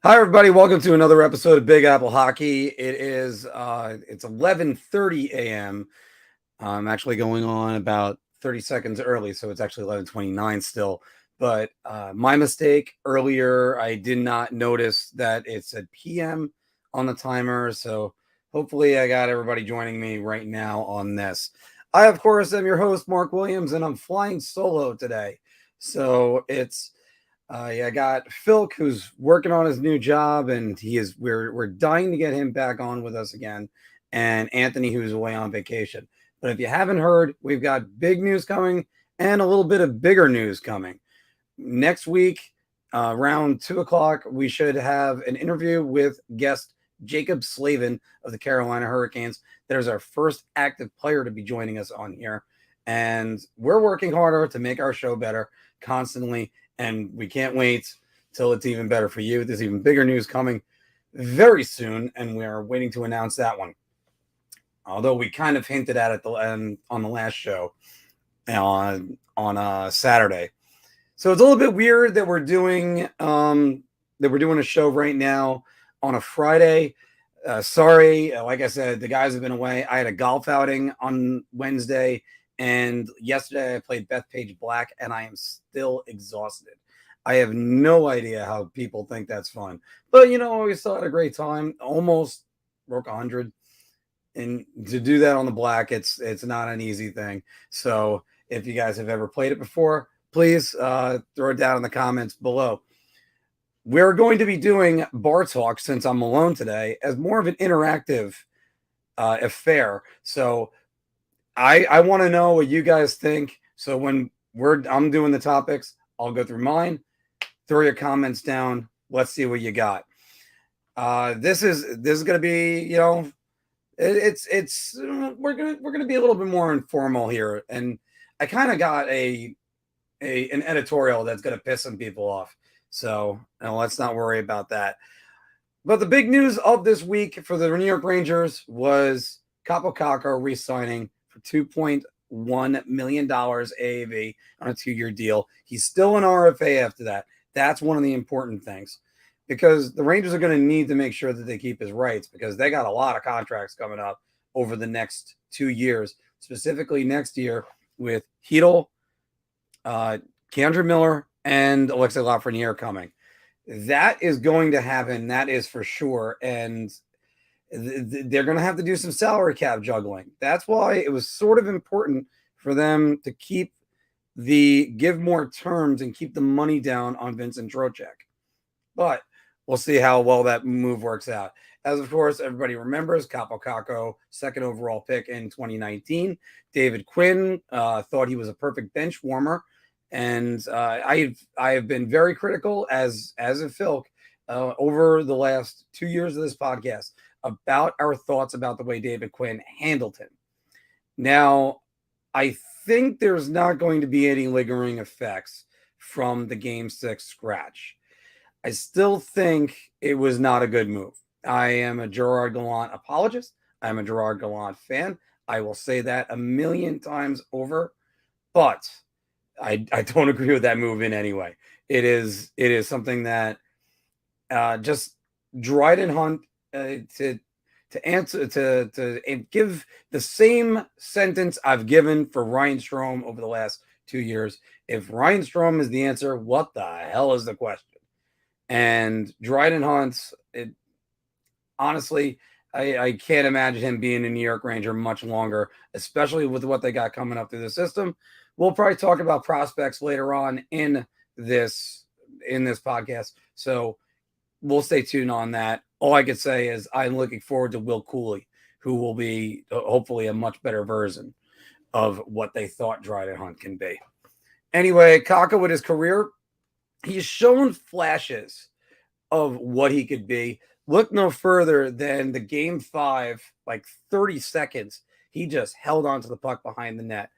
Hi, everybody. Welcome to another episode of Big Apple Hockey. It's 11:30 a.m. I'm actually going on about 30 seconds early, so it's actually 11:29 still. But my mistake earlier, I did not notice that it said PM on the timer. So hopefully, I got everybody joining me right now on this. I, of course, am your host, Mark Williams, and I'm flying solo today. So I got Filk, who's working on his new job, and we're dying to get him back on with us again, and Anthony, who's away on vacation. But if you haven't heard, we've got big news coming and a little bit of bigger news coming. Next week, around 2 o'clock, we should have an interview with guest Jacob Slavin of the Carolina Hurricanes. There's our first active player to be joining us on here. And we're working harder to make our show better constantly. And we can't wait till it's even better for you. There's even bigger news coming very soon, and we are waiting to announce that one. Although we kind of hinted at it on the last show on Saturday. So it's a little bit weird that we're doing a show right now on a Friday. Sorry, like I said, the guys have been away. I had a golf outing on Wednesday, and yesterday I played Bethpage Black, and I am still exhausted. I have no idea how people think that's fun, but we still had a great time. Almost broke 100, and to do that on the black, it's not an easy thing. So if you guys have ever played it before, please throw it down in the comments below. We're going to be doing Bar Talk, since I'm alone today, as more of an interactive affair. So I want to know what you guys think. So when I'm doing the topics, I'll go through mine. Throw your comments down. Let's see what you got. This is going to be, we're gonna be a little bit more informal here, and I kind of got an editorial that's going to piss some people off. So let's not worry about that. But the big news of this week for the New York Rangers was Kaapo Kakko re-signing for $2.1 million AAV on a 2-year deal. He's still an RFA after that. That's one of the important things, because the Rangers are going to need to make sure that they keep his rights, because they got a lot of contracts coming up over the next 2 years, specifically next year with Hedl, Keandre Miller, and Alexei Lafreniere coming. That is going to happen. That is for sure. And they're going to have to do some salary cap juggling. That's why it was sort of important for them to give more terms and keep the money down on Vincent Trocheck. But we'll see how well that move works out. As of course, everybody remembers, Kaapo Kakko, second overall pick in 2019. David Quinn thought he was a perfect bench warmer. And I have been very critical, as a Filk, over the last 2 years of this podcast, about our thoughts about the way David Quinn handled him. Now, I think there's not going to be any lingering effects from the Game 6 scratch. I still think it was not a good move. I am a Gerard Gallant apologist. I'm a Gerard Gallant fan. I will say that a million times over, but I don't agree with that move in any way. It is something that just Dryden Hunt to answer to give the same sentence I've given for Ryan Strome over the last 2 years. If Ryan Strome is the answer, what the hell is the question? And Dryden Hunt, honestly, I can't imagine him being a New York Ranger much longer, especially with what they got coming up through the system. We'll probably talk about prospects later on in this podcast, so we'll stay tuned on that. All I could say is I'm looking forward to Will Cooley, who will be hopefully a much better version of what they thought Dryden Hunt can be. Anyway, Kakko with his career, he's shown flashes of what he could be. Look no further than the Game 5, like 30 seconds. He just held onto the puck behind the net.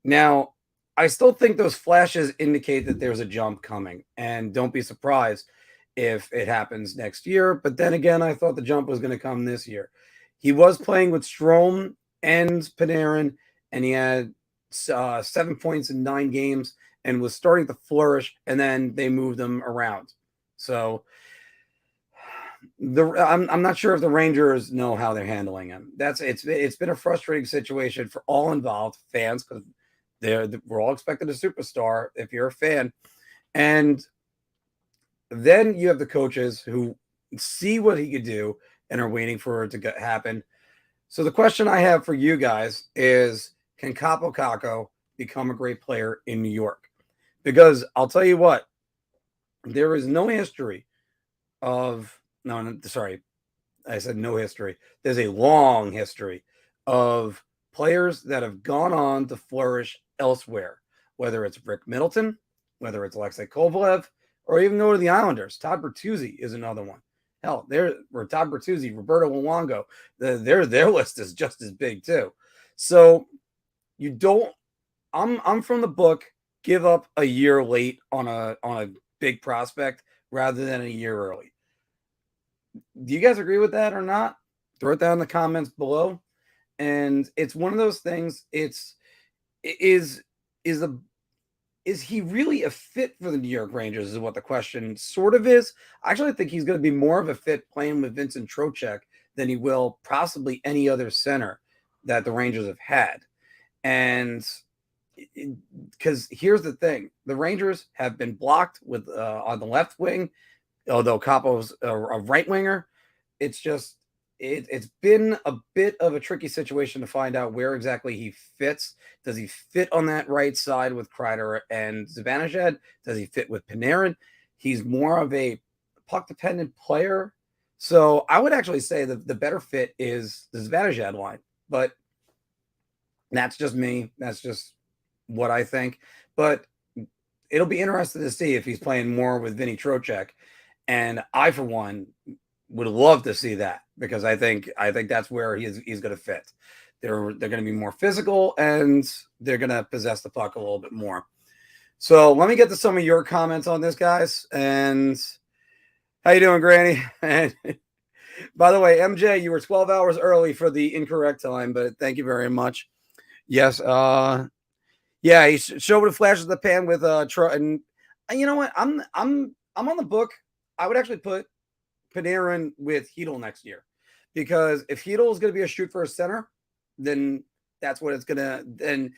Now, I still think those flashes indicate that there's a jump coming. And don't be surprised if it happens next year. But then again, I thought the jump was going to come this year. He was playing with Strome and Panarin, and he had 7 points in 9 games and was starting to flourish. And then they moved him around. So I'm not sure if the Rangers know how they're handling him. It's been a frustrating situation for all involved, fans, because we're all expecting a superstar if you're a fan, and then you have the coaches who see what he could do and are waiting for it to happen. So the question I have for you guys is, can Kaapo Kakko become a great player in New York? Because I'll tell you what, there is no history of no, sorry, I said no history. There's a long history of players that have gone on to flourish elsewhere, whether it's Rick Middleton, whether it's Alexei Kovalev, or even go to the Islanders. Todd Bertuzzi is another one. Hell, Todd Bertuzzi, Roberto Luongo, their list is just as big too. So you don't. I'm from the book. Give up a year late on a big prospect rather than a year early. Do you guys agree with that or not? Throw it down in the comments below. And it's one of those things. Is he really a fit for the New York Rangers is what the question sort of is. I actually think he's going to be more of a fit playing with Vincent Trocheck than he will possibly any other center that the Rangers have had. And because here's the thing, the Rangers have been blocked with on the left wing, although Kaapo's a right winger. It's just it's been a bit of a tricky situation to find out where exactly he fits. Does he fit on that right side with Kreider and Zibanejad? Does he fit with Panarin? He's more of a puck-dependent player. So I would actually say that the better fit is the Zibanejad line. But that's just me. That's just what I think. But it'll be interesting to see if he's playing more with Vinny Trocheck. And I, for one, would love to see that, because I think that's where he's going to fit. They're going to be more physical, and they're going to possess the puck a little bit more. So let me get to some of your comments on this, guys. And how you doing, Granny? And by the way, MJ, you were 12 hours early for the incorrect time, but thank you very much. Yes. Yeah, he showed a flash of the pan with and you know what? I'm on the book. I would actually put Panarin with Hedl next year, because if Hedl is going to be a shoot for a center, then that's what it's going to. Then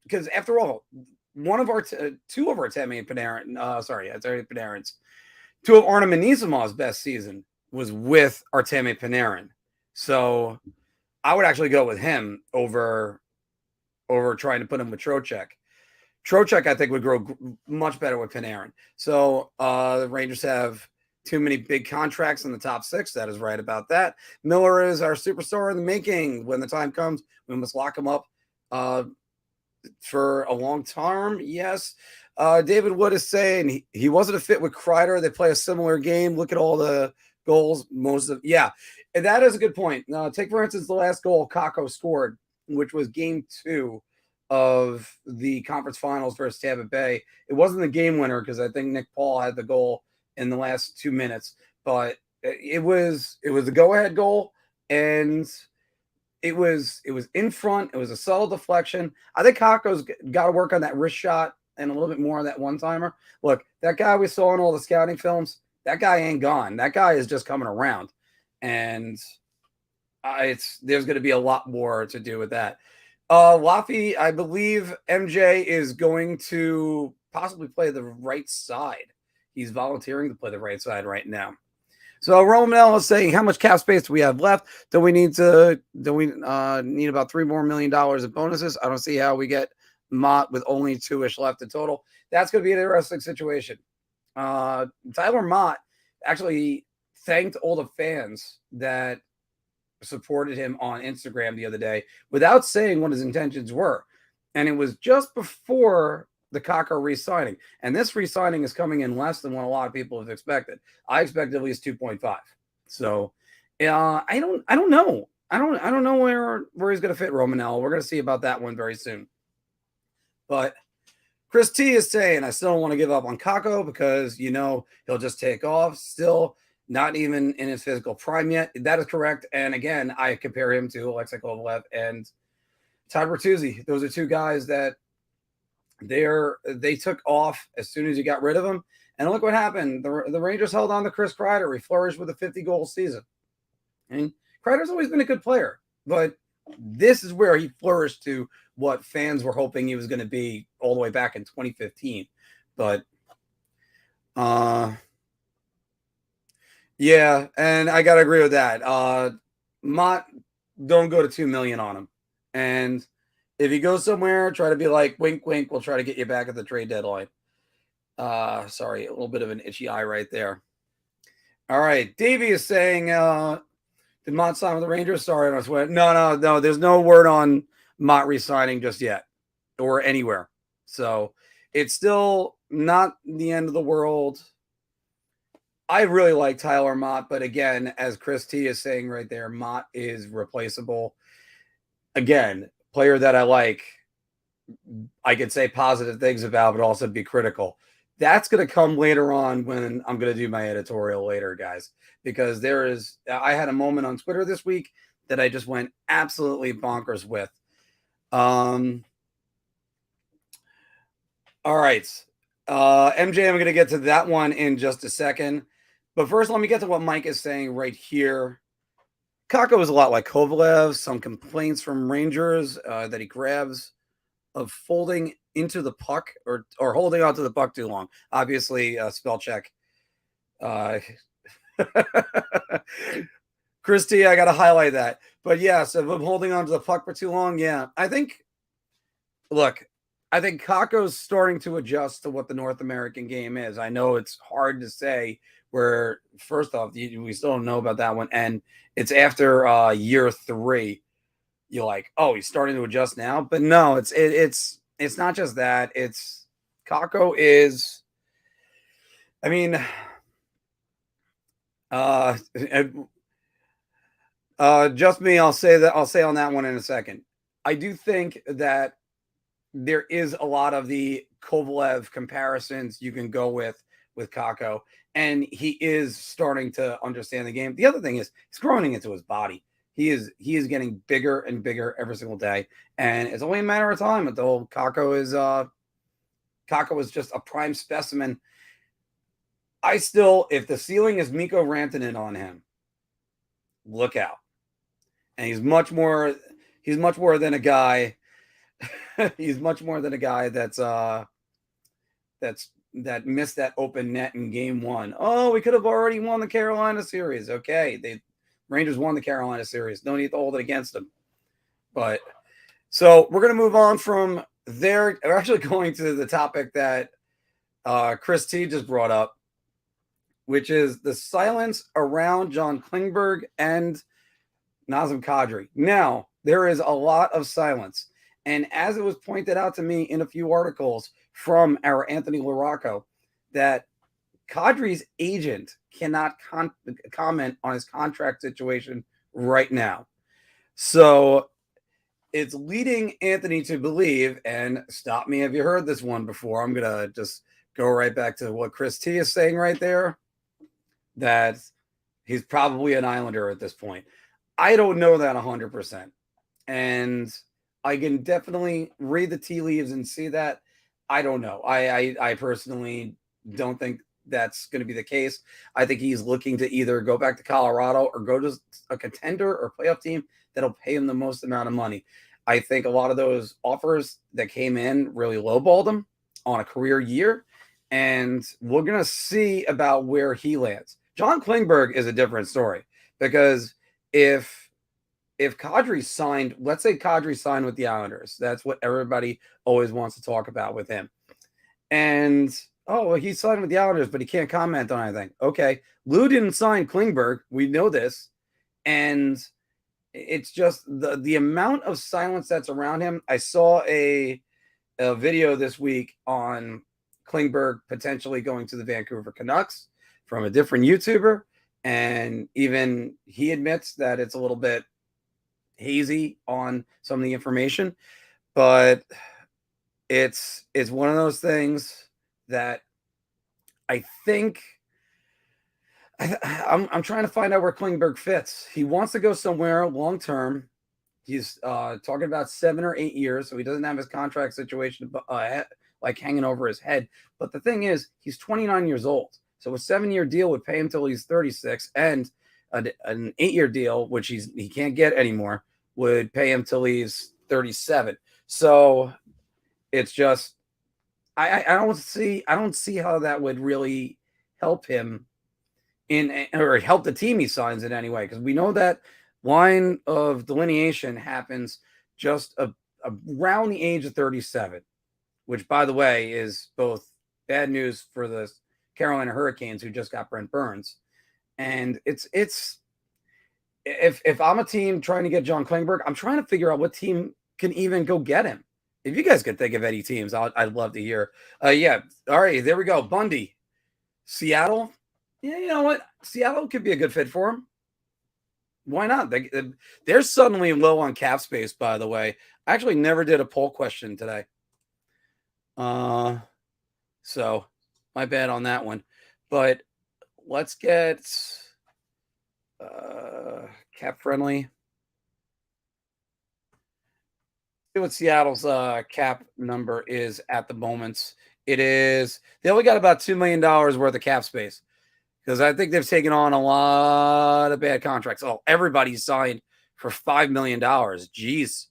because after all, two of our Artemi Panarin, Panarin's, two of Artem Anisimov's best season was with Artemi Panarin. So I would actually go with him over trying to put him with Trocheck. Trocheck, I think, would grow much better with Panarin. So the Rangers have too many big contracts in the top six. That is right about that. Miller is our superstar in the making. When the time comes, we must lock him up for a long term. Yes. David Wood is saying he wasn't a fit with Kreider. They play a similar game. Look at all the goals. And that is a good point. Take, for instance, the last goal Kakko scored, which was game 2 of the conference finals versus Tampa Bay. It wasn't the game winner, because I think Nick Paul had the goal in the last 2 minutes, but it was a go-ahead goal, and it was in front. It was a subtle deflection. I think Kakko's got to work on that wrist shot and a little bit more on that one-timer. Look, that guy we saw in all the scouting films, that guy ain't gone. That guy is just coming around, and there's going to be a lot more to do with that. Laffy, I believe MJ is going to possibly play the right side. He's volunteering to play the right side right now. So Romanel is saying, how much cap space do we have left? Do we need about $3 more million of bonuses? I don't see how we get Mott with only 2-ish left in total. That's going to be an interesting situation. Tyler Mott actually thanked all the fans that supported him on Instagram the other day without saying what his intentions were. And it was just before the Kakko re-signing. And this re-signing is coming in less than what a lot of people have expected. I expected at least 2.5. So I don't know. I don't know where he's going to fit, Romanel. We're going to see about that one very soon. But Chris T is saying, I still don't want to give up on Kakko because, he'll just take off. Still not even in his physical prime yet. That is correct. And again, I compare him to Alexei Kovalev and Todd Bertuzzi. Those are two guys that they took off as soon as you got rid of them. And look what happened. The Rangers held on to Chris Kreider. He flourished with a 50-goal season. And Kreider's always been a good player, but this is where he flourished to what fans were hoping he was going to be all the way back in 2015. But yeah, and I got to agree with that. Mott, don't go to $2 million on him. And if he goes somewhere, try to be like, wink, wink, we'll try to get you back at the trade deadline. Sorry, a little bit of an itchy eye right there. All right, Davey is saying, did Mott sign with the Rangers? Sorry, I swear. No. There's no word on Mott re-signing just yet or anywhere. So it's still not the end of the world. I really like Tyler Mott, but again, as Chris T is saying right there, Mott is replaceable. Again, player that I like, I could say positive things about, but also be critical. That's going to come later on when I'm going to do my editorial later, guys, because I had a moment on Twitter this week that I just went absolutely bonkers with. All right. MJ, I'm going to get to that one in just a second. But first, let me get to what Mike is saying right here. Kakko is a lot like Kovalev. Some complaints from Rangers that he grabs of folding into the puck or holding on to the puck too long. Obviously, spell check. Christy, I got to highlight that. But yes, if I'm holding on to the puck for too long, yeah. I think Kakko's starting to adjust to what the North American game is. I know it's hard to say where, first off, we still don't know about that one. And it's after year 3. You're like, oh, he's starting to adjust now. But no, it's not just that. It's Kakko is, I mean, just me, I'll say on that one in a second. I do think that there is a lot of the Kovalev comparisons you can go with Kakko, and he is starting to understand the game. The other thing is he's growing into his body. He is getting bigger and bigger every single day, and it's only a matter of time until Kakko is just a prime specimen. If the ceiling is Mikko Rantanen on him, look out. And he's much more than a guy. He's much more than a guy that missed that open net in game 1. Oh, we could have already won the Carolina series. Okay, Rangers won the Carolina series. No need to hold it against them. But so we're going to move on from there. We're actually going to the topic that Chris T just brought up, which is the silence around John Klingberg and Nazem Kadri. Now, there is a lot of silence. And as it was pointed out to me in a few articles from our Anthony LaRocco, that Kadri's agent cannot comment on his contract situation right now. So it's leading Anthony to believe, and stop me if you heard this one before, I'm going to just go right back to what Chris T is saying right there, that he's probably an Islander at this point. I don't know that 100%. And I can definitely read the tea leaves and see that. I don't know. I personally don't think that's going to be the case. I think he's looking to either go back to Colorado or go to a contender or playoff team that'll pay him the most amount of money. I think a lot of those offers that came in really lowballed him on a career year, and we're going to see about where he lands. John Klingberg is a different story, because if Kadri signed, let's say Kadri signed with the Islanders, that's what everybody always wants to talk about with him. And, oh, well, he signed with the Islanders, but he can't comment on anything. Okay. Lou didn't sign Klingberg. We know this. And it's just the amount of silence that's around him. I saw a video this week on Klingberg potentially going to the Vancouver Canucks from a different YouTuber. And even he admits that it's a little bit hazy on some of the information, but it's one of those things that I think I'm trying to find out where Klingberg fits. He wants to go somewhere long term. He's talking about 7 or 8 years, so he doesn't have his contract situation like hanging over his head. But the thing is, he's 29 years old. So a 7-year deal would pay him till he's 36, and an 8-year deal, which he can't get anymore, would pay him till he's 37. So it's just I don't see how that would really help him or help the team he signs in any way, because we know that line of delineation happens just around the age of 37, which, by the way, is both bad news for the Carolina Hurricanes, who just got Brent Burns, and it's if I'm a team trying to get John Klingberg, I'm trying to figure out what team can even go get him. If you guys could think of any teams, I'd love to hear. Yeah, all right, there we go. Bundy, Seattle. Yeah, you know what? Seattle could be a good fit for him. Why not? They're suddenly low on cap space, by the way. I actually never did a poll question today. So my bad on that one. But let's get cap friendly. See what Seattle's cap number is at the moment. They only got about $2 million worth of cap space, because I think they've taken on a lot of bad contracts. Oh, everybody's signed for $5 million. Jeez.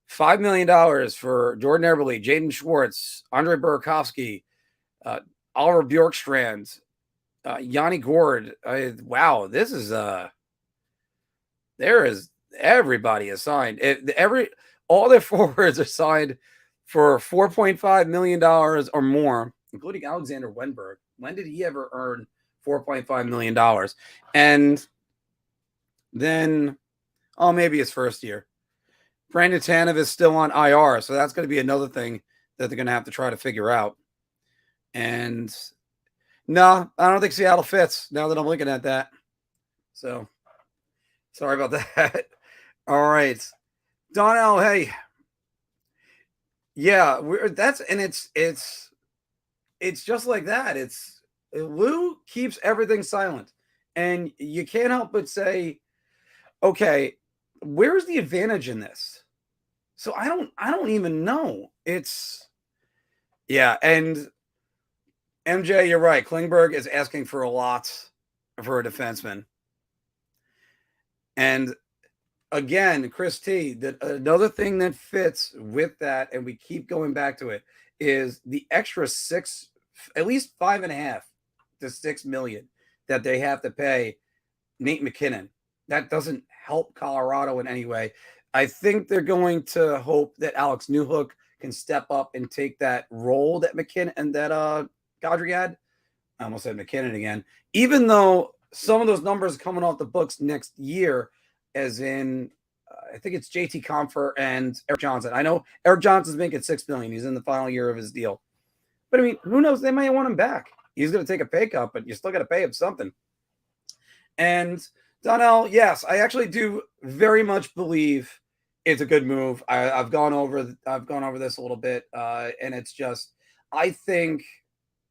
$5 million for Jordan Eberle, Jaden Schwartz, Andre Burakovsky, Oliver Bjorkstrand, Yanni Gord. Wow, this is everybody is signed. All their forwards are signed for $4.5 million or more, including Alexander Wenberg. When did he ever earn $4.5 million? And then, maybe his first year. Brandon Tanev is still on IR, so that's going to be another thing that they're going to have to try to figure out. And no, I don't think Seattle fits now that I'm looking at that. So sorry about that. All right. Donnell, hey. Yeah, it's just like that. Lou keeps everything silent. And you can't help but say, okay, where's the advantage in this? So I don't even know. And MJ, you're right. Klingberg is asking for a lot for a defenseman. And again, Chris T, another thing that fits with that, and we keep going back to it, is the extra at least $5.5 to $6 million that they have to pay Nate McKinnon. That doesn't help Colorado in any way. I think they're going to hope that Alex Newhook can step up and take that role that McKinnon and that Gaudry had. I almost said McKinnon again. Even though some of those numbers are coming off the books next year, as in, I think it's JT Compher and Eric Johnson. I know Eric Johnson's making $6 million. He's in the final year of his deal. But I mean, who knows? They might want him back. He's going to take a pay cut, but you still got to pay him something. And Donnell, yes, I actually do very much believe it's a good move. I've gone over this a little bit, and it's just, I think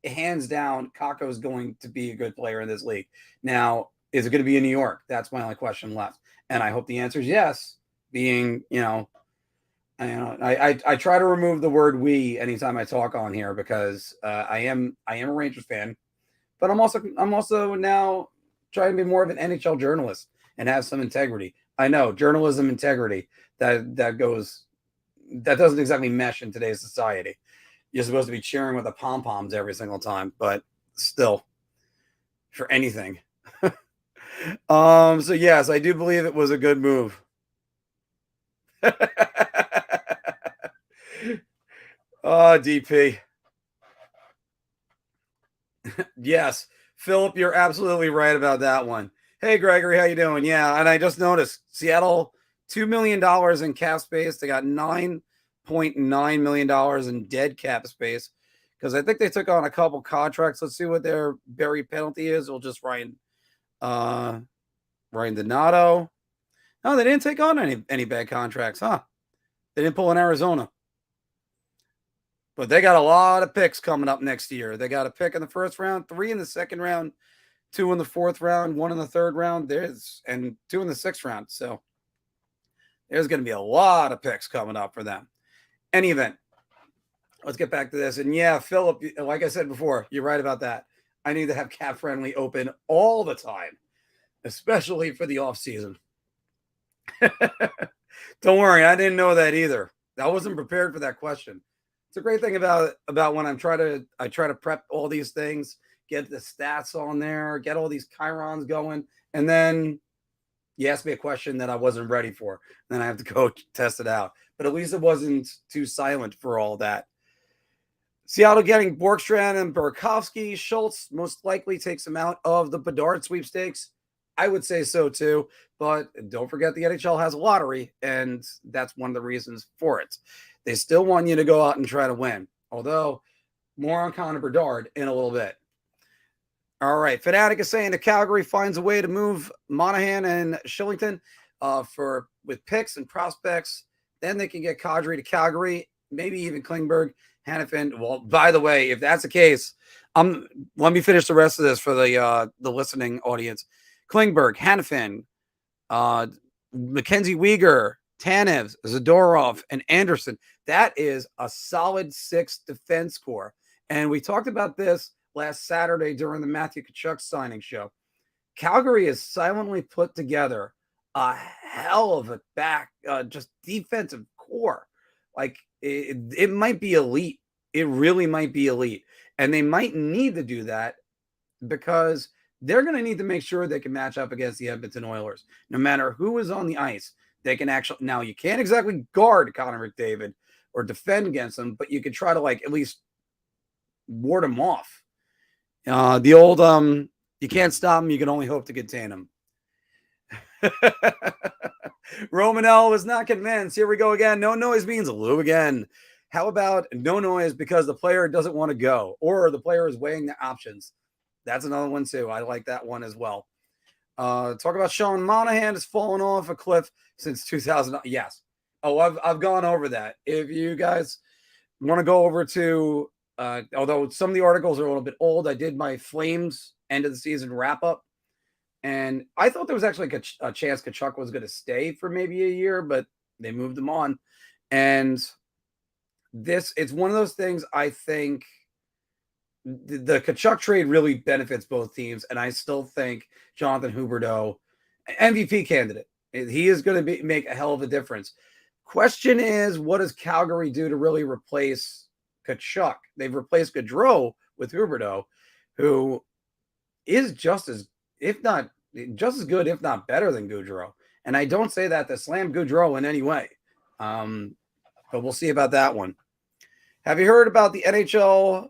hands down, Kakko is going to be a good player in this league. Now, is it going to be in New York? That's my only question left, and I hope the answer is yes. Being, I try to remove the word "we" anytime I talk on here, because I am a Rangers fan, but I'm also now trying to be more of an NHL journalist and have some integrity. I know journalism integrity that doesn't exactly mesh in today's society. You're supposed to be cheering with the pom-poms every single time, but still, for anything. So yes, I do believe it was a good move. Oh, DP. Yes, Philip, you're absolutely right about that one. Hey, Gregory, how you doing? Yeah, and I just noticed Seattle, $2 million in cap space. They got $9.9 million in dead cap space, because I think they took on a couple contracts. Let's see what their buried penalty is. We'll just Ryan Donato. No, they didn't take on any bad contracts, huh? They didn't pull in Arizona. But they got a lot of picks coming up next year. They got a pick in the first round, 3 in the second round, 2 in the fourth round, 1 in the third round, and 2 in the sixth round. So there's going to be a lot of picks coming up for them. Any event, let's get back to this. And yeah, Philip, like I said before, you're right about that. I need to have Cap Friendly open all the time, especially for the off season. Don't worry, I didn't know that either. I wasn't prepared for that question. It's a great thing about when I try to prep all these things, get the stats on there, get all these chyrons going, and then you ask me a question that I wasn't ready for. Then I have to go test it out. But at least it wasn't too silent for all that. Seattle getting Borkstrand and Burakovsky. Schultz most likely takes him out of the Bedard sweepstakes. I would say so too. But don't forget the NHL has a lottery, and that's one of the reasons for it. They still want you to go out and try to win. Although, more on Connor Bedard in a little bit. All right. Fanatic is saying that Calgary finds a way to move Monahan and Shillington with picks and prospects. Then they can get Kadri to Calgary, maybe even Klingberg, Hanifin. Well, by the way, if that's the case, let me finish the rest of this for the listening audience. Klingberg, Hanifin, Mackenzie Weegar, Tanev, Zadorov, and Anderson. That is a solid 6 defense core. And we talked about this last Saturday during the Matthew Tkachuk signing show. Calgary has silently put together a hell of a just defensive core. Like it might be elite. It really might be elite. And they might need to do that because they're going to need to make sure they can match up against the Edmonton Oilers. No matter who is on the ice, they can actually. Now, you can't exactly guard Connor McDavid or defend against them, but you can try to at least ward them off. The old you can't stop them, you can only hope to contain them. Romanel was not convinced. Here we go again. No noise means Lou again. How about no noise because the player doesn't want to go or the player is weighing the options? That's another one too. I like that one as well. Talk about Sean Monahan has fallen off a cliff since 2000. Yes. Oh, I've gone over that. If you guys want to go over to although some of the articles are a little bit old, I did my Flames end of the season wrap up. And I thought there was actually a chance Tkachuk was going to stay for maybe a year, but they moved him on. And it's one of those things I think the Tkachuk trade really benefits both teams. And I still think Jonathan Huberdeau, MVP candidate, he is going to make a hell of a difference. Question is, what does Calgary do to really replace Tkachuk? They've replaced Gaudreau with Huberdeau, who is just as good, if not better than Gaudreau. And I don't say that to slam Gaudreau in any way. But we'll see about that one. Have you heard about the NHL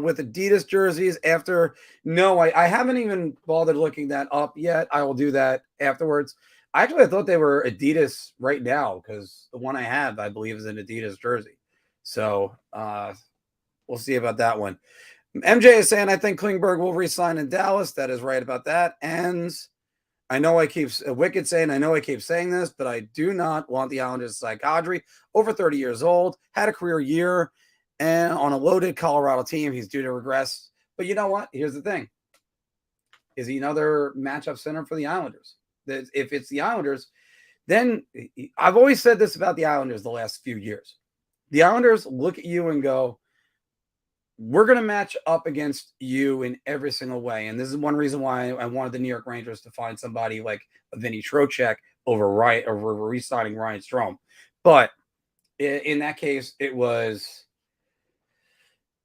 with Adidas jerseys after? No, I haven't even bothered looking that up yet. I will do that afterwards. I thought they were Adidas right now because the one I have, I believe, is an Adidas jersey. So we'll see about that one. MJ is saying, I think Klingberg will re-sign in Dallas. That is right about that. And I know Wicked saying, I know I keep saying this, but I do not want the Islanders to sign Kadri. Over 30 years old, had a career year, and on a loaded Colorado team, he's due to regress. But you know what? Here's the thing. Is he another matchup center for the Islanders? If it's the Islanders, then I've always said this about the Islanders the last few years. The Islanders look at you and go, we're going to match up against you in every single way. And this is one reason why I wanted the New York Rangers to find somebody like Vinny Trocheck over re-signing Ryan Strome. But in that case, it was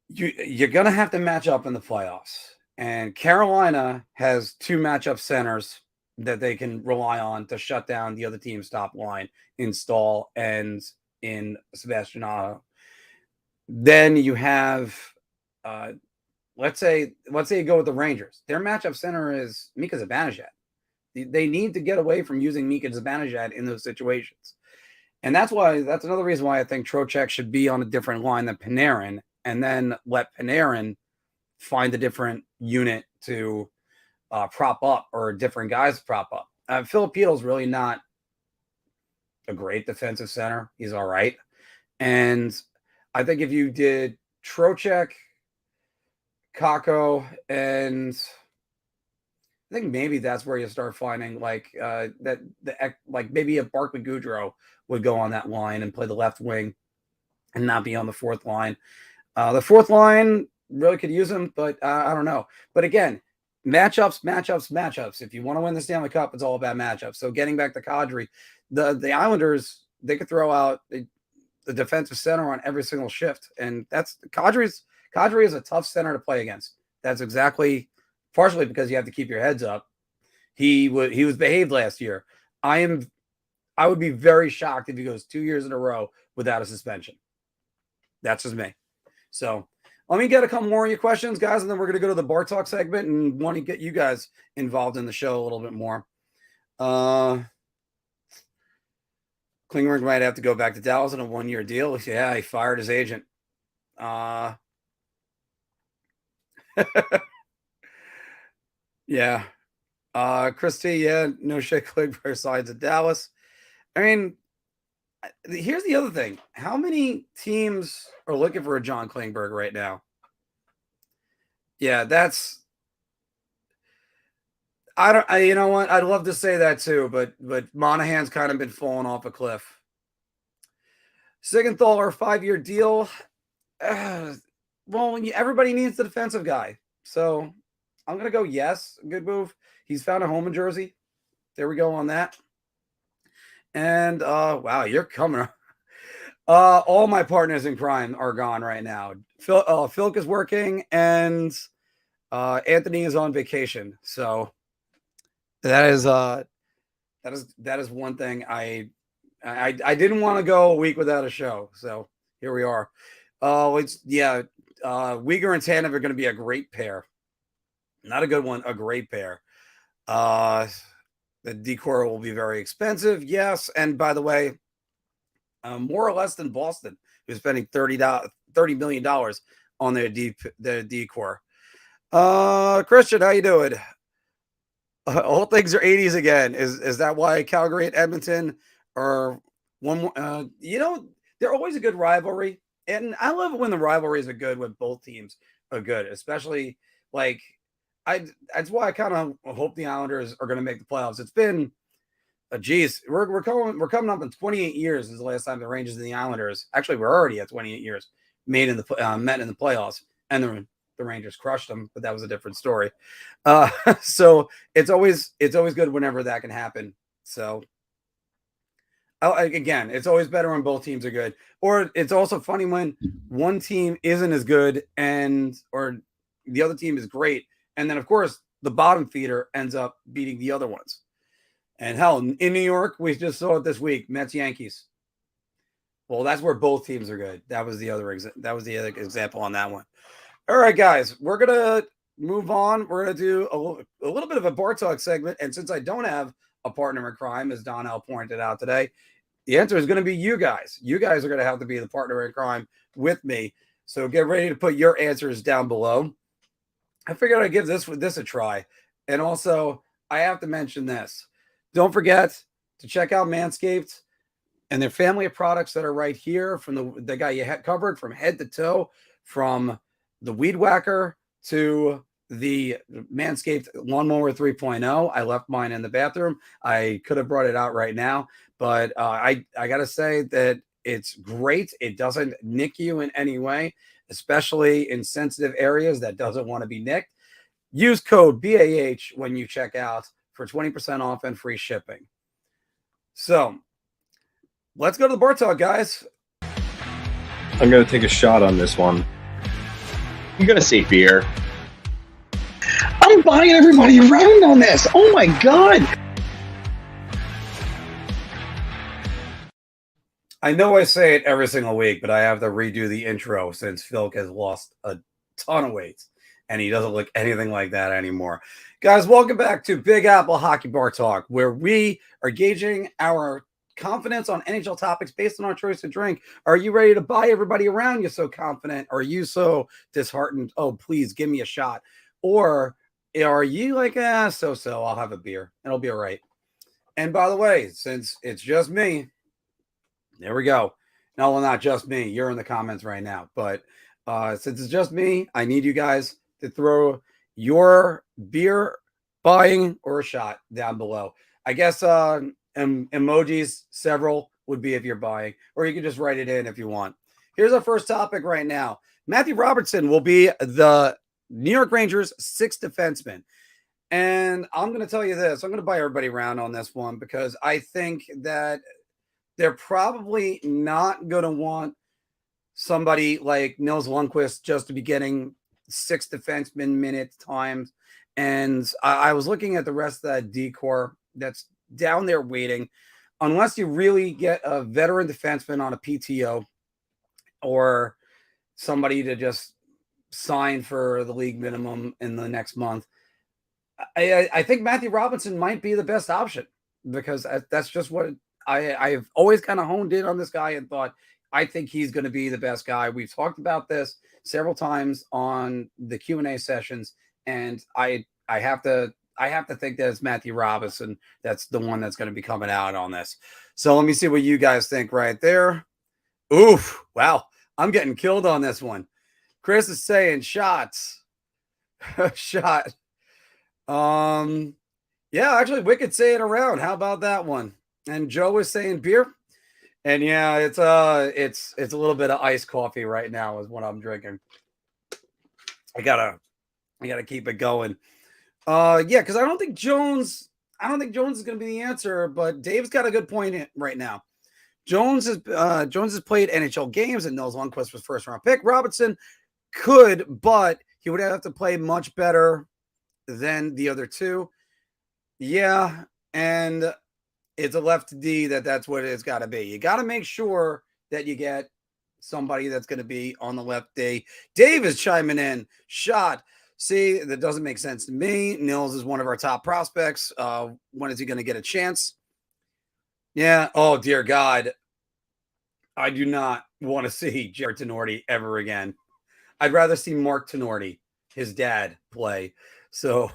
you're going to have to match up in the playoffs. And Carolina has 2 matchup centers that they can rely on to shut down the other team's top line in Stahl and in Sebastian Aho. Then you have let's say you go with the Rangers. Their matchup center is Mika Zibanejad. They need to get away from using Mika Zibanejad in those situations. And that's another reason why I think Trocheck should be on a different line than Panarin, and then let Panarin find a different unit to prop up, or different guys to prop up. Filipino's really not a great defensive center. He's all right. And I think if you did Trocheck, Kakko, and I think maybe that's where you start finding like maybe a Barclay Goodrow would go on that line and play the left wing, and not be on the fourth line. The fourth line really could use him, but I don't know. But again, matchups. If you want to win the Stanley Cup, it's all about matchups. So getting back to Kadri, the Islanders, they could throw out the defensive center on every single shift, and that's Kadri is a tough center to play against. That's exactly partially because you have to keep your heads up. He was behaved last year. I would be very shocked if he goes 2 years in a row without a suspension. That's just me. So let me get a couple more of your questions, guys, and then we're going to go to the bar talk segment and want to get you guys involved in the show a little bit more. Klingberg might have to go back to Dallas on a 1-year deal. Yeah, he fired his agent. Yeah. Christy, yeah, no shit. Klingberg signs at Dallas. I mean, here's the other thing. How many teams are looking for a John Klingberg right now? Yeah, you know what? I'd love to say that too, but Monahan's kind of been falling off a cliff. Sigenthaler 5-year deal. Well, everybody needs the defensive guy. So I'm going to go yes. Good move. He's found a home in Jersey. There we go on that. And wow, you're coming. All my partners in crime are gone right now. Filk is working, and Anthony is on vacation. So that is one thing I didn't want to go a week without a show. So here we are. Uyghur and Tanev are going to be a great pair. Not a good one, a great pair. The decor will be very expensive, yes. And by the way, more or less than Boston, who's spending $30 million on their decor. Christian, how you doing? All things are 80s again. Is that why Calgary and Edmonton are one more? They're always a good rivalry, and I love it when the rivalries are good when both teams are good, especially like. That's why I kind of hope the Islanders are going to make the playoffs. It's been, we're coming up in 28 years is the last time the Rangers and the Islanders. Actually, we're already at 28 years met in the playoffs, and the Rangers crushed them, but that was a different story. So it's always good whenever that can happen. So again, it's always better when both teams are good, or it's also funny when one team isn't as good or the other team is great. And then, of course, the bottom feeder ends up beating the other ones. And hell, in New York, we just saw it this week, Mets, Yankees. Well, that's where both teams are good. That was the other example on that one. All right, guys, we're going to move on. We're going to do a little bit of a bar talk segment. And since I don't have a partner in crime, as Donnell pointed out today, the answer is going to be you guys. You guys are going to have to be the partner in crime with me. So get ready to put your answers down below. I figured I'd give this a try. And also, I have to mention this. Don't forget to check out Manscaped and their family of products that are right here from the guy you covered from head to toe, from the Weed Whacker to the Manscaped Lawnmower 3.0. I left mine in the bathroom. I could have brought it out right now, but I got to say that it's great. It doesn't nick you in any way, especially in sensitive areas that doesn't want to be nicked. Use code BAH when you check out for 20% off and free shipping. So let's go to the bar talk, guys. I'm going to take a shot on this one. I'm going to say beer. I'm buying everybody around on this. Oh my God. I know I say it every single week, but I have to redo the intro since Filk has lost a ton of weight and he doesn't look anything like that anymore. Guys, welcome back to Big Apple Hockey Bar Talk, where we are gauging our confidence on NHL topics based on our choice to drink. Are you ready to buy everybody around you so confident? Are you so disheartened? Oh, please give me a shot. Or are you like, so, I'll have a beer. It'll be all right. And by the way, since it's just me, there we go. No, well, not just me. You're in the comments right now. But since it's just me, I need you guys to throw your beer buying or a shot down below. I guess emojis, several would be if you're buying, or you can just write it in if you want. here's our first topic right now. Matthew Robertson will be the New York Rangers' 6th defenseman. And I'm going to tell you this. I'm going to buy everybody around on this one because I think that they're probably not going to want somebody like Nils Lundkvist just to be getting 6 defenseman minutes times. And I was looking at the rest of that D-core that's down there waiting. Unless you really get a veteran defenseman on a PTO or somebody to just sign for the league minimum in the next month, I think Matthew Robinson might be the best option because that's just what I've always kind of honed in on this guy and thought, I think he's going to be the best guy. We've talked about this several times on the Q&A sessions, and I have to think that it's Matthew Robinson that's the one that's going to be coming out on this. So let me see what you guys think right there. Oof, wow, I'm getting killed on this one. Chris is saying shots. Shot. Yeah, actually, Wicked saying around. How about that one? And Joe is saying beer. And yeah, it's a little bit of iced coffee right now is what I'm drinking. I gotta keep it going. Yeah, because I don't think Jones is gonna be the answer, but Dave's got a good point right now. Jones has played NHL games and knows Lundkvist was first round pick. Robertson could, but he would have to play much better than the other two. Yeah, and it's a left D that's what it's got to be. You got to make sure that you get somebody that's going to be on the left D. Dave is chiming in. Shot. See, that doesn't make sense to me. Nils is one of our top prospects. When is he going to get a chance? Yeah. Oh, dear God. I do not want to see Jared Tenorti ever again. I'd rather see Marc Tenorti, his dad, play. So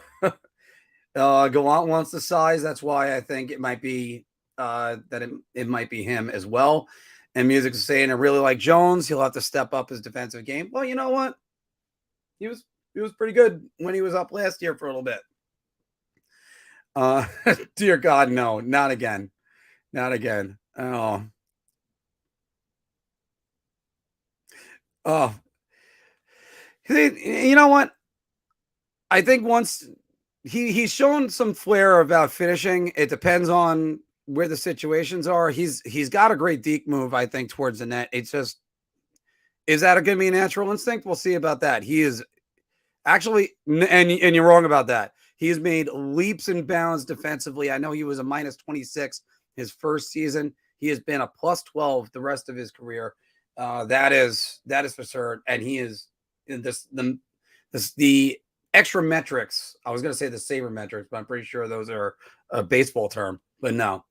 Gallant wants the size. That's why I think it might be it might be him as well. And Music is saying I really like Jones. He'll have to step up his defensive game. Well, you know what? He was pretty good when he was up last year for a little bit. Dear God, no, not again. Not again. Oh. You know what? I think once he's shown some flair about finishing. It depends on where the situations are. He's got a great deke move, I think, towards the net. It's just, is that going to be a natural instinct? We'll see about that. He is actually, and you're wrong about that. He has made leaps and bounds defensively. I know he was a minus 26 his first season. He has been a plus 12 the rest of his career. That is for certain. And he is the extra metrics. I was going to say the saber metrics, but I'm pretty sure those are a baseball term. But no.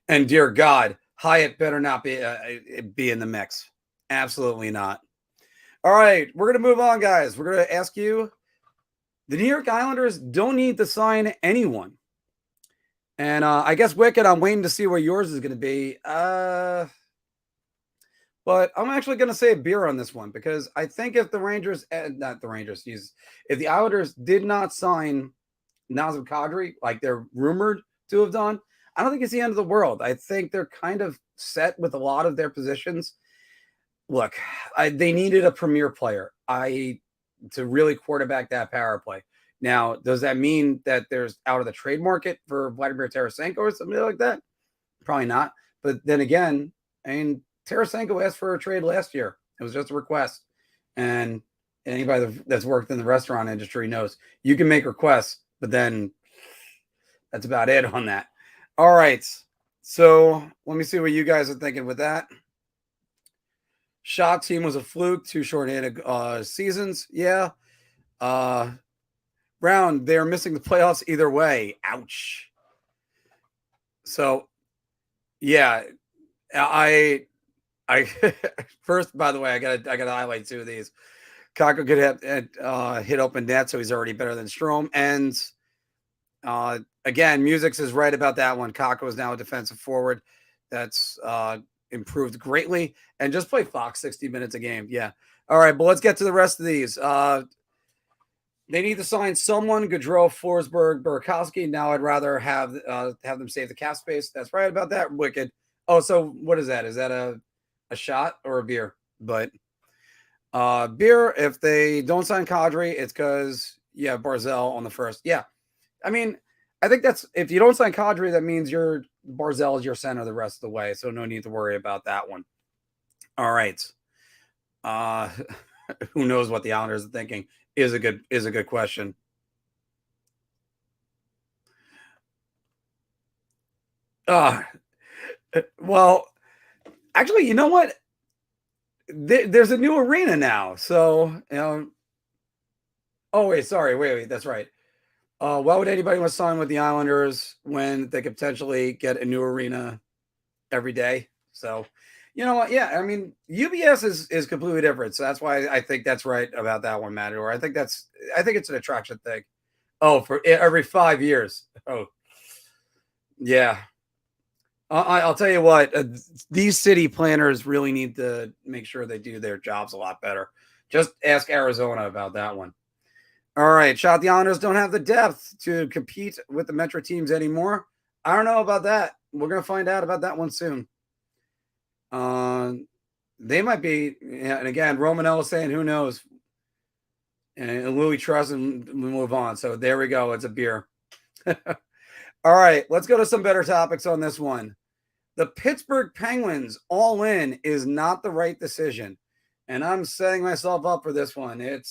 And dear God, Hyatt better not be in the mix. Absolutely not. All right, we're going to move on, guys. We're going to ask you. The New York Islanders don't need to sign anyone. And I guess, Wicked, I'm waiting to see where yours is going to be. But I'm actually going to say a beer on this one because I think if the Rangers, if the Islanders did not sign Nazem Kadri like they're rumored to have done, I don't think it's the end of the world. I think they're kind of set with a lot of their positions. Look, they needed a premier player to really quarterback that power play. Now, does that mean that there's out of the trade market for Vladimir Tarasenko or something like that? Probably not. But then again, I mean, Tarasenko asked for a trade last year. It was just a request. And anybody that's worked in the restaurant industry knows you can make requests, but then that's about it on that. All right. So let me see what you guys are thinking with that. Shot team was a fluke, 2 short-handed seasons. Yeah. Brown, they're missing the playoffs either way. Ouch. So, yeah, I first, by the way, I gotta highlight 2 of these. Kakko could hit open net, so he's already better than Strome. And again, Musics is right about that one. Kakko is now a defensive forward. That's improved greatly. And just play Fox 60 minutes a game. Yeah. All right, but let's get to the rest of these. They need to sign someone, Gaudreau, Forsberg, Burakovsky. Now I'd rather have them save the cap space. That's right about that, Wicked. Oh, so what is that? Is that a shot or a beer? But Beer, if they don't sign Kadri, it's because Barzell on the first. Yeah, I mean, I think that's if you don't sign Kadri, that means your Barzell is your center the rest of the way. So no need to worry about that one. All right. Who knows what the Islanders are thinking is a good question. Well, actually, you know what? There's a new arena now. So, oh, wait, sorry. Wait. That's right. Why would anybody want to sign with the Islanders when they could potentially get a new arena every day? So, you know what? Yeah, I mean, UBS is completely different. So that's why I think that's right about that one, Matador. I think it's an attraction thing. Oh, for every 5 years. Oh, yeah. I'll tell you what, these city planners really need to make sure they do their jobs a lot better. Just ask Arizona about that one. All right, Shot the Islanders don't have the depth to compete with the Metro teams anymore. I don't know about that. We're going to find out about that one soon. They might be, and again, Romanello saying, who knows? And Louis Truss, and we move on. So there we go. It's a beer. All right, let's go to some better topics on this one. The Pittsburgh Penguins all in is not the right decision. And I'm setting myself up for this one. I'm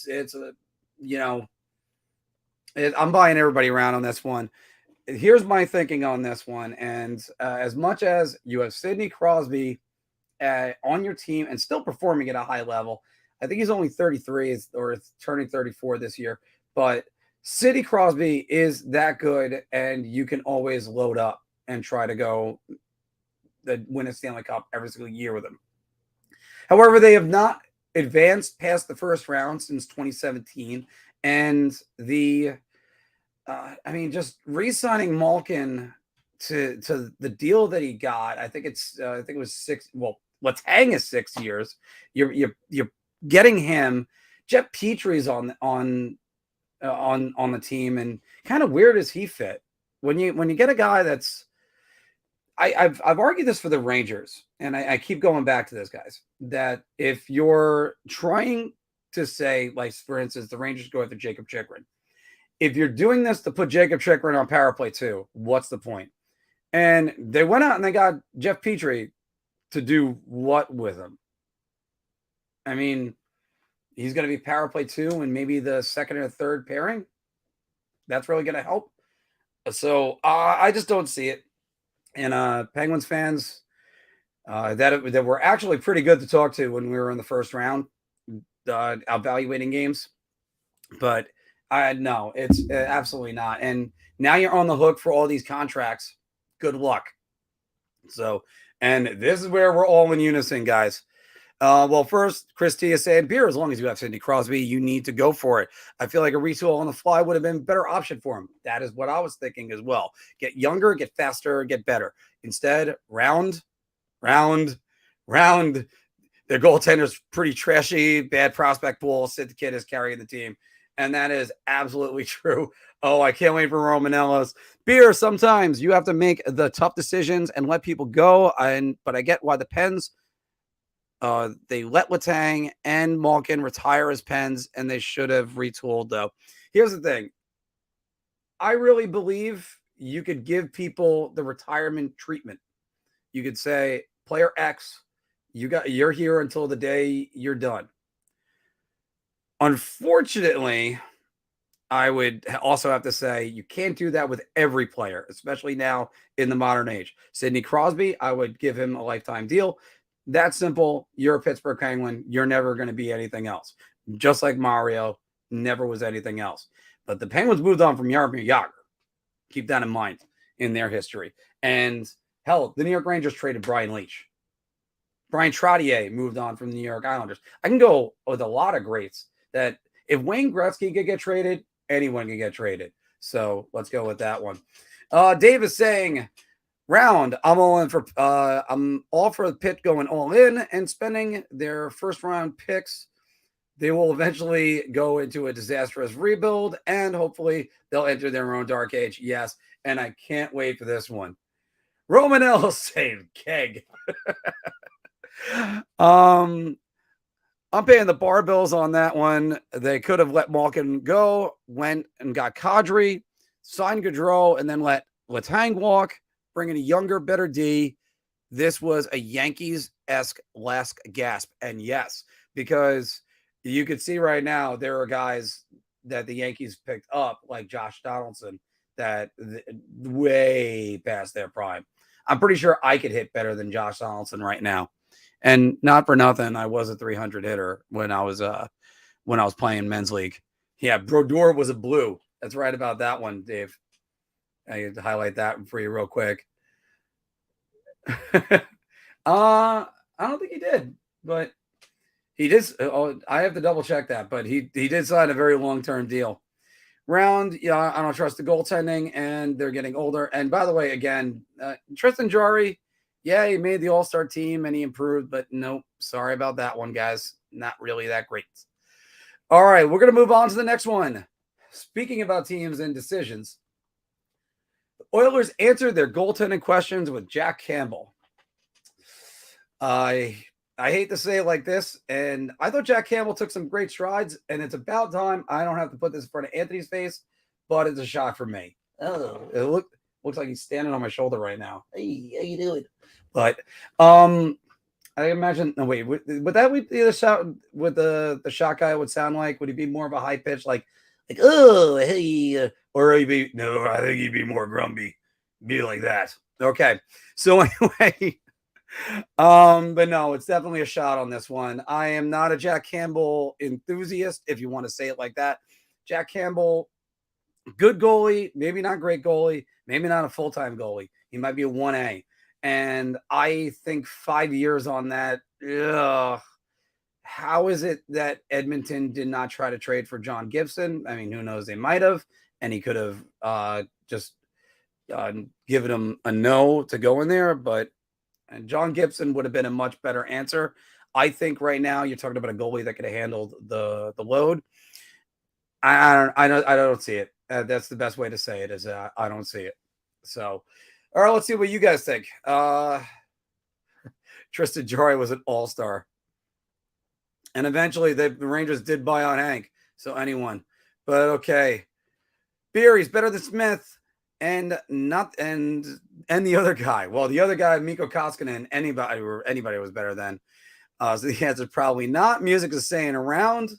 buying everybody around on this one. Here's my thinking on this one. And as much as you have Sidney Crosby on your team and still performing at a high level, I think he's only 33 or turning 34 this year. But Sidney Crosby is that good, and you can always load up and try to go win a Stanley Cup every single year with him. However, they have not advanced past the first round since 2017, and just re-signing Malkin to the deal that he got. I think it was 6. Well, Letang is 6 years. You're getting him. Jeff Petry's on the team, and kind of weird as he fit when you get a guy that's. I've argued this for the Rangers, and I keep going back to this, guys, that if you're trying to say, like, for instance, the Rangers go after Jacob Chikrin, if you're doing this to put Jacob Chikrin on power play 2, what's the point? And they went out and they got Jeff Petry to do what with him? I mean, he's going to be power play 2 and maybe the second or third pairing. That's really going to help. So I just don't see it. And Penguins fans that were actually pretty good to talk to when we were in the first round evaluating games. But no, it's absolutely not. And now you're on the hook for all these contracts. Good luck. So, and this is where we're all in unison, guys. Well, first, Chris T is saying, Beer, as long as you have Sidney Crosby, you need to go for it. I feel like a retool on the fly would have been a better option for him. That is what I was thinking as well. Get younger, get faster, get better. Instead, round. Their goaltender's pretty trashy, bad prospect pool. Sid the Kid is carrying the team. And that is absolutely true. Oh, I can't wait for Romanello's. Beer, sometimes you have to make the tough decisions and let people go. But I get why the Pens... they let Letang and Malkin retire as Pens, and they should have retooled, though. Here's the thing. I really believe you could give people the retirement treatment. You could say, player X, you're here until the day you're done. Unfortunately, I would also have to say you can't do that with every player, especially now in the modern age. Sidney Crosby, I would give him a lifetime deal. That's simple. You're a Pittsburgh Penguin. You're never going to be anything else. Just like Mario never was anything else. But the Penguins moved on from Jaromir Jagr. Keep that in mind in their history. And hell, the New York Rangers traded Brian Leetch. Brian Trottier moved on from the New York Islanders. I can go with a lot of greats that if Wayne Gretzky could get traded, anyone can get traded. So let's go with that one. Dave is saying, round, I'm all for the Pitt going all in and spending their first round picks. They will eventually go into a disastrous rebuild, and hopefully they'll enter their own dark age. Yes, and I can't wait for this one. Romanello saved Keg. I'm paying the bar bills on that one. They could have let Malkin go, went and got Kadri, signed Gaudreau, and then let Letang walk, bring in a younger, better D. This was a Yankees-esque last gasp. And yes, because you could see right now there are guys that the Yankees picked up, like Josh Donaldson, that way past their prime. I'm pretty sure I could hit better than Josh Donaldson right now. And not for nothing, I was a 300 hitter when I was playing men's league. Yeah, Brodeur was a blue. That's right about that one, Dave. I had to highlight that for you real quick. I don't think he did, but he did. I have to double check that, but he did sign a very long-term deal. Round, yeah, I don't trust the goaltending, and they're getting older. And by the way, again, Tristan Jarry, yeah, he made the All-Star team and he improved, but nope, sorry about that one, guys. Not really that great. All right, we're going to move on to the next one. Speaking about teams and decisions, the Oilers answered their goaltending questions with Jack Campbell. I hate to say it like this, and I thought Jack Campbell took some great strides, and it's about time. I don't have to put this in front of Anthony's face, but it's a shot for me. Oh, it looks like he's standing on my shoulder right now. Hey, how you doing? But I imagine. No, wait. Would that be the shot with the shot guy would sound like? Would he be more of a high pitch, like oh hey, or he'd be no? I think he'd be more grumpy, be like that. Okay. So anyway. But no, it's definitely a shot on this one. I am not a Jack Campbell enthusiast, if you want to say it like that. Jack Campbell, good goalie, maybe not great goalie, maybe not a full-time goalie. He might be a 1A. And I think 5 years on that, how is it that Edmonton did not try to trade for John Gibson? I mean, who knows? They might have, and he could have just given him a no to go in there, but and John Gibson would have been a much better answer. I think right now you're talking about a goalie that could have handled the load. I don't see it. That's the best way to say it is I don't see it. So, all right, let's see what you guys think. Tristan Jarry was an all-star. And eventually the Rangers did buy on Hank. So anyone. But okay. Beery's better than Smith. And the other guy. Well, the other guy, Mikko Koskinen, anybody was better than. So the answer is probably not. Music is saying around.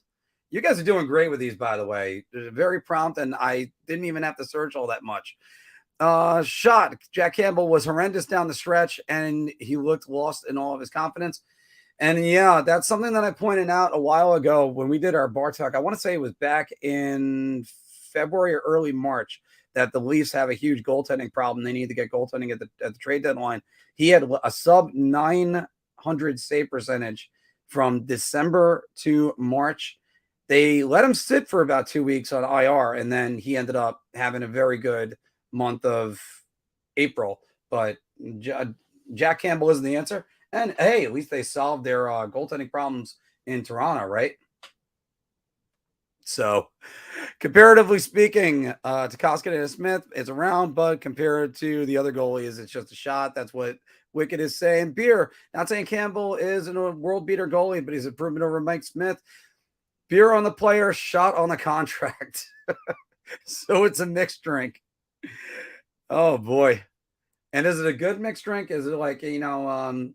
You guys are doing great with these, by the way. They're very prompt, and I didn't even have to search all that much. Shot. Jack Campbell was horrendous down the stretch, and he looked lost in all of his confidence. And yeah, that's something that I pointed out a while ago when we did our bar talk. I want to say it was back in February or early March. That the Leafs have a huge goaltending problem. They need to get goaltending at the trade deadline. He had a sub 900 save percentage from December to March. They let him sit for about 2 weeks on IR, and then he ended up having a very good month of April. But Jack Campbell isn't the answer. And hey, at least they solved their goaltending problems in Toronto, right? So, comparatively speaking, to Koskinen and Smith, it's around, but compared to the other goalies, it's just a shot. That's what Wicked is saying. Beer, not saying Campbell is a world beater goalie, but he's a improvement over Mike Smith. Beer on the player, shot on the contract. So it's a mixed drink. Oh boy. And is it a good mixed drink? Is it like, 7-7,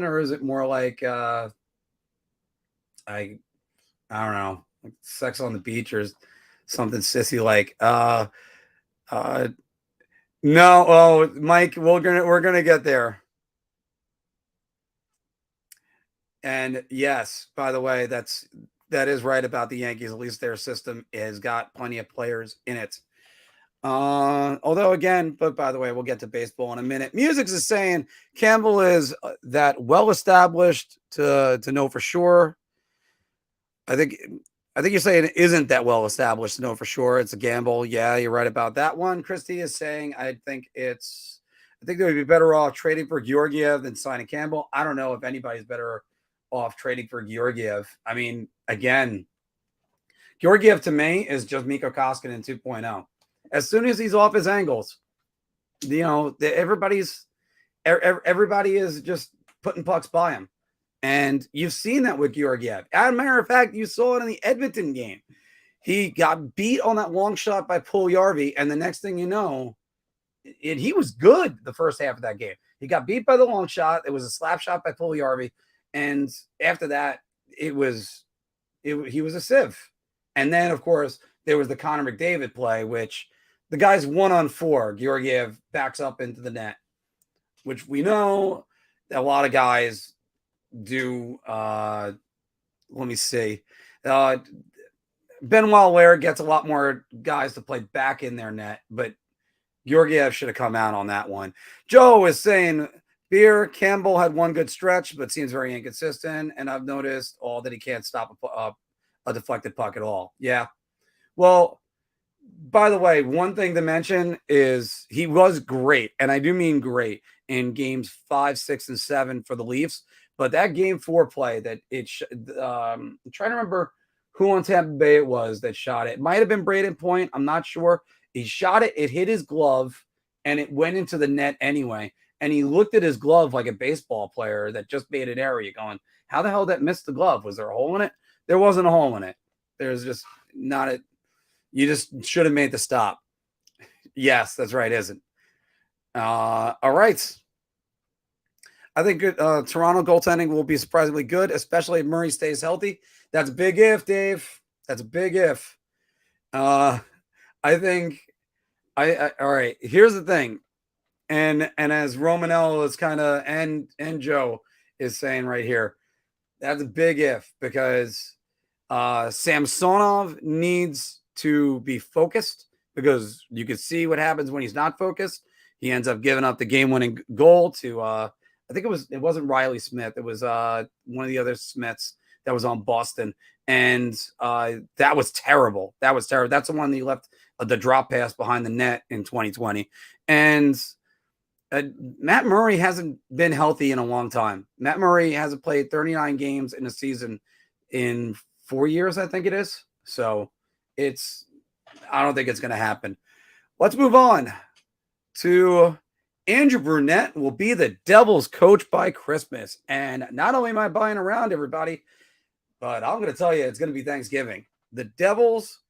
or is it more like I don't know, like Sex on the Beach or something sissy like no. Oh, Mike, we're gonna get there. And yes, by the way, that is right about the Yankees. At least their system has got plenty of players in it. Although again, but by the way, we'll get to baseball in a minute. Music is saying Campbell is that well established to know for sure. I think you're saying it isn't that well established to know for sure. It's a gamble. Yeah, you're right about that one. Christy is saying I think they would be better off trading for Georgiev than signing Campbell. I don't know if anybody's better off trading for Georgiev. I mean, again, Georgiev to me is just Mikko Koskinen 2.0. As soon as he's off his angles, everybody is just putting pucks by him. And you've seen that with Georgiev. As a matter of fact, you saw it in the Edmonton game. He got beat on that long shot by Puljujarvi, and the next thing you know, he was good the first half of that game. He got beat by the long shot. It was a slap shot by Puljujarvi, and after that, he was a sieve. And then, of course, there was the Connor McDavid play, which the guy's 1-on-4. Georgiev backs up into the net, which we know that a lot of guys do. Let me see. Benoit Lair gets a lot more guys to play back in their net, but Georgiev should have come out on that one. Joe is saying, Beer, Campbell had one good stretch, but seems very inconsistent, and I've noticed that he can't stop a deflected puck at all. Yeah. Well, by the way, one thing to mention is he was great, and I do mean great, in games 5, 6, and 7 for the Leafs. But that game 4 play that I'm trying to remember who on Tampa Bay it was that shot it. It might have been Braden Point. I'm not sure. He shot it. It hit his glove, and it went into the net anyway. And he looked at his glove like a baseball player that just made an error. You're going, how the hell did that miss the glove? Was there a hole in it? There wasn't a hole in it. There's just not a – you just should have made the stop. Yes, that's right, isn't. All right. I think Toronto goaltending will be surprisingly good, especially if Murray stays healthy. That's a big if, Dave. That's a big if. I think all right, here's the thing. And as Romanello is kind of and Joe is saying right here, that's a big if, because Samsonov needs to be focused, because you can see what happens when he's not focused. He ends up giving up the game-winning goal to I think it wasn't Riley Smith. It was one of the other Smiths that was on Boston. And that was terrible. That was terrible. That's the one that he left the drop pass behind the net in 2020. And Matt Murray hasn't been healthy in a long time. Matt Murray hasn't played 39 games in a season in 4 years, I think it is. So I don't think it's going to happen. Let's move on to Andrew Brunette will be the Devils coach by Christmas. And not only am I buying around everybody, but I'm going to tell you, it's going to be Thanksgiving. The Devils,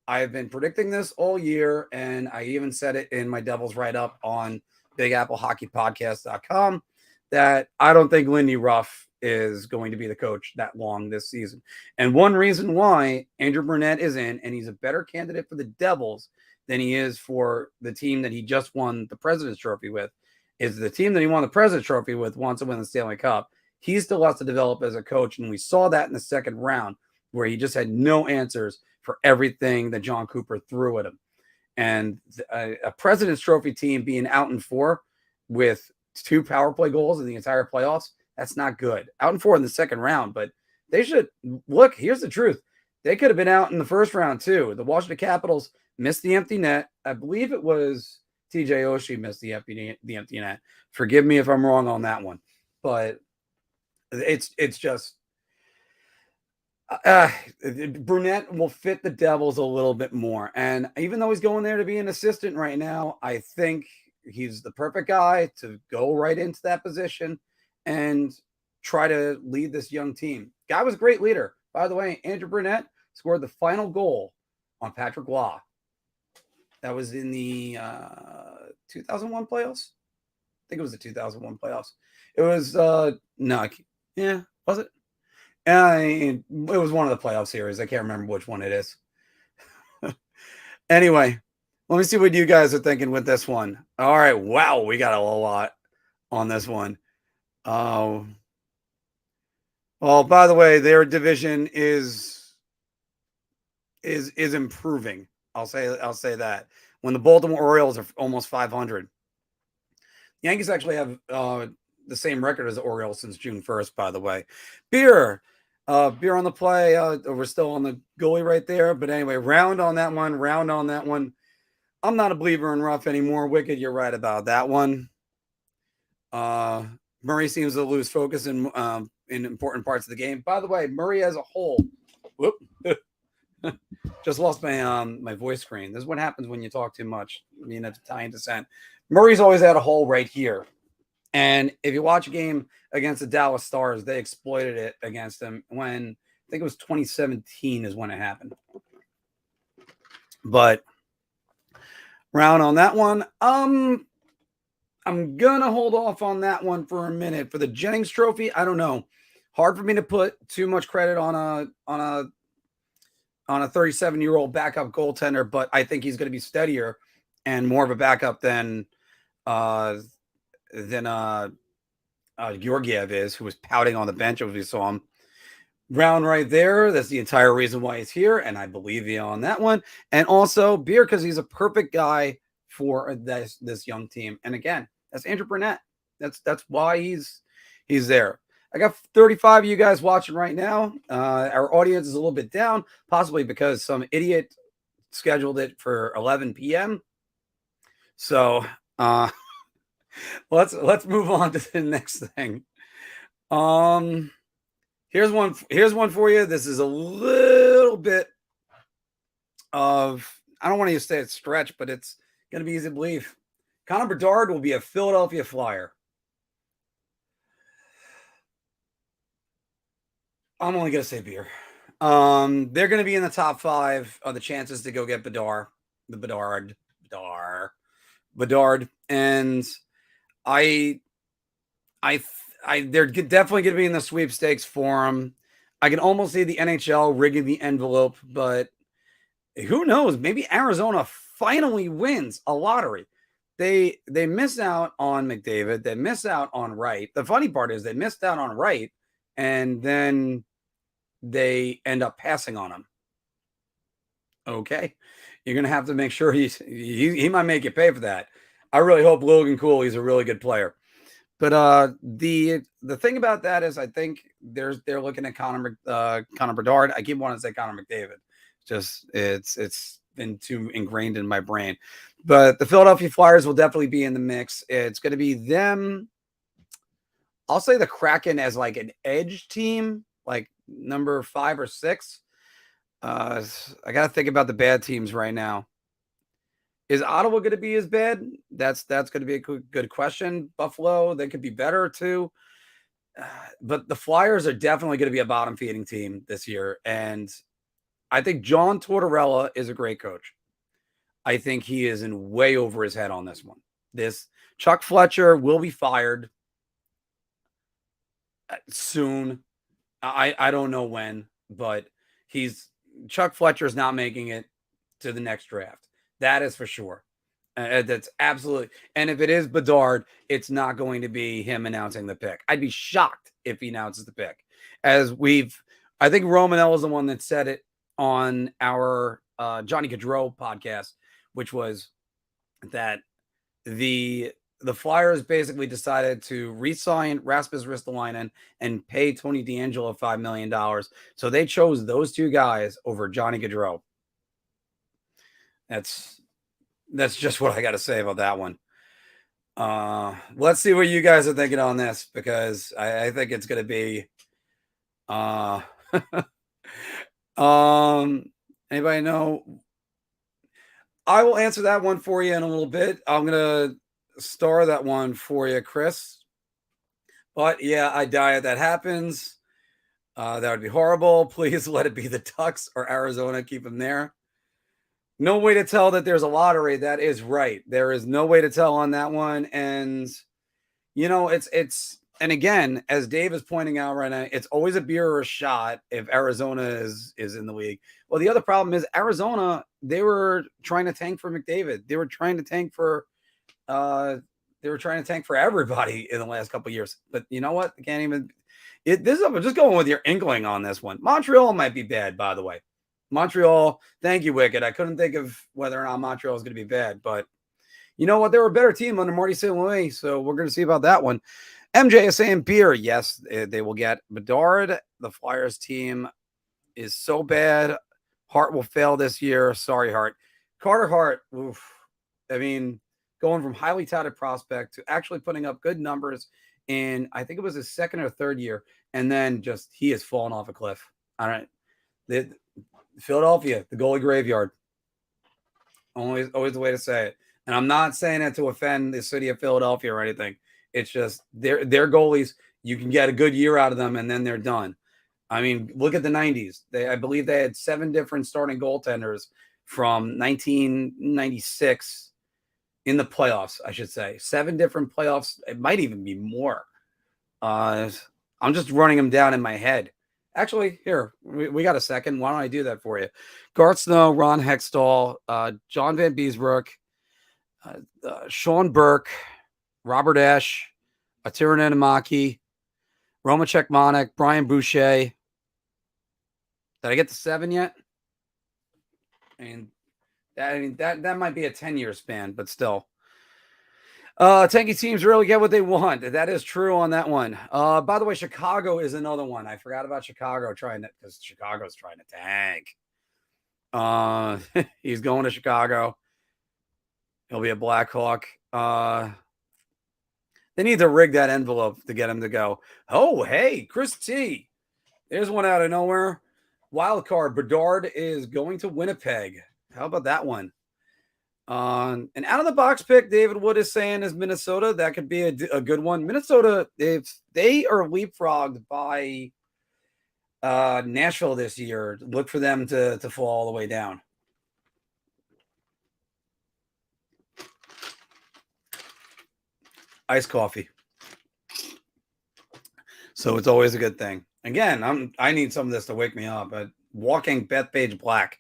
I've been predicting this all year, and I even said it in my Devils write-up on BigAppleHockeyPodcast.com that I don't think Lindy Ruff is going to be the coach that long this season. And one reason why Andrew Brunette is in, and he's a better candidate for the Devils than he is for the team that he just won the President's Trophy with, is the team that he won the President's Trophy with wants to win the Stanley Cup. He still has to develop as a coach, and we saw that in the second round where he just had no answers for everything that John Cooper threw at him. And a President's Trophy team being out in 4 with 2 power play goals in the entire playoffs, that's not good. Out in 4 in the second round, but they should look. Here's the truth. They could have been out in the first round too. The Washington Capitals missed the empty net. I believe it was TJ Oshie missed the empty net. Forgive me if I'm wrong on that one, but it's just Brunette will fit the Devils a little bit more. And even though he's going there to be an assistant right now, I think he's the perfect guy to go right into that position and try to lead this young team. Guy was a great leader. By the way, Andrew Brunette scored the final goal on Patrick Waugh. That was in the 2001 playoffs. I think it was the 2001 playoffs. It was was it? It was one of the playoff series. I can't remember which one it is. Anyway, let me see what you guys are thinking with this one. All right. Wow, we got a lot on this one. Well, by the way, their division is improving. I'll say that. When the Baltimore Orioles are almost 500, Yankees actually have the same record as the Orioles since June 1st. By the way, beer on the play. We're still on the goalie right there. But anyway, round on that one. I'm not a believer in Ruff anymore. Wicked, you're right about that one. Murray seems to lose focus in important parts of the game. By the way, Murray as a whole. Whoop. Just lost my my voice screen. This is what happens when you talk too much. I mean, that's Italian descent. Murray's always had a hole right here. And if you watch a game against the Dallas Stars, they exploited it against them when I think it was 2017 is when it happened. But round on that one, I'm gonna hold off on that one for a minute. For the Jennings Trophy, I don't know. Hard for me to put too much credit on a 37-year-old backup goaltender, but I think he's going to be steadier and more of a backup than Georgiev is, who was pouting on the bench as we saw him. Brown right there. That's the entire reason why he's here, and I believe you on that one. And also Beer, because he's a perfect guy for this young team. And again, that's Andrew Burnett. That's why he's there. I got 35 of you guys watching right now. Our audience is a little bit down, possibly because some idiot scheduled it for 11 p.m. So let's move on to the next thing. Here's one for you. This is a little bit of, I don't want to say it's stretch, but it's going to be easy to believe. Connor Bedard will be a Philadelphia Flyer. I'm only going to say Beer. They're going to be in the top 5 of the chances to go get Bedard. And they're definitely going to be in the sweepstakes for him. I can almost see the NHL rigging the envelope, but who knows? Maybe Arizona finally wins a lottery. They miss out on McDavid. They miss out on Wright. The funny part is they missed out on Wright, and then they end up passing on him. Okay. You're going to have to make sure he might make you pay for that. I really hope Logan Cooley's a really good player. But the thing about that is I think they're looking at Connor Bedard. I keep wanting to say Connor McDavid. Just it's been too ingrained in my brain. But the Philadelphia Flyers will definitely be in the mix. It's going to be them. I'll say the Kraken as like an edge team, like number 5 or 6. I got to think about the bad teams right now. Is Ottawa going to be as bad? That's going to be a good question. Buffalo, they could be better too. But the Flyers are definitely going to be a bottom feeding team this year. And I think John Tortorella is a great coach. I think he is in way over his head on this one. This Chuck Fletcher will be fired soon. I don't know when, but Chuck Fletcher's not making it to the next draft. That is for sure. That's absolutely. And if it is Bedard, it's not going to be him announcing the pick. I'd be shocked if he announces the pick. I think Romanell is the one that said it on our Johnny Gaudreau podcast, which was that the Flyers basically decided to re-sign Rasmus Ristolainen and pay Tony DeAngelo $5 million. So they chose those two guys over Johnny Gaudreau. That's just what I got to say about that one. Let's see what you guys are thinking on this, because I think it's going to be anybody know? I will answer that one for you in a little bit. I'm going to star that one for you, Chris. But yeah, I die if that happens. That would be horrible. Please let it be the Ducks or Arizona. Keep them there. No way to tell that there's a lottery. That is right. There is no way to tell on that one. And, and again, as Dave is pointing out right now, it's always a beer or a shot if Arizona is in the league. Well, the other problem is Arizona, they were trying to tank for McDavid. They were trying to tank for everybody in the last couple of years. But you know what? I can't even. I'm just going with your inkling on this one. Montreal might be bad, by the way. Montreal, thank you, Wicked. I couldn't think of whether or not Montreal is going to be bad, but you know what? They were a better team under Marty St. Louis, so we're going to see about that one. MJ is saying Beer. Yes, they will get Bedard. The Flyers team is so bad. Hart will fail this year. Sorry, Hart. Carter Hart, oof. I mean, going from highly touted prospect to actually putting up good numbers in, I think it was his second or third year, and then he has fallen off a cliff. All right. Philadelphia, the goalie graveyard. Always the way to say it. And I'm not saying it to offend the city of Philadelphia or anything. It's just their goalies. You can get a good year out of them, and then they're done. I mean, look at the 90s. I believe they had 7 different starting goaltenders from 1996 in the playoffs, I should say. 7 different playoffs. It might even be more. I'm just running them down in my head. Actually, here, we got a second. Why don't I do that for you? Garth Snow, Ron Hextall, John Van Beesbrook, Sean Burke, Robert Ashe, Atiran Enamaki, Romacek Monik, Brian Boucher. Did I get to 7 yet? And that might be a 10-year span, but still. Tanky teams really get what they want. That is true on that one. By the way, Chicago is another one. I forgot about Chicago because Chicago's trying to tank. He's going to Chicago. He'll be a Blackhawk. They need to rig that envelope to get him to go. Oh, hey, Chris T. There's one out of nowhere. Wild card. Bedard is going to Winnipeg. How about that one? And out of the box pick, David Wood is saying is Minnesota. That could be a good one. Minnesota, if they are leapfrogged by Nashville this year, look for them to fall all the way down. Iced coffee. So it's always a good thing. Again, I need some of this to wake me up. But walking Bethpage Black.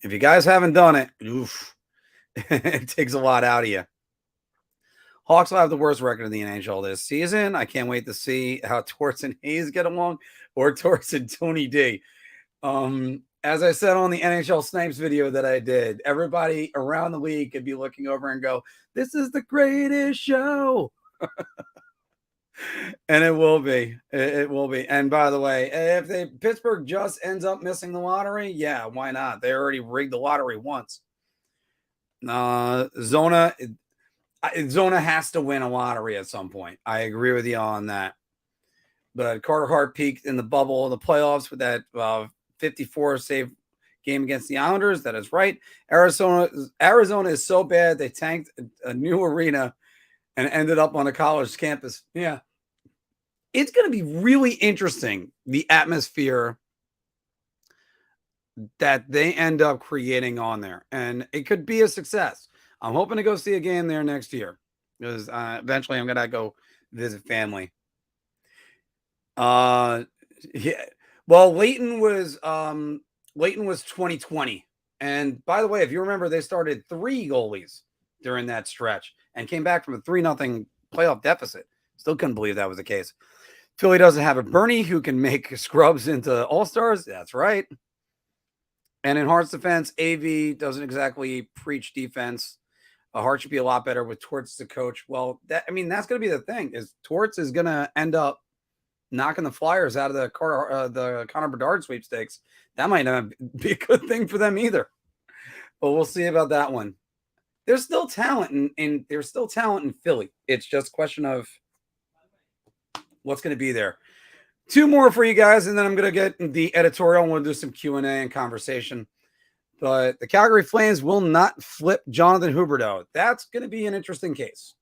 If you guys haven't done it, oof. It takes a lot out of you. Hawks will have the worst record in the NHL this season. I can't wait to see how Torts and Hayes get along, or Torts and Tony D. As I said on the NHL Snipes video that I did, everybody around the league could be looking over and go, "This is the greatest show." And it will be. It will be. And by the way, if Pittsburgh just ends up missing the lottery, yeah, why not? They already rigged the lottery once. Zona has to win a lottery at some point. I agree with you on that. But Carter Hart peaked in the bubble of the playoffs with that 54 save game against the Islanders. That is right. Arizona is so bad they tanked a new arena and ended up on a college campus. Yeah. It's going to be really interesting, the atmosphere that they end up creating on there. And it could be a success. I'm hoping to go see a game there next year because eventually I'm going to go visit family. Yeah. Well, Leighton was 2020. And by the way, if you remember, they started 3 goalies during that stretch and came back from a 3-0 playoff deficit. Still couldn't believe that was the case. Philly doesn't have a Bernie who can make scrubs into all-stars. That's right. And in Hart's defense, AV doesn't exactly preach defense. Hart should be a lot better with Torts as a coach. Well, that's going to be the thing is Torts is going to end up knocking the Flyers out of the Connor Bedard sweepstakes. That might not be a good thing for them either. But we'll see about that one. There's still talent in Philly. It's just a question of what's going to be there. 2 more for you guys, and then I'm going to get the editorial. We'll do some Q&A and conversation. But the Calgary Flames will not flip Jonathan Huberdeau. That's going to be an interesting case.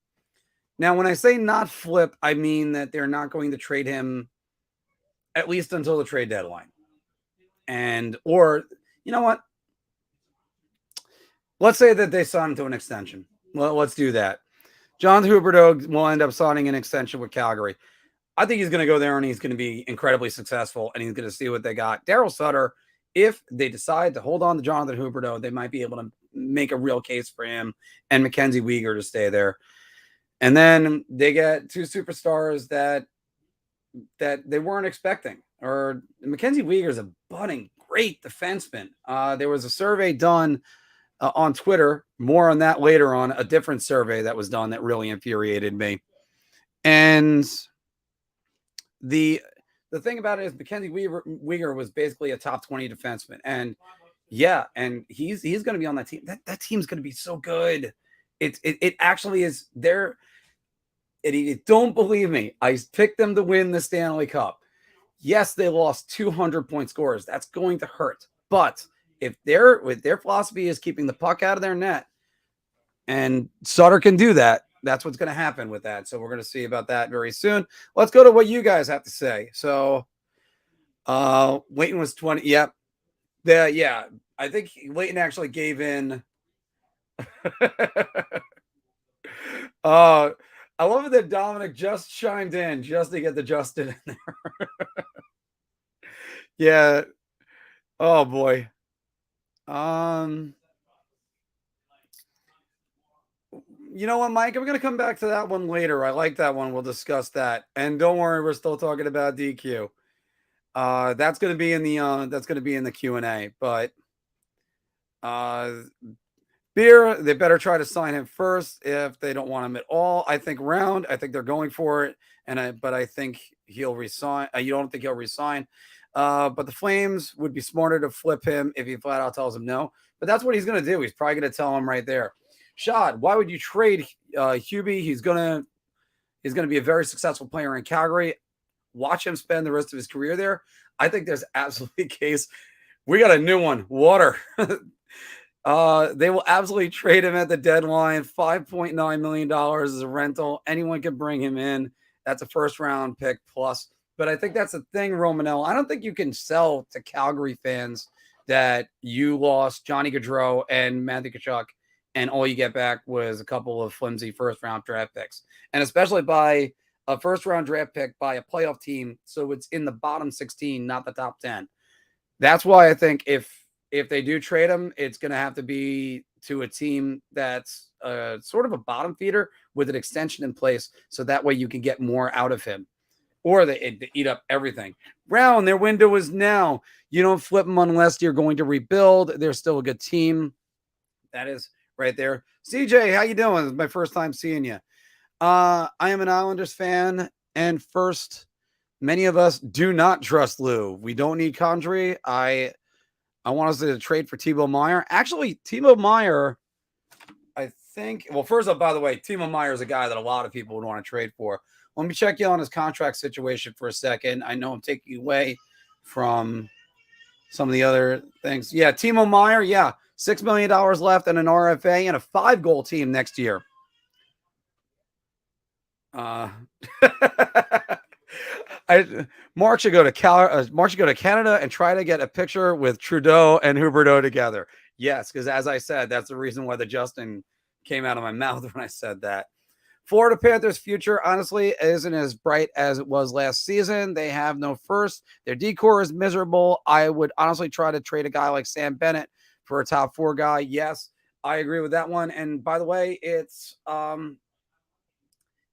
Now, when I say not flip, I mean that they're not going to trade him at least until the trade deadline. Or, you know what? Let's say that they sign him to an extension. Well, let's do that. Jonathan Huberdeau will end up signing an extension with Calgary. I think he's going to go there and he's going to be incredibly successful and he's going to see what they got. Daryl Sutter, if they decide to hold on to Jonathan Huberdeau, they might be able to make a real case for him and Mackenzie Weegar to stay there. And then they get 2 superstars that they weren't expecting. Or Mackenzie Weegar is a budding great defenseman. There was a survey done on Twitter. More on that later on. A different survey that was done that really infuriated me. And the thing about it is Mackenzie Weegar was basically a top 20 defenseman. And yeah, and he's going to be on that team. That team's going to be so good. It actually is there. Don't believe me. I picked them to win the Stanley Cup. Yes, they lost 200-point scorers. That's going to hurt. But if their philosophy is keeping the puck out of their net, and Sutter can do that, that's what's going to happen with that. So we're going to see about that very soon. Let's go to what you guys have to say. So Leighton was 20. Yep. Yeah. I think Leighton actually gave in. I love it that Dominic just chimed in just to get the Justin in there. Yeah. Oh boy. You know what, Mike? I'm going to come back to that one later. I like that one. We'll discuss that. And don't worry, we're still talking about DQ. That's going to be in the Q&A. But Beer, they better try to sign him first if they don't want him at all. I think they're going for it, but I think he'll resign. You don't think he'll resign. But the Flames would be smarter to flip him if he flat out tells him no. But that's what he's going to do. He's probably going to tell him right there. Shad, why would you trade Hubie? He's gonna be a very successful player in Calgary. Watch him spend the rest of his career there. I think there's absolutely a case. We got a new one. Water. They will absolutely trade him at the deadline. $5.9 million as a rental. Anyone can bring him in. That's a first-round pick plus. But I think that's the thing, Romanell. I don't think you can sell to Calgary fans that you lost Johnny Gaudreau and Matthew Tkachuk, and all you get back was a couple of flimsy first-round draft picks. And especially by a first-round draft pick by a playoff team, so it's in the bottom 16, not the top 10. That's why I think if they do trade him, it's going to have to be to a team that's sort of a bottom feeder with an extension in place, so that way you can get more out of him. Or they eat up everything. Brown, their window is now. You don't flip them unless you're going to rebuild. They're still a good team. That is right there. CJ, how you doing? It's my first time seeing you. I am an Islanders fan, and first, many of us do not trust Lou. We don't need Condrey. I want us to trade for Timo Meier. Actually, Timo Meier, I think. Well, first up, by the way, Timo Meier is a guy that a lot of people would want to trade for. Let me check you on his contract situation for a second. I know I'm taking you away from some of the other things. Yeah, Timo Meier, yeah. $6 million left and an RFA and a 5-goal team next year. Marc should go to Canada and try to get a picture with Trudeau and Huberdeau together. Yes, because as I said, that's the reason why the Justin came out of my mouth when I said that. Florida Panthers' future, honestly, isn't as bright as it was last season. They have no first. Their decor is miserable. I would honestly try to trade a guy like Sam Bennett for a top 4 guy. Yes, I agree with that one. And by the way, it's, you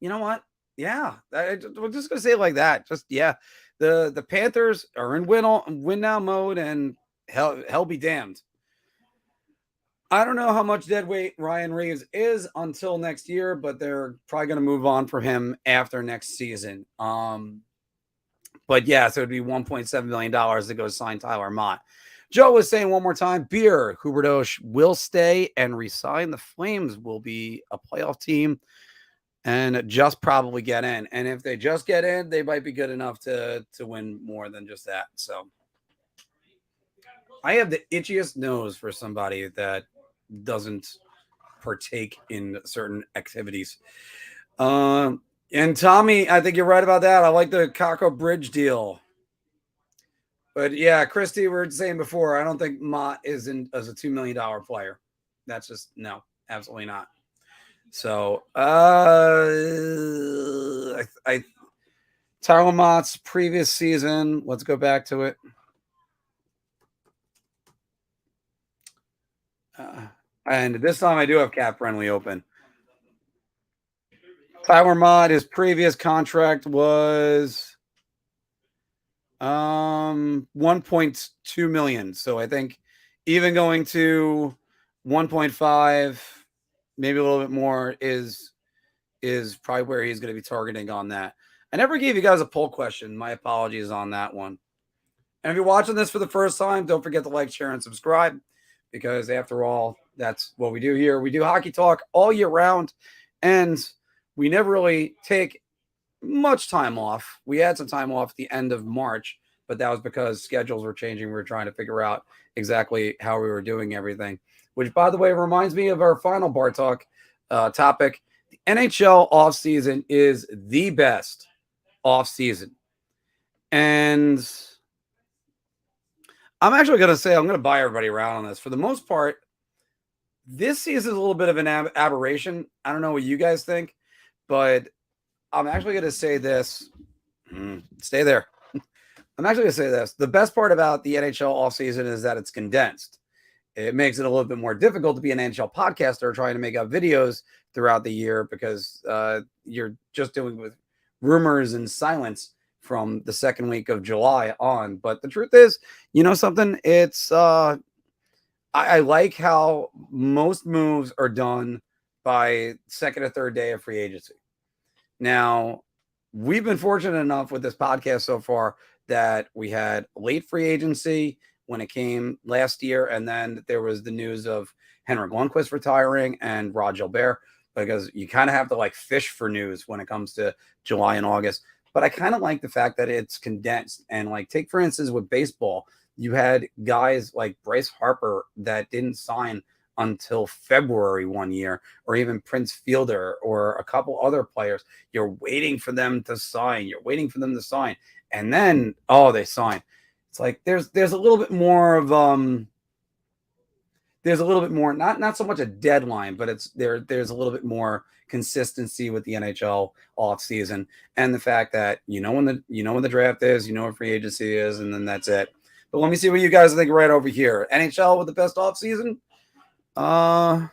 know what? Yeah, we're just going to say it like that. Just, yeah, the Panthers are in win now mode, and hell be damned. I don't know how much dead weight Ryan Reeves is until next year, but they're probably going to move on for him after next season. But yeah, so it'd be $1.7 million to go sign Tyler Mott. Joe was saying one more time, Beer, Huberdeau will stay and resign. The Flames will be a playoff team and just probably get in. And if they just get in, they might be good enough to win more than just that. So I have the itchiest nose for somebody that doesn't partake in certain activities. And Tommy, I think you're right about that. I like the Kakko bridge deal. But yeah, Christy, we were saying before, I don't think Mott is as a $2 million player. That's just, no, absolutely not. So Tyler Mott's previous season, let's go back to it. And this time I do have Cap Friendly open. Tyler Mott, his previous contract was $1.2 million. So I think even going to 1.5, maybe a little bit more is probably where he's going to be targeting on that. I never gave you guys a poll question. My apologies on that one. And if you're watching this for the first time, don't forget to like, share, and subscribe, because after all, that's what we do here. We do hockey talk all year round, and we never really take much time off. We had some time off at the end of March, but that was because schedules were changing. We were trying to figure out exactly how we were doing everything, which, by the way, reminds me of our final bar talk topic. The NHL offseason is the best offseason. And I'm actually going to say I'm going to buy everybody around on this. For the most part, this season is a little bit of an aberration. I don't know what you guys think, but I'm actually going to say this. Stay there. I'm actually going to say this. The best part about the NHL offseason is that it's condensed. It makes it a little bit more difficult to be an NHL podcaster trying to make up videos throughout the year because you're just dealing with rumors and silence from the second week of July on. But the truth is, you know something? It's I like how most moves are done by second or third day of free agency. Now, we've been fortunate enough with this podcast so far that we had late free agency when it came last year, and then there was the news of Henrik Lundqvist retiring and Rod Gilbert, because you kind of have to like fish for news when it comes to July and August. But I kind of like the fact that it's condensed. And like, take for instance with baseball, you had guys like Bryce Harper that didn't sign until February one year, or even Prince Fielder or a couple other players. You're waiting for them to sign. You're waiting for them to sign. And then, oh, they sign. It's like there's a little bit more of there's a little bit more, not so much a deadline, but there's a little bit more consistency with the NHL offseason, and the fact that you know when the draft is, you know what free agency is, and then that's it. But let me see what you guys think right over here. NHL with the best offseason. I'm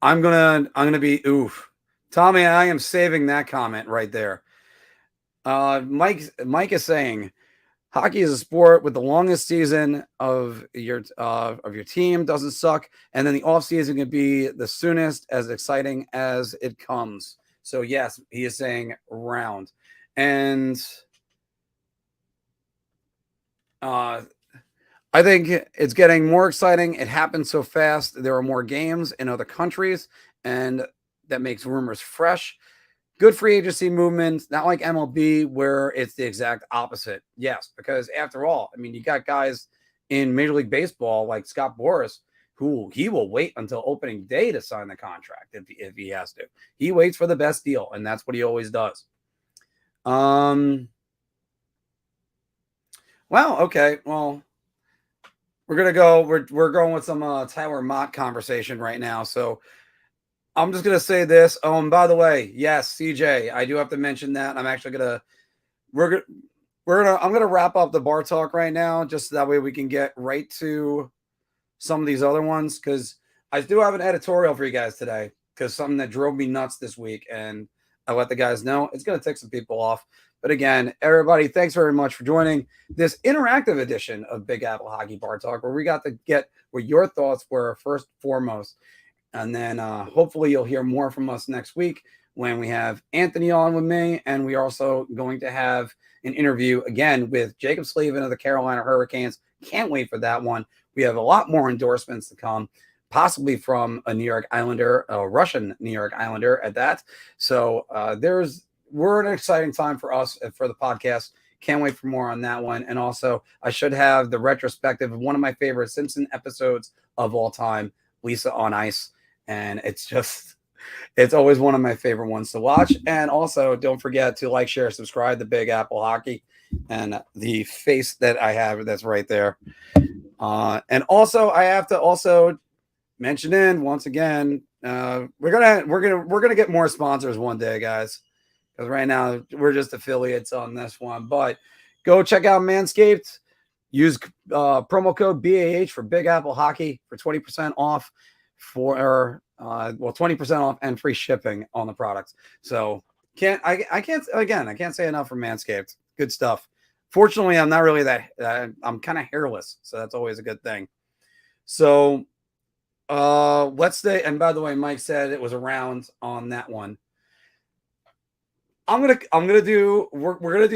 gonna be oof. Tommy, I am saving that comment right there. Mike is saying hockey is a sport with the longest season of your team. Doesn't suck, and then the off season can be the soonest, as exciting as it comes. So yes, he is saying round, and I think it's getting more exciting. It happens so fast. There are more games in other countries, and that makes rumors fresh. Good free agency movement, not like MLB where it's the exact opposite. Yes, because after all, I mean, you got guys in Major League Baseball like Scott Boras, who he will wait until opening day to sign the contract if he has to. He waits for the best deal, and that's what he always does. Well, okay. Well, we're gonna go. We're going with some Tyler Mott conversation right now. So I'm just gonna say this. Oh, and by the way, yes, CJ, I do have to mention that. I'm actually gonna I'm gonna wrap up the bar talk right now, just so that way we can get right to some of these other ones, because I do have an editorial for you guys today, because something that drove me nuts this week, and I let the guys know it's gonna take some people off. But again, everybody, thanks very much for joining this interactive edition of Big Apple Hockey Bar Talk, where we got to get what your thoughts were first and foremost. And then hopefully you'll hear more from us next week when we have Anthony on with me. And we are also going to have an interview again with Jacob Slavin of the Carolina Hurricanes. Can't wait for that one. We have a lot more endorsements to come, possibly from a New York Islander, a Russian New York Islander at that. So we're in an exciting time for us for the podcast. Can't wait for more on that one. And also, I should have the retrospective of one of my favorite Simpson episodes of all time, Lisa on Ice. And it's always one of my favorite ones to watch. And also, don't forget to like, share, subscribe to Big Apple Hockey, and the face that I have that's right there. And also, I have to also mention in once again, we're gonna get more sponsors one day, guys. Because right now we're just affiliates on this one. But go check out Manscaped. Use promo code BAH for Big Apple Hockey for 20% off. 20% off and free shipping on the products. So I can't say enough for Manscaped. Good stuff. Fortunately, I'm not really I'm kind of hairless, so that's always a good thing. So let's stay. And by the way, Mike said it was around on that one. We're gonna do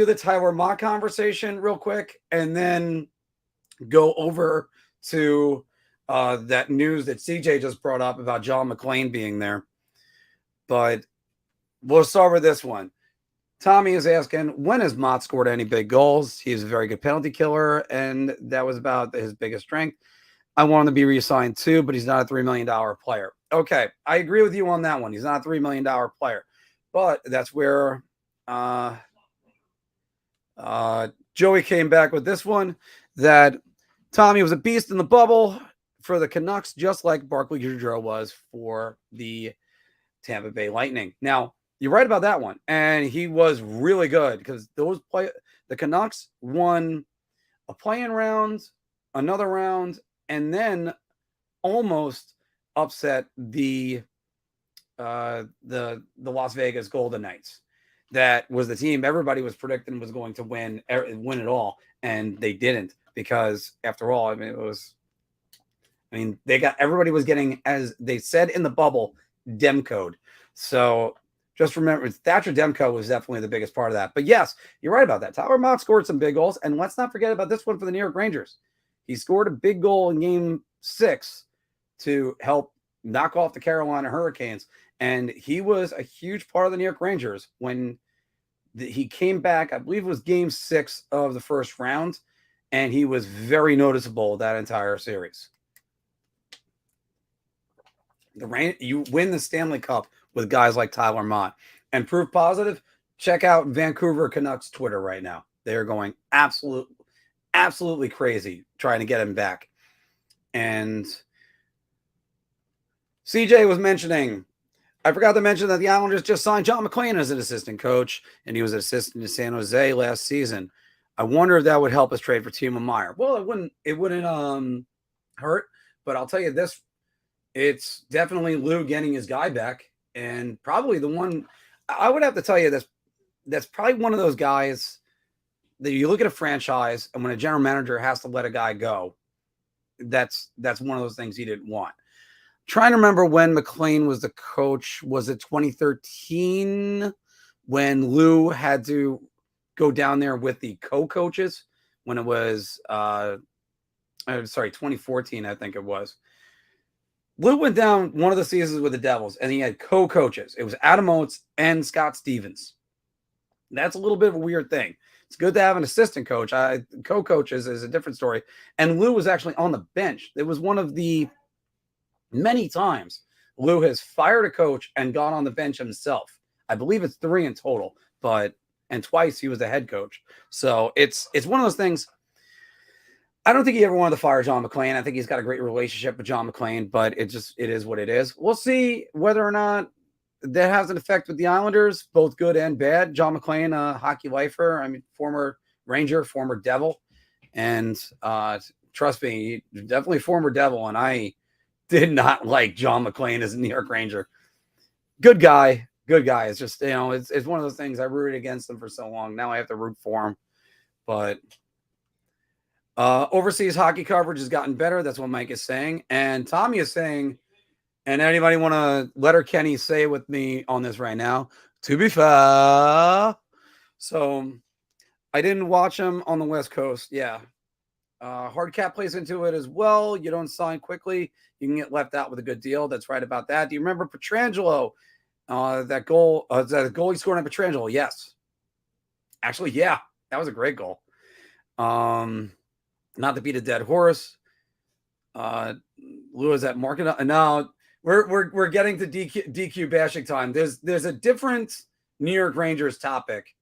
the Tyler Mott conversation real quick, and then go over to that news that CJ just brought up about John McClain being there. But we'll start with this one. Tommy is asking, when has Mott scored any big goals? He's a very good penalty killer, and that was about his biggest strength. I want him to be re-signed too, but he's not a $3 million player. Okay, I agree with you on that one. He's not a $3 million player. But that's where Joey came back with this one, that Tommy was a beast in the bubble for the Canucks, just like Barclay Goodrow was for the Tampa Bay Lightning. Now, you're right about that one. And he was really good because the Canucks won a play-in round, another round, and then almost upset the Las Vegas Golden Knights. That was the team everybody was predicting was going to win it all, and they didn't, because after all, everybody was getting, as they said in the bubble, Demcode. So just remember, Thatcher Demko was definitely the biggest part of that. But yes, you're right about that. Tyler Motte scored some big goals, and let's not forget about this one for the New York Rangers. He scored a big goal in Game 6 to help knock off the Carolina Hurricanes, and he was a huge part of the New York Rangers when he came back. I believe it was Game 6 of the first round, and he was very noticeable that entire series. You win the Stanley Cup with guys like Tyler Motte. And proof positive, check out Vancouver Canucks Twitter right now. They are going absolutely crazy trying to get him back. And CJ was mentioning, I forgot to mention that the Islanders just signed John McClain as an assistant coach, and he was an assistant to San Jose last season. I wonder if that would help us trade for Timo Meier. Well, it wouldn't hurt, but I'll tell you this, it's definitely Lou getting his guy back, and probably the one I would have to tell you that's probably one of those guys that you look at a franchise, and when a general manager has to let a guy go, that's one of those things he didn't want. Trying to remember when McClain was the coach. Was it 2013 when Lou had to go down there with the co-coaches? When it was, 2014, I think it was. Lou went down one of the seasons with the Devils, and he had co-coaches. It was Adam Oates and Scott Stevens. That's a little bit of a weird thing. It's good to have an assistant coach. Co-coaches is a different story. And Lou was actually on the bench. It was one of the many times Lou has fired a coach and gone on the bench himself. I believe it's 3 in total, and twice he was the head coach. So it's one of those things. I don't think he ever wanted to fire John McClain. I think he's got a great relationship with John McClain, but it is what it is. We'll see whether or not that has an effect with the Islanders, both good and bad. John McClain, a hockey lifer, former Ranger, former Devil, and trust me, definitely former Devil, and I did not like John McClain as a New York Ranger. Good guy. It's just, it's one of those things. I rooted against him for so long. Now I have to root for him. But overseas hockey coverage has gotten better. That's what Mike is saying. And Tommy is saying, and anybody want to Letterkenny say with me on this right now, to be fair. So I didn't watch him on the West Coast. Yeah. Hard cap plays into it as well. You don't sign quickly, you can get left out with a good deal. That's right about that. Do you remember Pietrangelo? That goal he scored on Pietrangelo? Yes. Actually, yeah, that was a great goal. Not to beat a dead horse. Lou is at market. Now we're getting to DQ bashing time. There's a different New York Rangers topic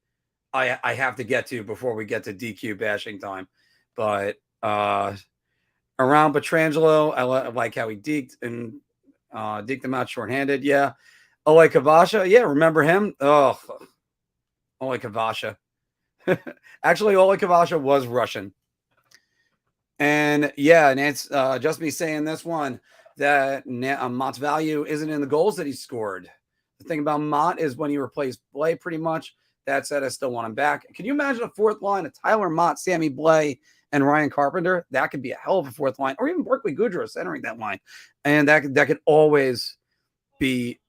I have to get to before we get to DQ bashing time. But around Pietrangelo, I like how he deked him out shorthanded. Yeah. Ole Kavasha. Yeah. Remember him? Oh, Ole Kavasha. Actually, Ole Kavasha was Russian. And yeah, and it's just me saying this one, that Motte's value isn't in the goals that he scored. The thing about Motte is when he replaced Blais, pretty much. That said, I still want him back. Can you imagine a fourth line of Tyler Motte, Sammy Blais, and Ryan Carpenter? That could be a hell of a fourth line, or even Barclay Goodrow centering that line. And that could always be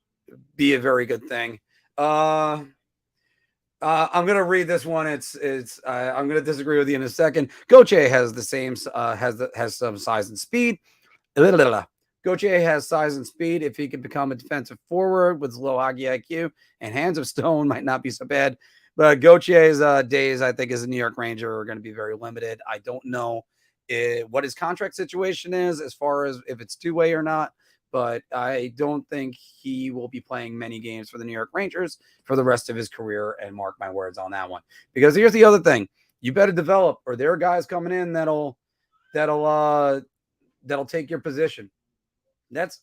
a very good thing. I'm going to read this one. I'm going to disagree with you in a second. Gauthier has the same, has some size and speed. Gauthier has size and speed. If he could become a defensive forward with low hockey IQ and hands of stone, might not be so bad. But Gauthier's days, I think, as a New York Ranger are going to be very limited. I don't know what his contract situation is as far as if it's two-way or not. But I don't think he will be playing many games for the New York Rangers for the rest of his career. And mark my words on that one. Because here's the other thing: you better develop, or there are guys coming in that'll take your position. That's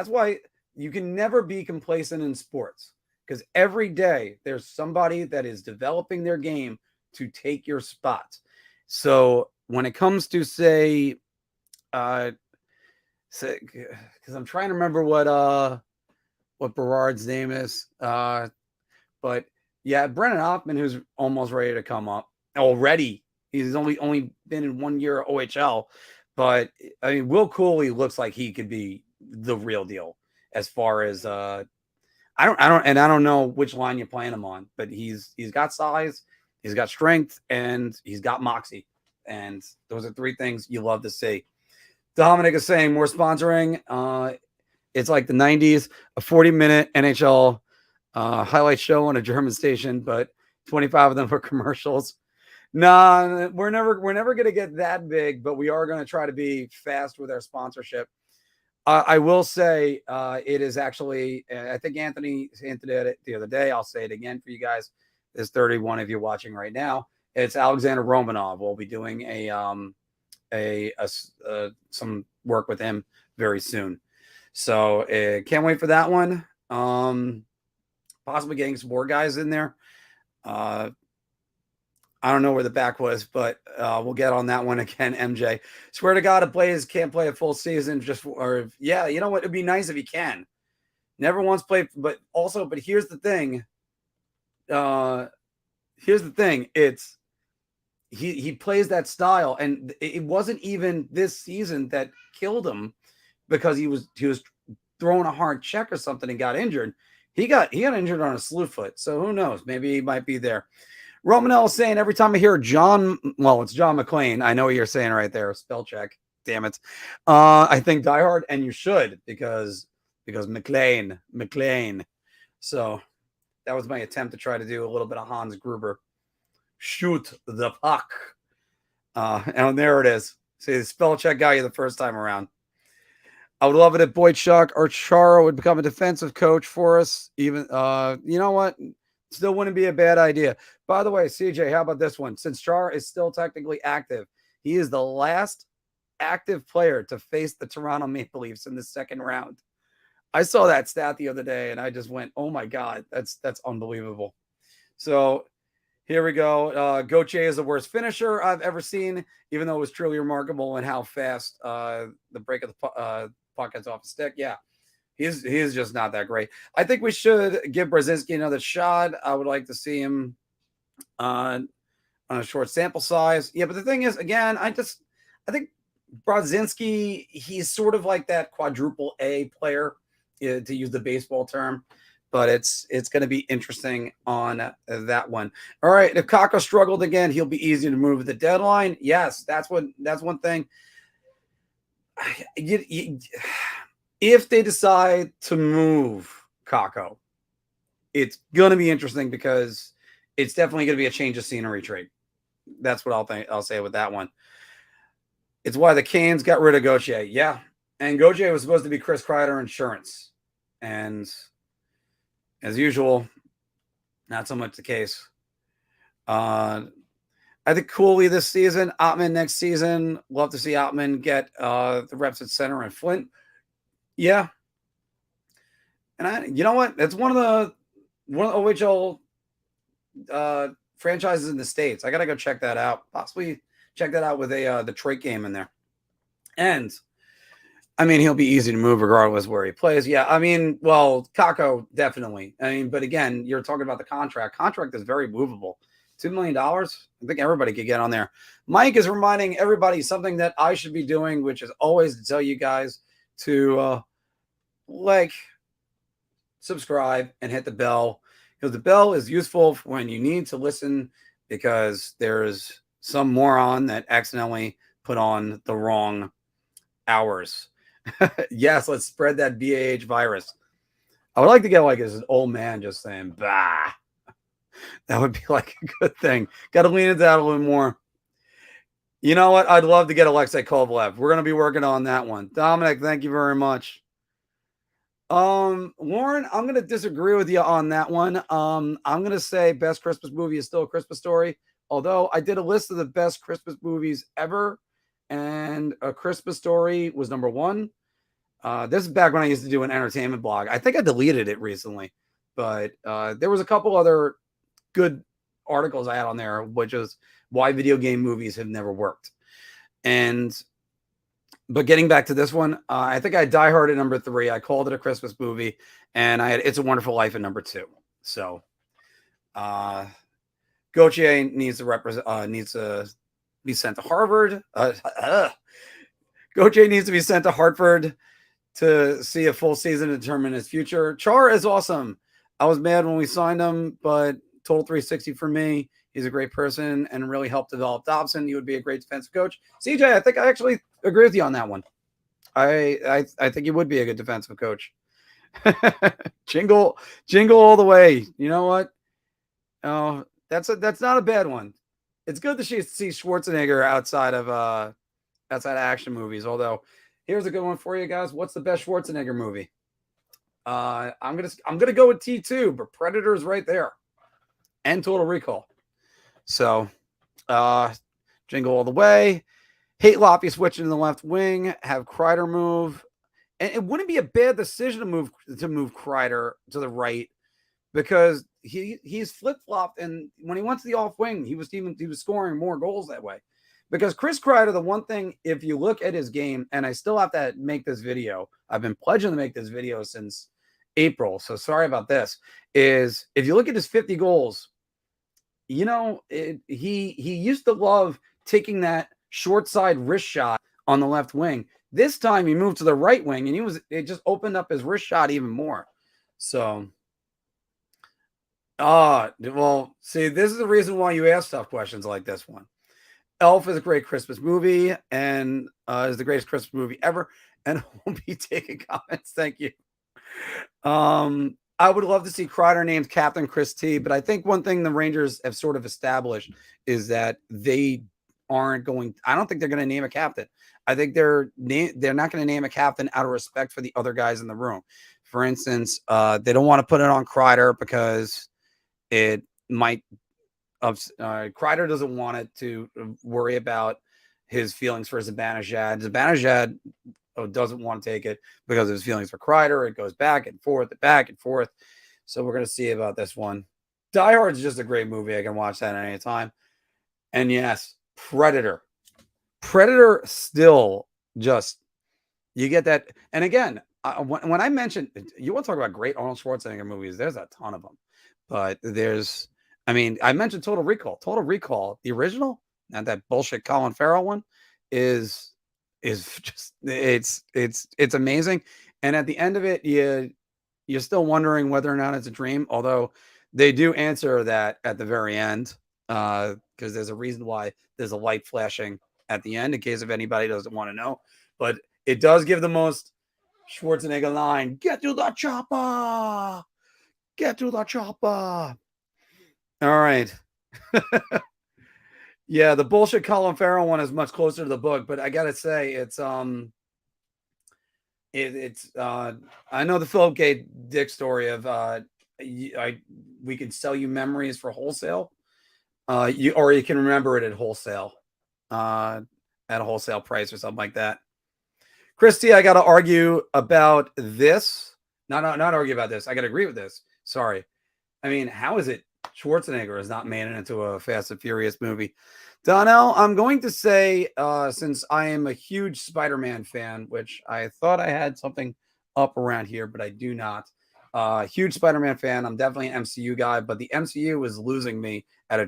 why you can never be complacent in sports, because every day there's somebody that is developing their game to take your spot. So when it comes to say because I'm trying to remember what Berard's name is. But yeah, Brennan Hoffman, who's almost ready to come up already. He's only been in 1 year OHL, but I mean, Will Cooley looks like he could be the real deal as far as I don't know which line you're playing him on, but he's got size, he's got strength, and he's got moxie, and those are three things you love to see. Dominic is saying more sponsoring. It's like the 90s, a 40-minute NHL highlight show on a German station, but 25 of them were commercials. Nah, we're never going to get that big, but we are going to try to be fast with our sponsorship. I will say it is actually, I think Anthony hinted at it the other day. I'll say it again for you guys. There's 31 of you watching right now. It's Alexander Romanov. We'll be doing some work with him very soon. So can't wait for that one. Possibly getting some more guys in there. I don't know where the back was, but we'll get on that one again. MJ, swear to God, if Blaze can't play a full season, yeah, you know what? It'd be nice if he can. Never once played, but here's the thing. It's he plays that style, and it wasn't even this season that killed him because he was throwing a hard check or something and got injured. He got injured on a slew foot, so who knows? Maybe he might be there. Romanel is saying every time I hear it's John McClane. I know what you're saying right there. Spell check. Damn it. I think Die Hard, and you should because McClane. So that was my attempt to try to do a little bit of Hans Gruber. Shoot the puck. And there it is. See, the spell check got you the first time around. I would love it if Boyd Schuck or Chara would become a defensive coach for us. Even, you know what? Still wouldn't be a bad idea. By the way, CJ, how about this one? Since Chara is still technically active, he is the last active player to face the Toronto Maple Leafs in the second round. I saw that stat the other day, and I just went, "Oh my God, that's unbelievable." So here we go. Gauthier is the worst finisher I've ever seen, even though it was truly remarkable and how fast the break of the puck gets off the stick. Yeah. He's just not that great. I think we should give Brzezinski another shot. I would like to see him on a short sample size. Yeah, but the thing is, again, I think Brzezinski, he's sort of like that quadruple A player, to use the baseball term. But it's going to be interesting on that one. All right, if Kakko struggled again, he'll be easy to move at the deadline. Yes, that's one thing. If they decide to move Kakko, it's going to be interesting because it's definitely going to be a change of scenery trade. That's what I'll say with that one. It's why the Canes got rid of Gauthier. Yeah, and Gauthier was supposed to be Chris Kreider insurance. And as usual, not so much the case. I think Cooley this season, Ottman next season. Love to see Ottman get the reps at center and Flint. Yeah. And you know what? It's one of the OHL franchises in the States. I got to go check that out. Possibly check that out with a Detroit game in there. And I mean, he'll be easy to move regardless where he plays. Yeah, I mean, well, Kakko, definitely. I mean, but again, you're talking about the contract. Contract is very movable. $2 million. I think everybody could get on there. Mike is reminding everybody something that I should be doing, which is always to tell you guys to subscribe, and hit the bell. Because the bell is useful when you need to listen, because there's some moron that accidentally put on the wrong hours. Yes, let's spread that BAH virus. I would like to get like an old man just saying, bah. That would be like a good thing. Got to lean into that a little more. You know what? I'd love to get Alexei Kovalev. We're going to be working on that one. Dominic, thank you very much. Lauren, I'm going to disagree with you on that one. I'm going to say best Christmas movie is still A Christmas Story. Although I did a list of the best Christmas movies ever, and A Christmas Story was number one. This is back when I used to do an entertainment blog. I think I deleted it recently, but there was a couple other good articles I had on there, which is why video game movies have never worked. But getting back to this one, I think I had Die Hard at number 3. I called it a Christmas movie, and I had It's a Wonderful Life at number 2. So, Gauthier needs to be sent to Harvard. Gauthier needs to be sent to Hartford to see a full season to determine his future. Char is awesome. I was mad when we signed him, but total 360 for me. He's a great person and really helped develop Dobson. He would be a great defensive coach. CJ, I think I actually agree with you on that one. I think he would be a good defensive coach. jingle all the way. You know what? Oh, that's not a bad one. It's good to see Schwarzenegger outside of action movies. Although, here's a good one for you guys. What's the best Schwarzenegger movie? I'm gonna go with T2, but Predator's right there, and Total Recall. So, jingle all the way. Hate Loppy switching to the left wing. Have Kreider move, and it wouldn't be a bad decision to move Kreider to the right, because he's flip flopped, and when he went to the off wing, he was scoring more goals that way. Because Chris Kreider, the one thing, if you look at his game, and I still have to make this video, I've been pledging to make this video since April, so sorry about this, is if you look at his 50 goals, you know, he used to love taking that short side wrist shot on the left wing. This time he moved to the right wing, and it just opened up his wrist shot even more. So, well, see, this is the reason why you ask tough questions like this one. Elf is a great Christmas movie, and is the greatest Christmas movie ever, and won't be taking comments. Thank you. I would love to see Kreider named Captain Chris T, but I think one thing the Rangers have sort of established is that they aren't going. I don't think they're going to name a captain. I think they're not going to name a captain out of respect for the other guys in the room. For instance, they don't want to put it on Kreider because it might. Kreider doesn't want it to worry about his feelings for Zibanejad. Zibanejad doesn't want to take it because of his feelings for Kreider. It goes back and forth. So we're going to see about this one. Die Hard is just a great movie. I can watch that at any time. And yes, Predator still just, you get that. And again, when I mentioned, you want to talk about great Arnold Schwarzenegger movies, there's a ton of them. But I mentioned Total Recall. Total Recall, the original, and that bullshit Colin Farrell one is just it's amazing. And at the end of it, you're still wondering whether or not it's a dream. Although they do answer that at the very end, because there's a reason why there's a light flashing at the end, in case if anybody doesn't want to know. But it does give the most Schwarzenegger line: "Get to the chopper, get to the chopper." All right. Yeah, the bullshit Colin Farrell one is much closer to the book, but I gotta say, it's I know the Philip K. Dick story of we can sell you memories for wholesale, you can remember it at wholesale, at a wholesale price or something like that. Christy, I gotta argue about this. Not argue about this. I gotta agree with this. Sorry. I mean, how is it Schwarzenegger has not made it into a Fast and Furious movie? Donnell, I'm going to say, since I am a huge Spider-Man fan, which I thought I had something up around here, but I do not. Huge Spider-Man fan. I'm definitely an MCU guy, but the MCU is losing me at a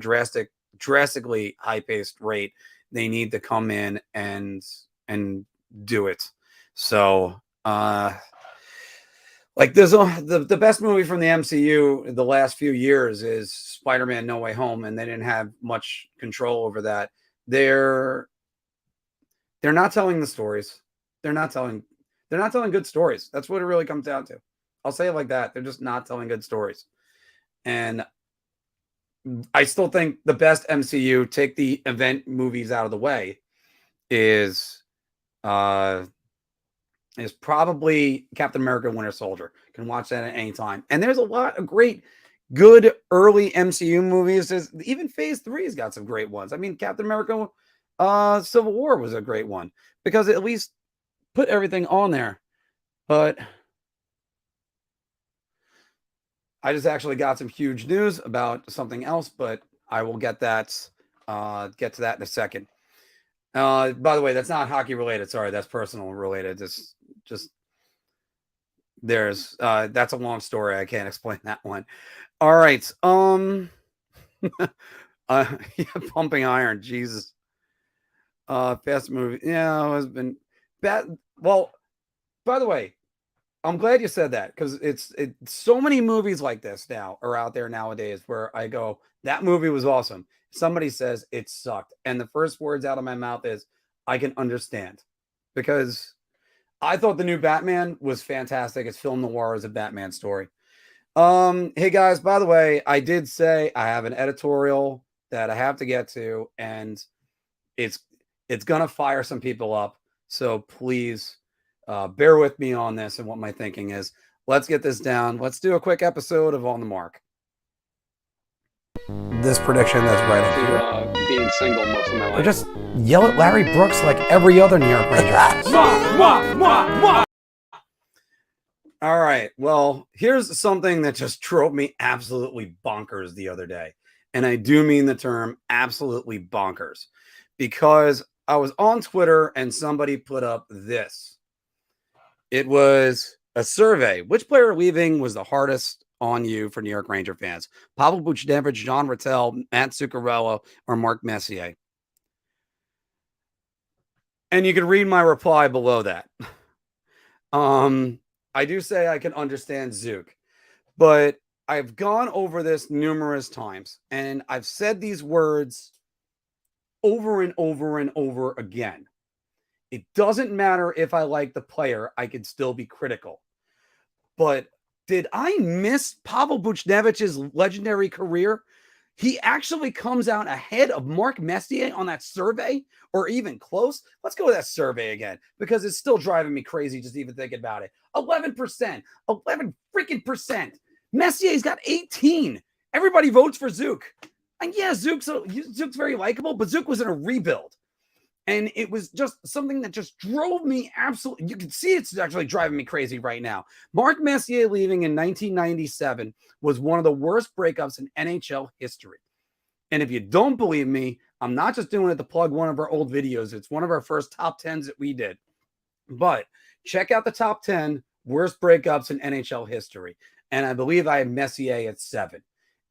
drastically high-paced rate. They need to come in and do it. So, like the best movie from the MCU the last few years is Spider-Man No Way Home, and they didn't have much control over that. They're not telling the stories. They're not telling good stories. That's what it really comes down to. I'll say it like that. They're just not telling good stories. And I still think the best MCU, take the event movies out of the way, is probably Captain America: Winter Soldier. Can watch that at any time. And there's a lot of great, good early MCU movies. Even Phase 3 has got some great ones. I mean, Captain America Civil War was a great one because it at least put everything on there. But I just actually got some huge news about something else, but I will get to that in a second. By the way, that's not hockey related. Sorry, that's personal related. Just there's that's a long story. I can't explain that one. All right. Yeah, Pumping Iron. Jesus. Fast movie. Yeah, has been bad. Well, by the way, I'm glad you said that because it's so many movies like this now are out there nowadays where I go, that movie was awesome. Somebody says it sucked. And the first words out of my mouth is, I can understand. Because I thought the new Batman was fantastic. It's film noir as a Batman story. Hey guys, by the way, I did say I have an editorial that I have to get to, and it's gonna fire some people up. So please bear with me on this and what my thinking is. Let's get this down. Let's do a quick episode of On the Mark. This prediction that's right up here. Being single most of my life. Or just yell at Larry Brooks like every other New York Ranger. All right. Well, here's something that just drove me absolutely bonkers the other day. And I do mean the term absolutely bonkers. Because I was on Twitter and somebody put up this. It was a survey. Which player leaving was the hardest on you for New York Ranger fans? Pavel Buchnevich, John Rattel, Matt Zuccarello, or Marc Messier? And you can read my reply below that. I do say I can understand Zook, but I've gone over this numerous times, and I've said these words over and over and over again. It doesn't matter if I like the player, I can still be critical. But did I miss Pavel Buchnevich's legendary career? He actually comes out ahead of Marc Messier on that survey, or even close. Let's go with that survey again, because it's still driving me crazy just even thinking about it. 11%, 11 freaking percent. Messier's got 18. Everybody votes for Zook. And yeah, Zook's very likable, but Zook was in a rebuild. And it was just something that just drove me absolutely. You can see it's actually driving me crazy right now. Marc Messier leaving in 1997 was one of the worst breakups in NHL history. And if you don't believe me, I'm not just doing it to plug one of our old videos. It's one of our first top 10s that we did. But check out the top 10 worst breakups in NHL history. And I believe I have Messier at 7.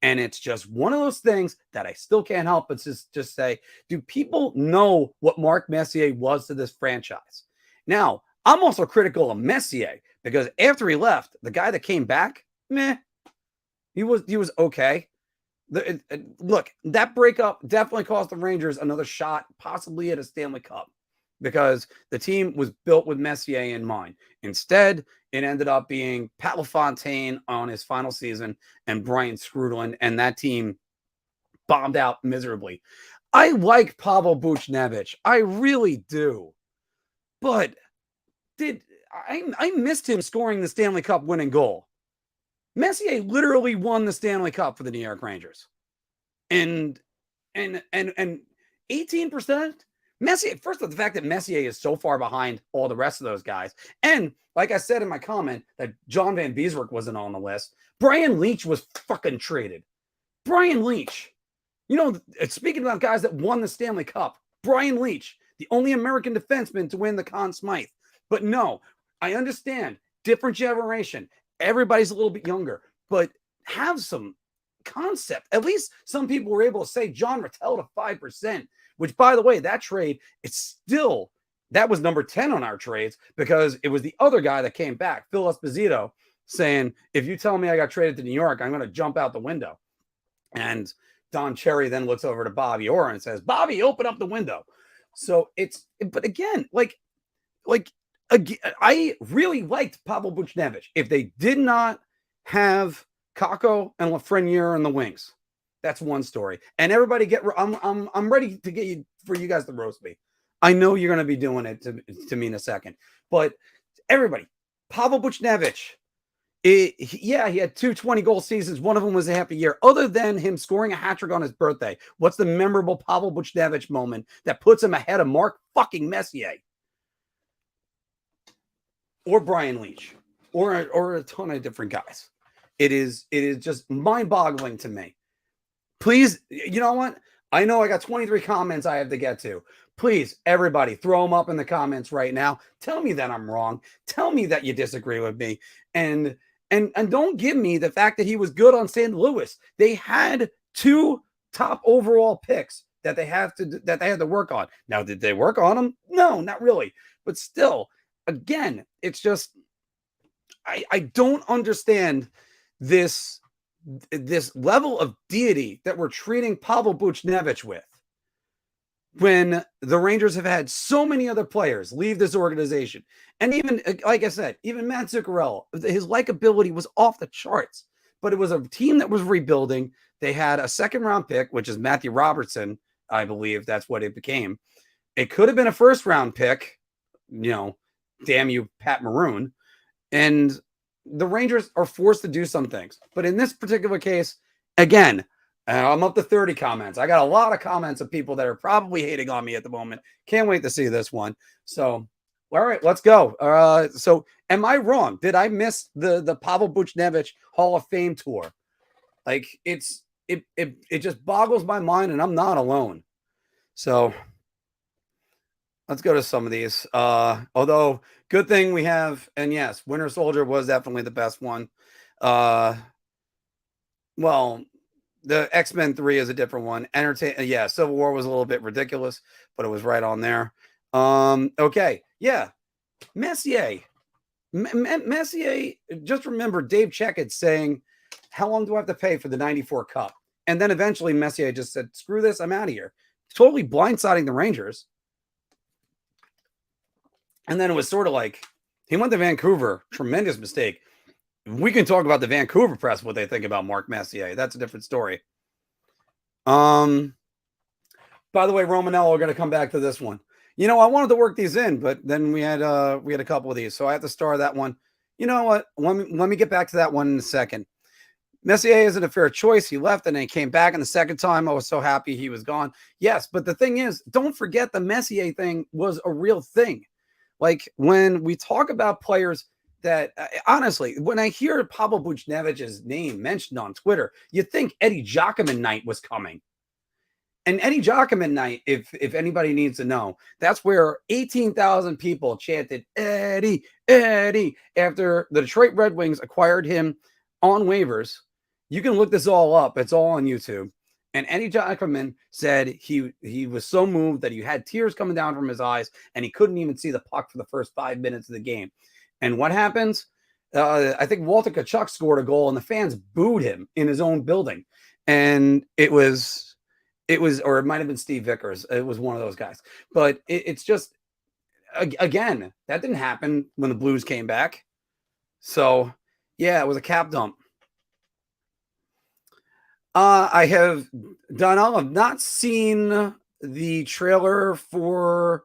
And it's just one of those things that I still can't help but just say, do people know what Marc Messier was to this franchise? Now, I'm also critical of Messier because after he left, the guy that came back, he was okay. Look, that breakup definitely cost the Rangers another shot, possibly at a Stanley Cup, because the team was built with Messier in mind. Instead, it ended up being Pat LaFontaine on his final season and Brian Skrudlin, and that team bombed out miserably. I like Pavel Buchnevich. I really do. But I missed him scoring the Stanley Cup winning goal. Messier literally won the Stanley Cup for the New York Rangers. And 18%? Messier, first of all, the fact that Messier is so far behind all the rest of those guys. And like I said in my comment that John Van Beeswick wasn't on the list, Brian Leetch was fucking traded. Brian Leetch. You know, speaking about guys that won the Stanley Cup, Brian Leetch, the only American defenseman to win the Conn Smythe. But no, I understand. Different generation. Everybody's a little bit younger. But have some concept. At least some people were able to say John Rattel to 5%. Which, by the way, that trade, that was number 10 on our trades because it was the other guy that came back, Phil Esposito, saying, if you tell me I got traded to New York, I'm going to jump out the window. And Don Cherry then looks over to Bobby Orr and says, Bobby, open up the window. So but again, I really liked Pavel Buchnevich. If they did not have Kakko and Lafreniere in the wings, that's one story. And everybody I'm ready to for you guys to roast me. I know you're going to be doing it to me in a second. But everybody, Pavel Buchnevich, he had 2 20-goal seasons. One of them was a half a year. Other than him scoring a hat trick on his birthday, what's the memorable Pavel Buchnevich moment that puts him ahead of Marc fucking Messier? Or Brian Leach? Or a ton of different guys. It is just mind-boggling to me. Please, you know what? I know I got 23 comments I have to get to. Please, everybody, throw them up in the comments right now. Tell me that I'm wrong. Tell me that you disagree with me. And don't give me the fact that he was good on St. Louis. They had 2 top overall picks that they had to work on. Now, did they work on them? No, not really. But still, again, it's just I don't understand this level of deity that we're treating Pavel Buchnevich with when the Rangers have had so many other players leave this organization. And even, like I said, even Matt Zuccarello, his likability was off the charts, but it was a team that was rebuilding. They had a second-round pick, which is Matthew Robertson, I believe that's what it became. It could have been a first-round pick, damn you, Pat Maroon. And the Rangers are forced to do some things. But in this particular case, again, I'm up to 30 comments. I got a lot of comments of people that are probably hating on me at the moment. Can't wait to see this one. So, all right, let's go. So, am I wrong? Did I miss the Pavel Buchnevich Hall of Fame tour? Like, it just boggles my mind, and I'm not alone. So, let's go to some of these. Although, good thing we have, and yes, Winter Soldier was definitely the best one. Well, the X-Men 3 is a different one. Civil War was a little bit ridiculous, but it was right on there. Okay, yeah. Messier. Messier, just remember Dave Checkett saying, how long do I have to pay for the 94 Cup? And then eventually Messier just said, screw this, I'm out of here. Totally blindsiding the Rangers. And then it was sort of like, he went to Vancouver. Tremendous mistake. We can talk about the Vancouver press, what they think about Marc Messier. That's a different story. By the way, Romanello, we're going to come back to this one. I wanted to work these in, but then we had a couple of these, so I have to star that one. You know what? Let me get back to that one in a second. Messier isn't a fair choice. He left and then he came back, and the second time I was so happy he was gone. Yes, but the thing is, don't forget the Messier thing was a real thing. Like when we talk about players that honestly, when I hear Pavel Buchnevich's name mentioned on Twitter, you think Eddie Giacomin night was coming. And Eddie Giacomin night, if anybody needs to know, that's where 18,000 people chanted Eddie, Eddie, after the Detroit Red Wings acquired him on waivers. You can look this all up. It's all on YouTube. And Eddie Giacomin said he was so moved that he had tears coming down from his eyes, and he couldn't even see the puck for the first 5 minutes of the game. And what happens? I think Walter Tkachuk scored a goal, and the fans booed him in his own building. And it was, or it might have been Steve Vickers. It was one of those guys. But it's just, again, that didn't happen when the Blues came back. So, yeah, it was a cap dump. I have not seen the trailer for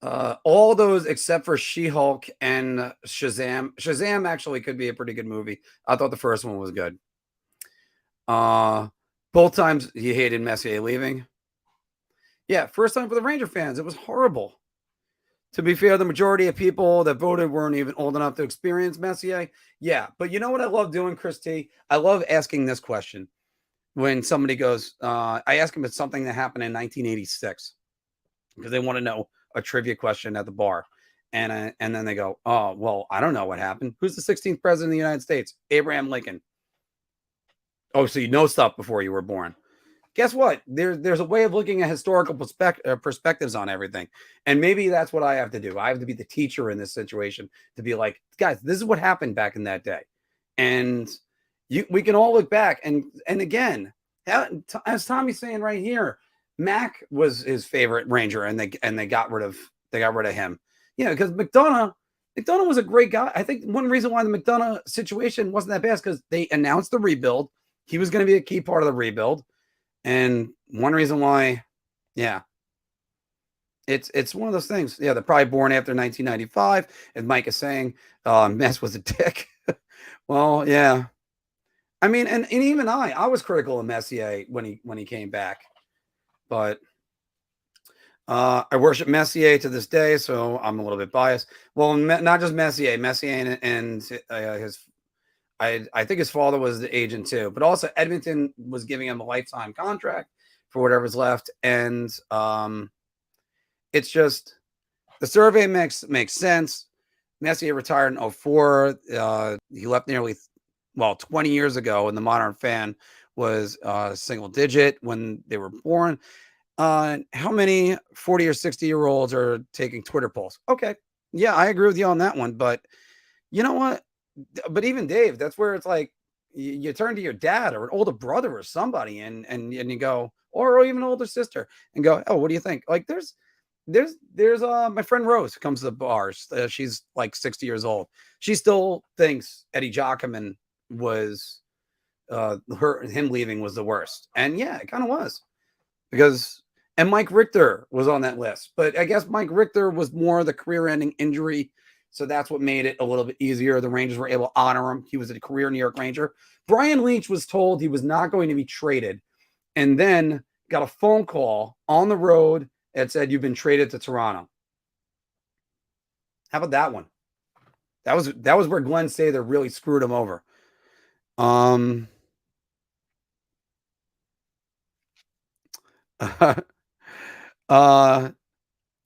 all those except for She-Hulk and Shazam. Shazam actually could be a pretty good movie. I thought the first one was good. Both times he hated Messier leaving. Yeah, first time for the Ranger fans. It was horrible. To be fair, the majority of people that voted weren't even old enough to experience Messier. Yeah, but you know what I love doing, Chris T? I love asking this question. When somebody goes, I ask them if it's something that happened in 1986 because they want to know a trivia question at the bar. And then they go, oh, well, I don't know what happened. Who's the 16th president of the United States? Abraham Lincoln. Oh, so you know stuff before you were born. Guess what? There's a way of looking at historical perspectives on everything. And maybe that's what I have to do. I have to be the teacher in this situation to be like, guys, this is what happened back in that day. And we can all look back. And again, as Tommy's saying right here, Mac was his favorite Ranger, and they got rid of him. Yeah, because McDonough was a great guy. I think one reason why the McDonough situation wasn't that bad is because they announced the rebuild. He was going to be a key part of the rebuild. And one reason why, yeah. It's one of those things. Yeah, they're probably born after 1995, as Mike is saying. Mess was a dick. Well, yeah. I mean, and even I was critical of Messier when he came back, but I worship Messier to this day, so I'm a little bit biased. Well, not just Messier and his. I think his father was the agent too, but also Edmonton was giving him a lifetime contract for whatever's left, and it's just the survey makes sense. Messier retired in 04. He left nearly 20 years ago, and the Modern Fan was single digit when they were born. How many 40 or 60-year-olds are taking Twitter polls? Okay. Yeah, I agree with you on that one. But you know what? But even Dave, that's where it's like you turn to your dad or an older brother or somebody and you go, or even an older sister and go, oh, what do you think? Like there's my friend Rose who comes to the bars. She's like 60 years old. She still thinks Eddie Jockman was him leaving was the worst. And yeah, it kind of was. And Mike Richter was on that list, but I guess Mike Richter was more the career-ending injury, so that's what made it a little bit easier. The Rangers were able to honor him. He was a career New York Ranger. Brian Leetch was told he was not going to be traded, and then got a phone call on the road that said, "You've been traded to Toronto." How about that one? That was where Glenn Sather really screwed him over.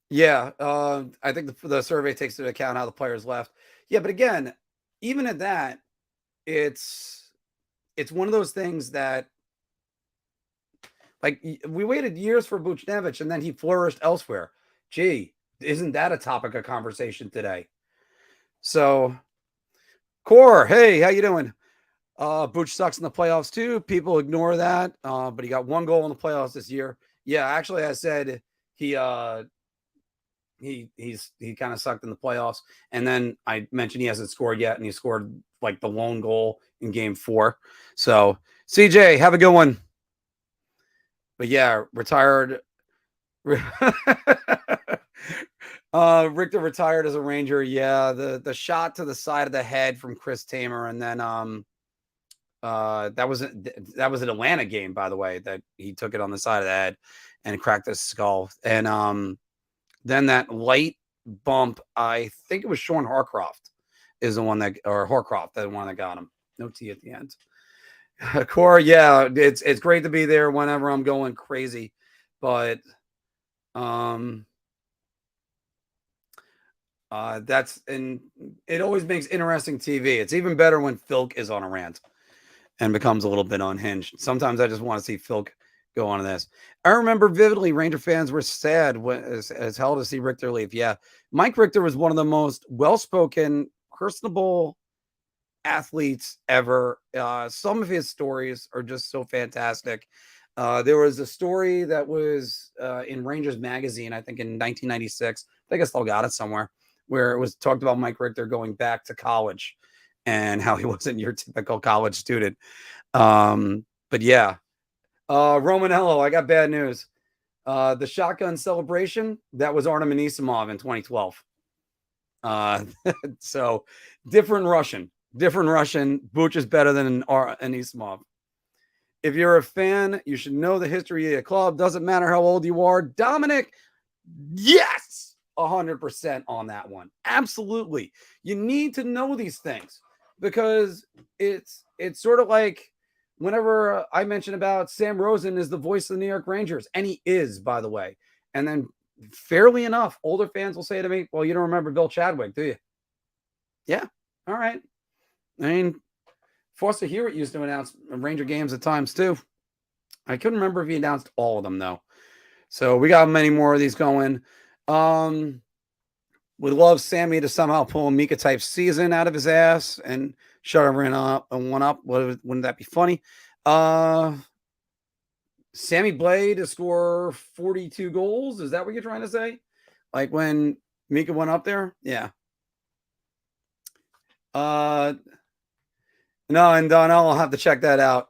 Yeah, I think the survey takes into account how the players left. Yeah, but again, even at that, it's one of those things that, like, we waited years for Buchnevich, and then he flourished elsewhere. Gee, isn't that a topic of conversation today? So, Core, hey, how you doing? Butch sucks in the playoffs too. People ignore that, but he got one goal in the playoffs this year. Yeah, actually, I said he kind of sucked in the playoffs, and then I mentioned he hasn't scored yet, and he scored like the lone goal in Game 4. So CJ, have a good one. But yeah, retired. Richter retired as a Ranger. Yeah, the shot to the side of the head from Chris Tamer, and then that was an Atlanta game, by the way, that he took it on the side of the head and cracked his skull. And then that light bump, I think it was Sean Harcroft is the one that, or Horcroft, the one that got him. No T at the end. Core, yeah, it's great to be there whenever I'm going crazy, but and it always makes interesting TV. It's even better when Filk is on a rant and becomes a little bit unhinged. Sometimes I just want to see Filk go on this. I remember vividly Ranger fans were sad as hell to see Richter leave. Yeah, Mike Richter was one of the most well-spoken, personable athletes ever. Some of his stories are just so fantastic. There was a story that was in Rangers magazine, I think in 1996. I think I still got it somewhere, where it was talked about Mike Richter going back to college and how he wasn't your typical college student. But yeah, Romanello, I got bad news. The shotgun celebration, that was Artem Anisimov in 2012. So different Russian. Buch is better than Anisimov. If you're a fan, you should know the history of the club. Doesn't matter how old you are. Dominic, yes, 100% on that one. Absolutely. You need to know these things because it's sort of like whenever I mention about Sam Rosen is the voice of the New York Rangers, and he is, by the way. And then fairly enough, older fans will say to me, well, you don't remember Bill Chadwick, do you? Yeah. All right. I mean, Foster Hewitt used to announce Ranger games at times too. I couldn't remember if he announced all of them though. So we got many more of these going. Would love Sammy to somehow pull a Mika type season out of his ass and shut everyone up and one up. Wouldn't that be funny? Sammy Blay to score 42 goals. Is that what you're trying to say? Like when Mika went up there? Yeah. No, and Donnell, I'll have to check that out.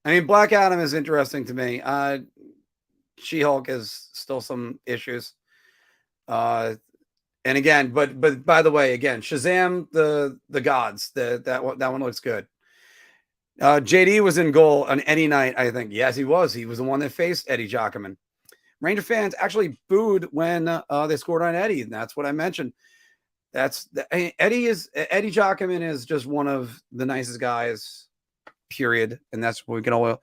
I mean, Black Adam is interesting to me. She-Hulk has still some issues. And again, but by the way, again, Shazam the gods. That one looks good. JD was in goal on Eddie night, I think. Yes, he was. He was the one that faced Eddie Jockman. Ranger fans actually booed when they scored on Eddie, and that's what I mentioned. Eddie Jockman is just one of the nicest guys, period. And that's what we can all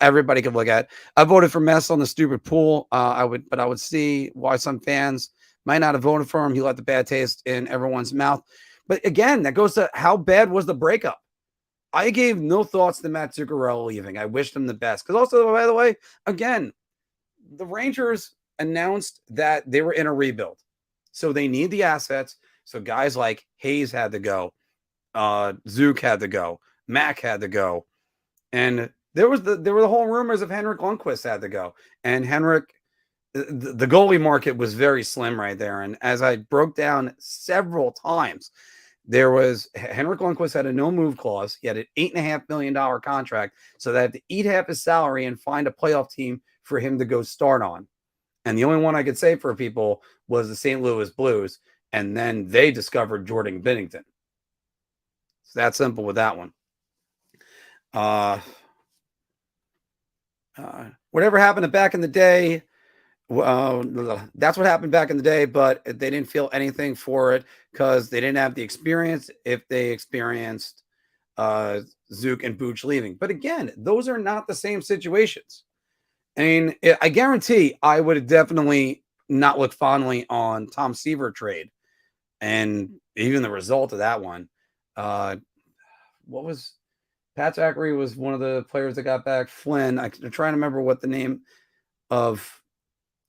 everybody can look at. I voted for Mess on the stupid pool. I would see why some fans might not have voted for him. He left the bad taste in everyone's mouth. But again, that goes to how bad was the breakup. I gave no thoughts to Matt Zuccarello leaving. I wished him the best. Because also, by the way, again, the Rangers announced that they were in a rebuild. So they need the assets. So guys like Hayes had to go. Zook had to go. Mac had to go. And there were the whole rumors of Henrik Lundqvist had to go. And Henrik, the goalie market was very slim right there. And as I broke down several times, there was Henrik Lundqvist had a no move clause. He had an $8.5 million contract. So they had to eat half his salary and find a playoff team for him to go start on. And the only one I could say for people was the St. Louis Blues. And then they discovered Jordan Binnington. It's that simple with that one. Whatever happened back in the day, that's what happened back in the day, but they didn't feel anything for it because they didn't have the experience if they experienced Zook and Booch leaving. But again, those are not the same situations. I mean, I guarantee I would definitely not look fondly on Tom Seaver trade. And even the result of that one, what was Pat Zachary was one of the players that got back. Flynn, I'm trying to remember what the name of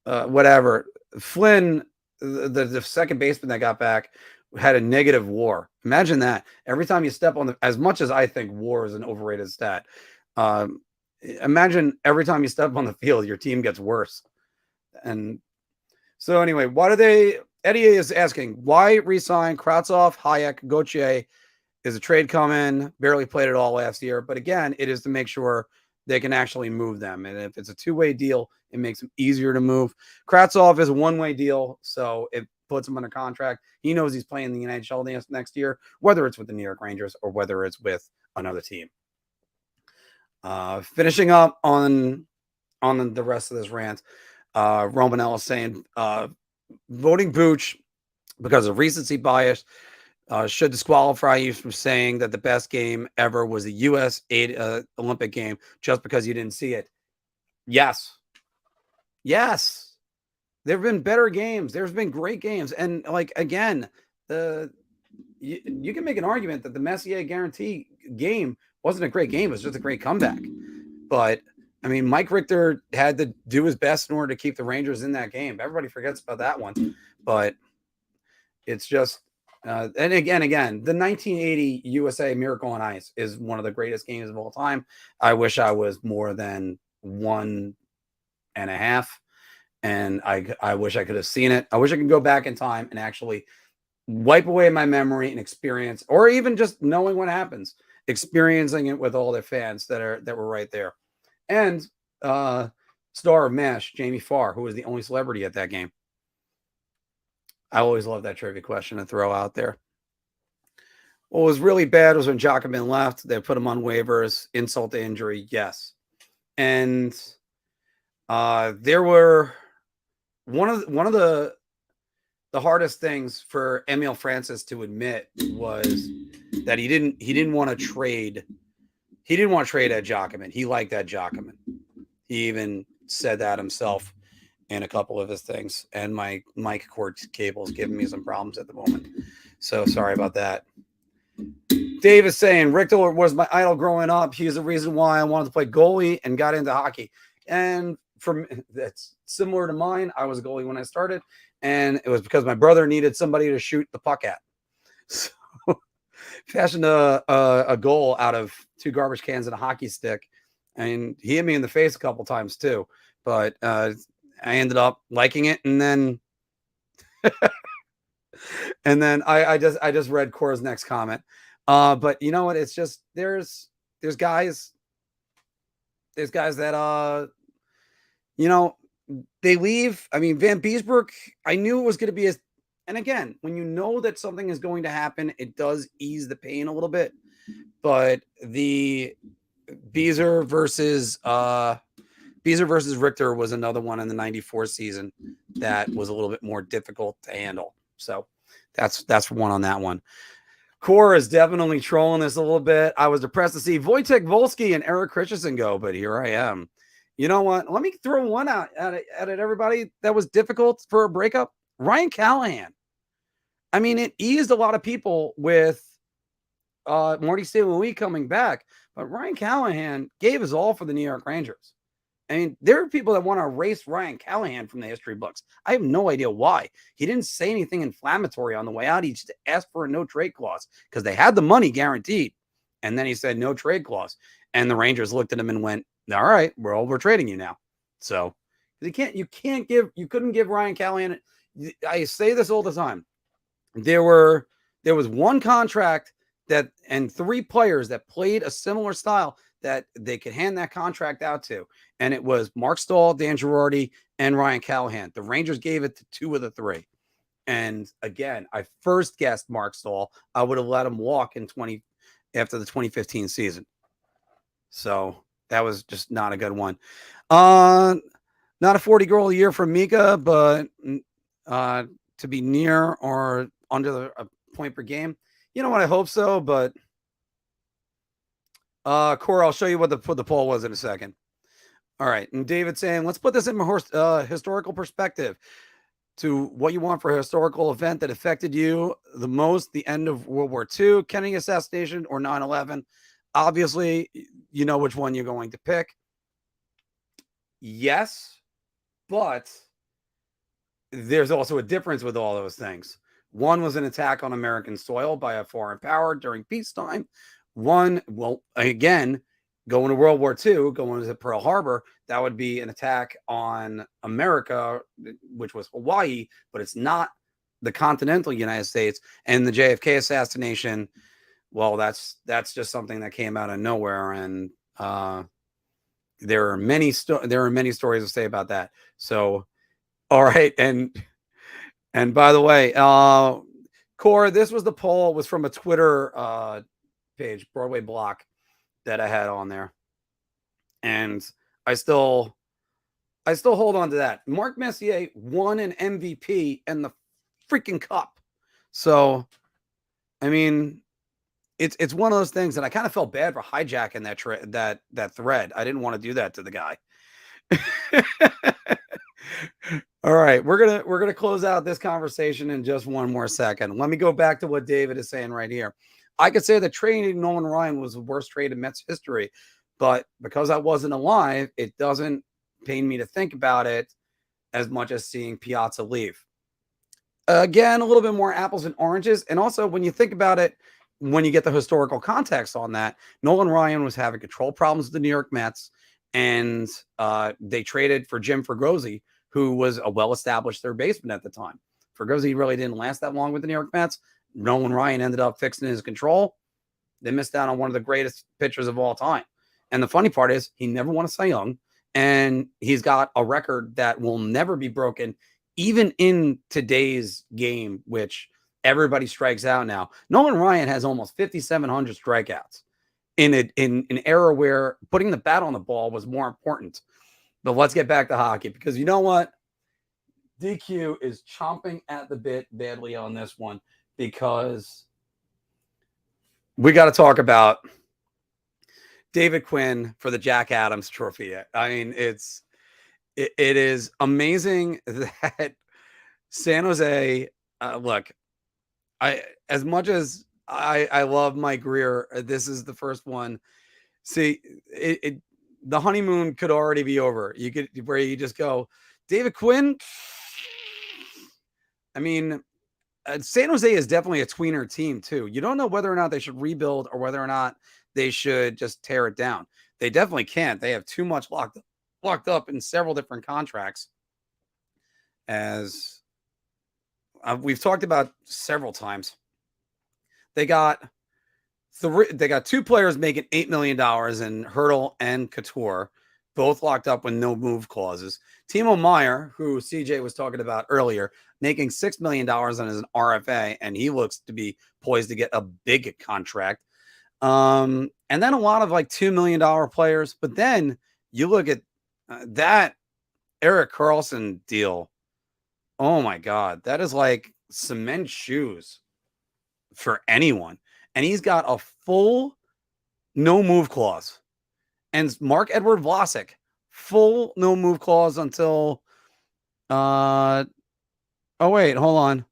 whatever. Flynn, the second baseman that got back, had a negative WAR. Imagine that. Every time you step on as much as I think WAR is an overrated stat, imagine every time you step on the field, your team gets worse. And so anyway, Eddie is asking, why resign Kravtsov, Hayek, Gauthier? Is a trade coming? Barely played it all last year. But again, it is to make sure they can actually move them. And if it's a two-way deal, it makes them easier to move. Kravtsov is a one-way deal, so it puts him under contract. He knows he's playing the NHL next year, whether it's with the New York Rangers or whether it's with another team. Finishing up on the rest of this rant, Roman Ellis saying, voting Booch because of recency bias should disqualify you from saying that the best game ever was the U.S. Olympic game just because you didn't see it. Yes. There have been better games. There's been great games. And like, again, you can make an argument that the Messier guarantee game wasn't a great game. It was just a great comeback. But I mean, Mike Richter had to do his best in order to keep the Rangers in that game. Everybody forgets about that one, but it's just, and again, the 1980 USA Miracle on Ice is one of the greatest games of all time. I wish I was more than 1.5, and I wish I could have seen it. I wish I could go back in time and actually wipe away my memory and experience, or even just knowing what happens, experiencing it with all the fans that were right there. And star of MASH, Jamie Farr, who was the only celebrity at that game. I always love that trivia question to throw out there. What was really bad was when Jockman left. They put him on waivers, insult to injury, yes. And there were one of the hardest things for Emile Francis to admit was that he didn't want to trade. He didn't want to trade Ed Jockman. He liked Ed Jockman. He even said that himself in a couple of his things. And my mic cord cable is giving me some problems at the moment. So sorry about that. Dave is saying, Richter was my idol growing up. He's the reason why I wanted to play goalie and got into hockey. And that's similar to mine. I was a goalie when I started. And it was because my brother needed somebody to shoot the puck at. So fashioned a goal out of 2 garbage cans and a hockey stick. And he hit me in the face a couple times too. But I ended up liking it. And then I just read Cora's next comment. But you know what? It's just there's guys that they leave. I mean, Van Beesbrook, I knew it was going to be and again, when you know that something is going to happen, it does ease the pain a little bit. But the Beezer versus Richter was another one in the 94 season that was a little bit more difficult to handle. So that's one on that one. Core is definitely trolling this a little bit. I was depressed to see Wojtek Volsky and Eric Christensen go, but here I am. You know what? Let me throw one out at it, everybody. That was difficult for a breakup. Ryan Callahan. I mean, it eased a lot of people with Marty St. Louis coming back, but Ryan Callahan gave his all for the New York Rangers. I mean, there are people that want to erase Ryan Callahan from the history books. I have no idea why. He didn't say anything inflammatory on the way out. He just asked for a no trade clause because they had the money guaranteed. And then he said no trade clause. And the Rangers looked at him and went, all right, we're trading you now. So you couldn't give Ryan Callahan. I say this all the time. There was one contract and 3 players that played a similar style that they could hand that contract out to. And it was Marc Stahl, Dan Girardi, and Ryan Callahan. The Rangers gave it to 2 of the 3. And again, I first guessed Marc Stahl. I would have let him walk after the 2015 season. So that was just not a good one. Not a 40 goal a year for Mika, but to be near or under a point per game. You know what? I hope so, but Cora, I'll show you what the poll was in a second. All right. And David saying, let's put this in historical perspective to what you want for a historical event that affected you the most, the end of World War II, Kennedy assassination, or 9/11. Obviously, you know which one you're going to pick. Yes, but there's also a difference with all those things. One was an attack on American soil by a foreign power during peacetime. One, well, again, going to World War II, going to Pearl Harbor, that would be an attack on America, which was Hawaii, but it's not the continental United States. And the JFK assassination, well, that's just something that came out of nowhere. And there are many stories to say about that. So, all right. And by the way, Cora, this was the poll. It was from a Twitter page, Broadway Block, that I had on there. And I still hold on to that. Marc Messier won an MVP and the freaking cup. So, I mean, it's one of those things that I kind of felt bad for hijacking that thread. I didn't want to do that to the guy. All right, we're gonna close out this conversation in just one more second. Let me go back to what David is saying right here. I could say that trading Nolan Ryan was the worst trade in Mets history, but because I wasn't alive, it doesn't pain me to think about it as much as seeing Piazza leave. Again, a little bit more apples and oranges, and also when you think about it, when you get the historical context on that, Nolan Ryan was having control problems with the New York Mets, and they traded for Jim Fregosi, who was a well-established third baseman at the time. Fregosi really didn't last that long with the New York Mets. Nolan Ryan ended up fixing his control. They missed out on one of the greatest pitchers of all time. And the funny part is he never won a Cy Young, and he's got a record that will never be broken, even in today's game, which everybody strikes out now. Nolan Ryan has almost 5,700 strikeouts in an era where putting the bat on the ball was more important. But let's get back to hockey, because you know what? DQ is chomping at the bit badly on this one, because we got to talk about David Quinn for the Jack Adams Trophy. I mean, it is amazing that San Jose, look, as much as I love Mike Greer, this is the first one. See, the honeymoon could already be over. Where you just go, David Quinn. I mean, San Jose is definitely a tweener team too. You don't know whether or not they should rebuild or whether or not they should just tear it down. They definitely can't. They have too much locked up in several different contracts, as we've talked about several times. They got 2 players making $8 million in Hurdle and Couture. both locked up with no move clauses. Timo Meyer, who CJ was talking about earlier, making $6 million on his RFA, and he looks to be poised to get a big contract. And then a lot of like $2 million players. But then you look at that Erik Karlsson deal. Oh my God. That is like cement shoes for anyone. And he's got a full no move clause. And Marc-Edouard Vlasic, full no move clause until oh wait, hold on.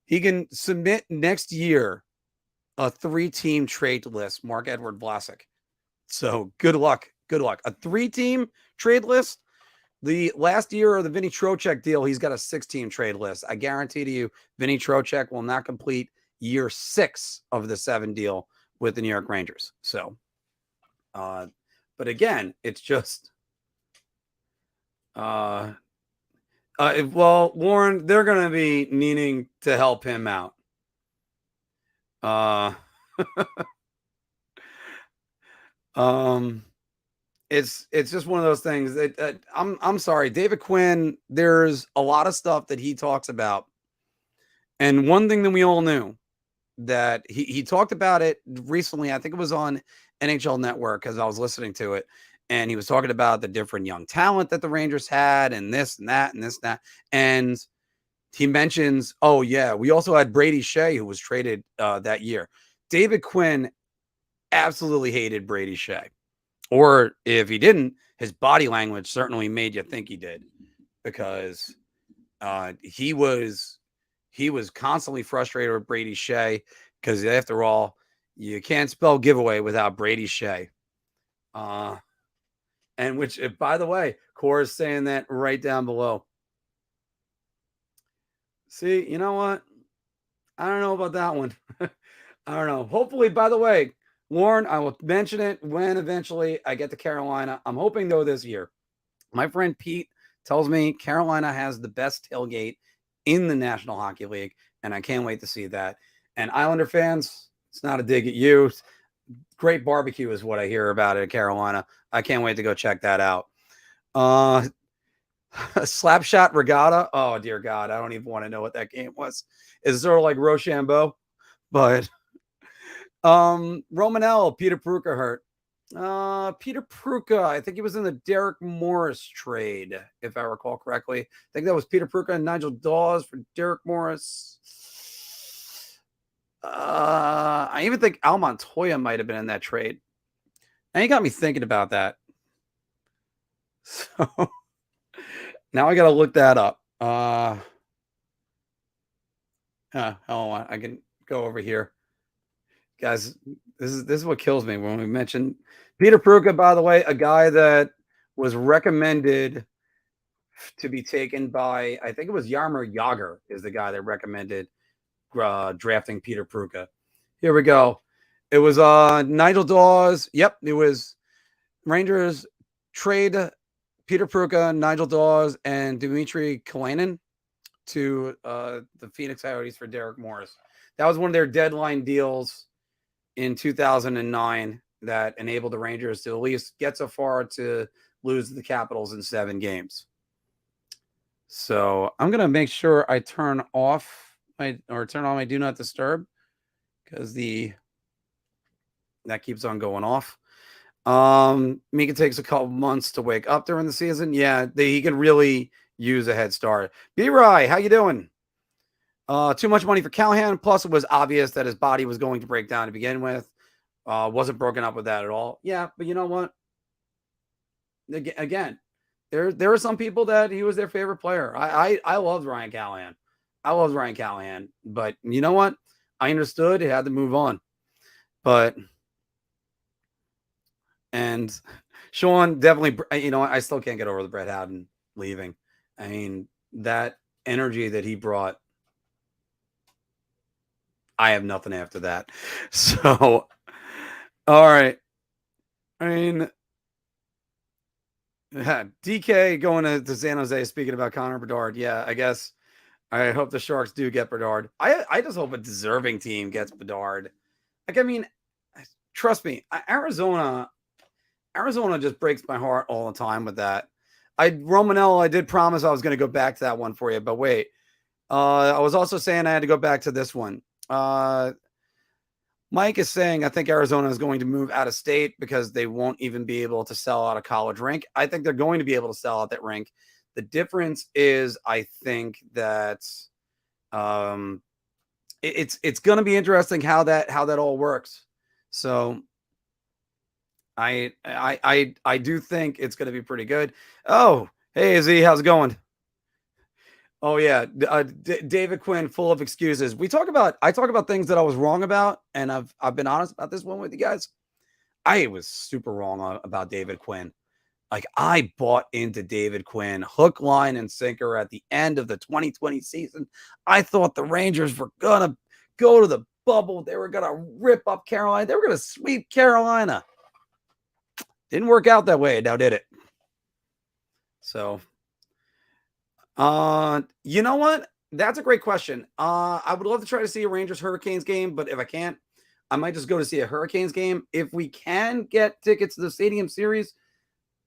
He can submit next year a 3-team trade list, Marc-Edouard Vlasic. So good luck. Good luck. A 3-team trade list. The last year of the Vinny Trocheck deal, he's got a 6-team trade list. I guarantee to you, Vinny Trocheck will not complete year 6 of the 7 deal with the New York Rangers. So, but again, it's just, well, Warren, they're going to be needing to help him out. It's just one of those things that I'm sorry, David Quinn, there's a lot of stuff that he talks about. And one thing that we all knew that he talked about it recently, I think it was on NHL Network as I was listening to it. And he was talking about the different young talent that the Rangers had and this and that and this and that. And he mentions, oh yeah, we also had Brady Shea, who was traded that year. David Quinn absolutely hated Brady Shea. Or if he didn't, his body language certainly made you think he did, because he was constantly frustrated with Brady Shea, because after all, you can't spell giveaway without Brady Shea. And which, by the way, Core is saying that right down below. See, you know what? I don't know about that one. I don't know. Hopefully, by the way, Warren, I will mention it when eventually I get to Carolina. I'm hoping, though, this year. My friend Pete tells me Carolina has the best tailgate in the National Hockey League, and I can't wait to see that. And Islander fans, it's not a dig at you. Great barbecue is what I hear about it at Carolina. I can't wait to go check that out. Slapshot Regatta. Oh, dear God. I don't even want to know what that game was. It's sort of like Rochambeau, but Romanell, Peter Pruka hurt. Peter Pruka, I think he was in the Derek Morris trade, if I recall correctly. I think that was Peter Pruka and Nigel Dawes for Derek Morris. I even think Al Montoya might have been in that trade. And he got me thinking about that. So now I got to look that up. Hold on. I can go over here. Guys, this is what kills me when we mention Peter Pruka, by the way, a guy that was recommended to be taken by, I think it was Jaromir Jagr is the guy that recommended drafting Peter Pruka. Here we go. It was Nigel Dawes. Yep, it was Rangers trade Peter Pruka, Nigel Dawes, and Dmitry Kalinin to the Phoenix Coyotes for Derek Morris. That was one of their deadline deals in 2009 that enabled the Rangers to at least get so far to lose the Capitals in 7 games. So I'm going to make sure I turn on my do not disturb, because that keeps on going off. Mika takes a couple months to wake up during the season. Yeah, he could really use a head start. B-Rye, how you doing? Too much money for Callahan. Plus, it was obvious that his body was going to break down to begin with. Wasn't broken up with that at all. Yeah, but you know what? Again, there are some people that he was their favorite player. I loved Ryan Callahan. I loved Ryan Callahan. But you know what? I understood. He had to move on. And Sean definitely, you know, I still can't get over the Brett Howden leaving. I mean, that energy that he brought, I have nothing after that. So, all right. I mean, DK going to San Jose, speaking about Connor Bedard. Yeah, I guess I hope the Sharks do get Bedard. I just hope a deserving team gets Bedard. Like, I mean, trust me, Arizona, Arizona just breaks my heart all the time with that. Romanello, I did promise I was going to go back to that one for you, but wait. I was also saying I had to go back to this one. Mike is saying, I think Arizona is going to move out of state because they won't even be able to sell out a college rink. I think they're going to be able to sell out that rink. The difference is, I think that it's going to be interesting how that all works. So I do think it's going to be pretty good. Oh, hey Z, how's it going? Oh yeah, David Quinn, full of excuses. I talk about things that I was wrong about, and I've been honest about this one with you guys. I was super wrong about David Quinn. Like, I bought into David Quinn hook, line, and sinker at the end of the 2020 season. I thought the Rangers were gonna go to the bubble. They were gonna rip up Carolina. They were gonna sweep Carolina. Didn't work out that way, now did it? So. You know what? That's a great question. I would love to try to see a Rangers Hurricanes game, but if I can't, I might just go to see a Hurricanes game. If we can get tickets to the Stadium Series,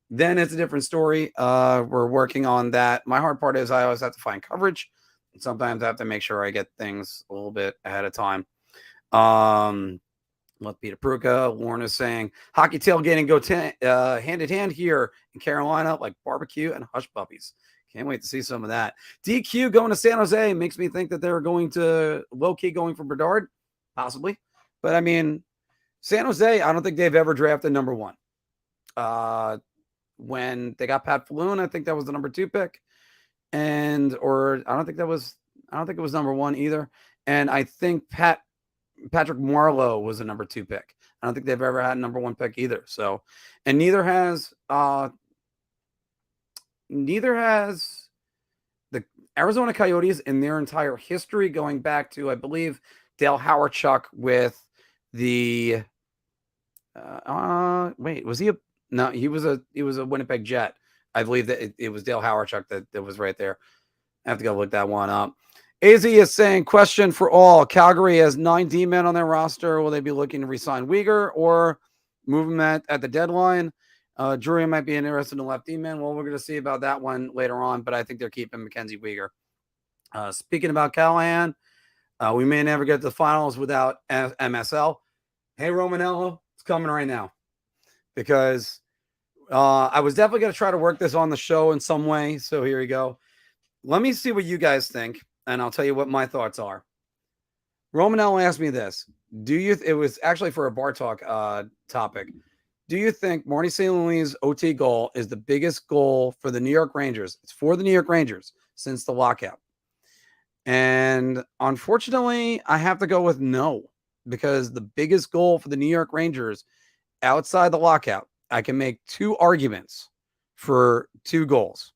then it's a different story. We're working on that. My hard part is I always have to find coverage. And sometimes I have to make sure I get things a little bit ahead of time. Let Peter Pruka. Warren is saying hockey tailgating go hand in hand here in Carolina, like barbecue and hush puppies. Can't wait to see some of that. DQ going to San Jose makes me think that they're going to low-key going for Bedard, possibly. But, I mean, San Jose, I don't think they've ever drafted number one. When they got Pat Falloon, I think that was the number 2 pick. I don't think it was number 1 either. And I think Patrick Marleau was a number 2 pick. I don't think they've ever had a number 1 pick either. So, and neither has the Arizona Coyotes in their entire history, going back to, I believe, Dale Hawerchuk with the was he no, he was a Winnipeg Jet. I believe that it was Dale Hawerchuk that was right there. I have to go look that one up. AZ is saying, question for all. Calgary has 9 D-men on their roster. Will they be looking to re-sign Weegar or move him at the deadline? Drury might be interested in the left D-man. Well, we're going to see about that one later on, but I think they're keeping Mackenzie Weegar. Speaking about Callahan, we may never get to the finals without MSL. Hey, Romanello, it's coming right now. Because I was definitely going to try to work this on the show in some way. So here you go. Let me see what you guys think, and I'll tell you what my thoughts are. Romanello asked me this. It was actually for a bar talk topic. Do you think Marty St. Louis' OT goal is the biggest goal for the New York Rangers? It's for the New York Rangers since the lockout. And unfortunately, I have to go with no, because the biggest goal for the New York Rangers outside the lockout, I can make 2 arguments for 2 goals.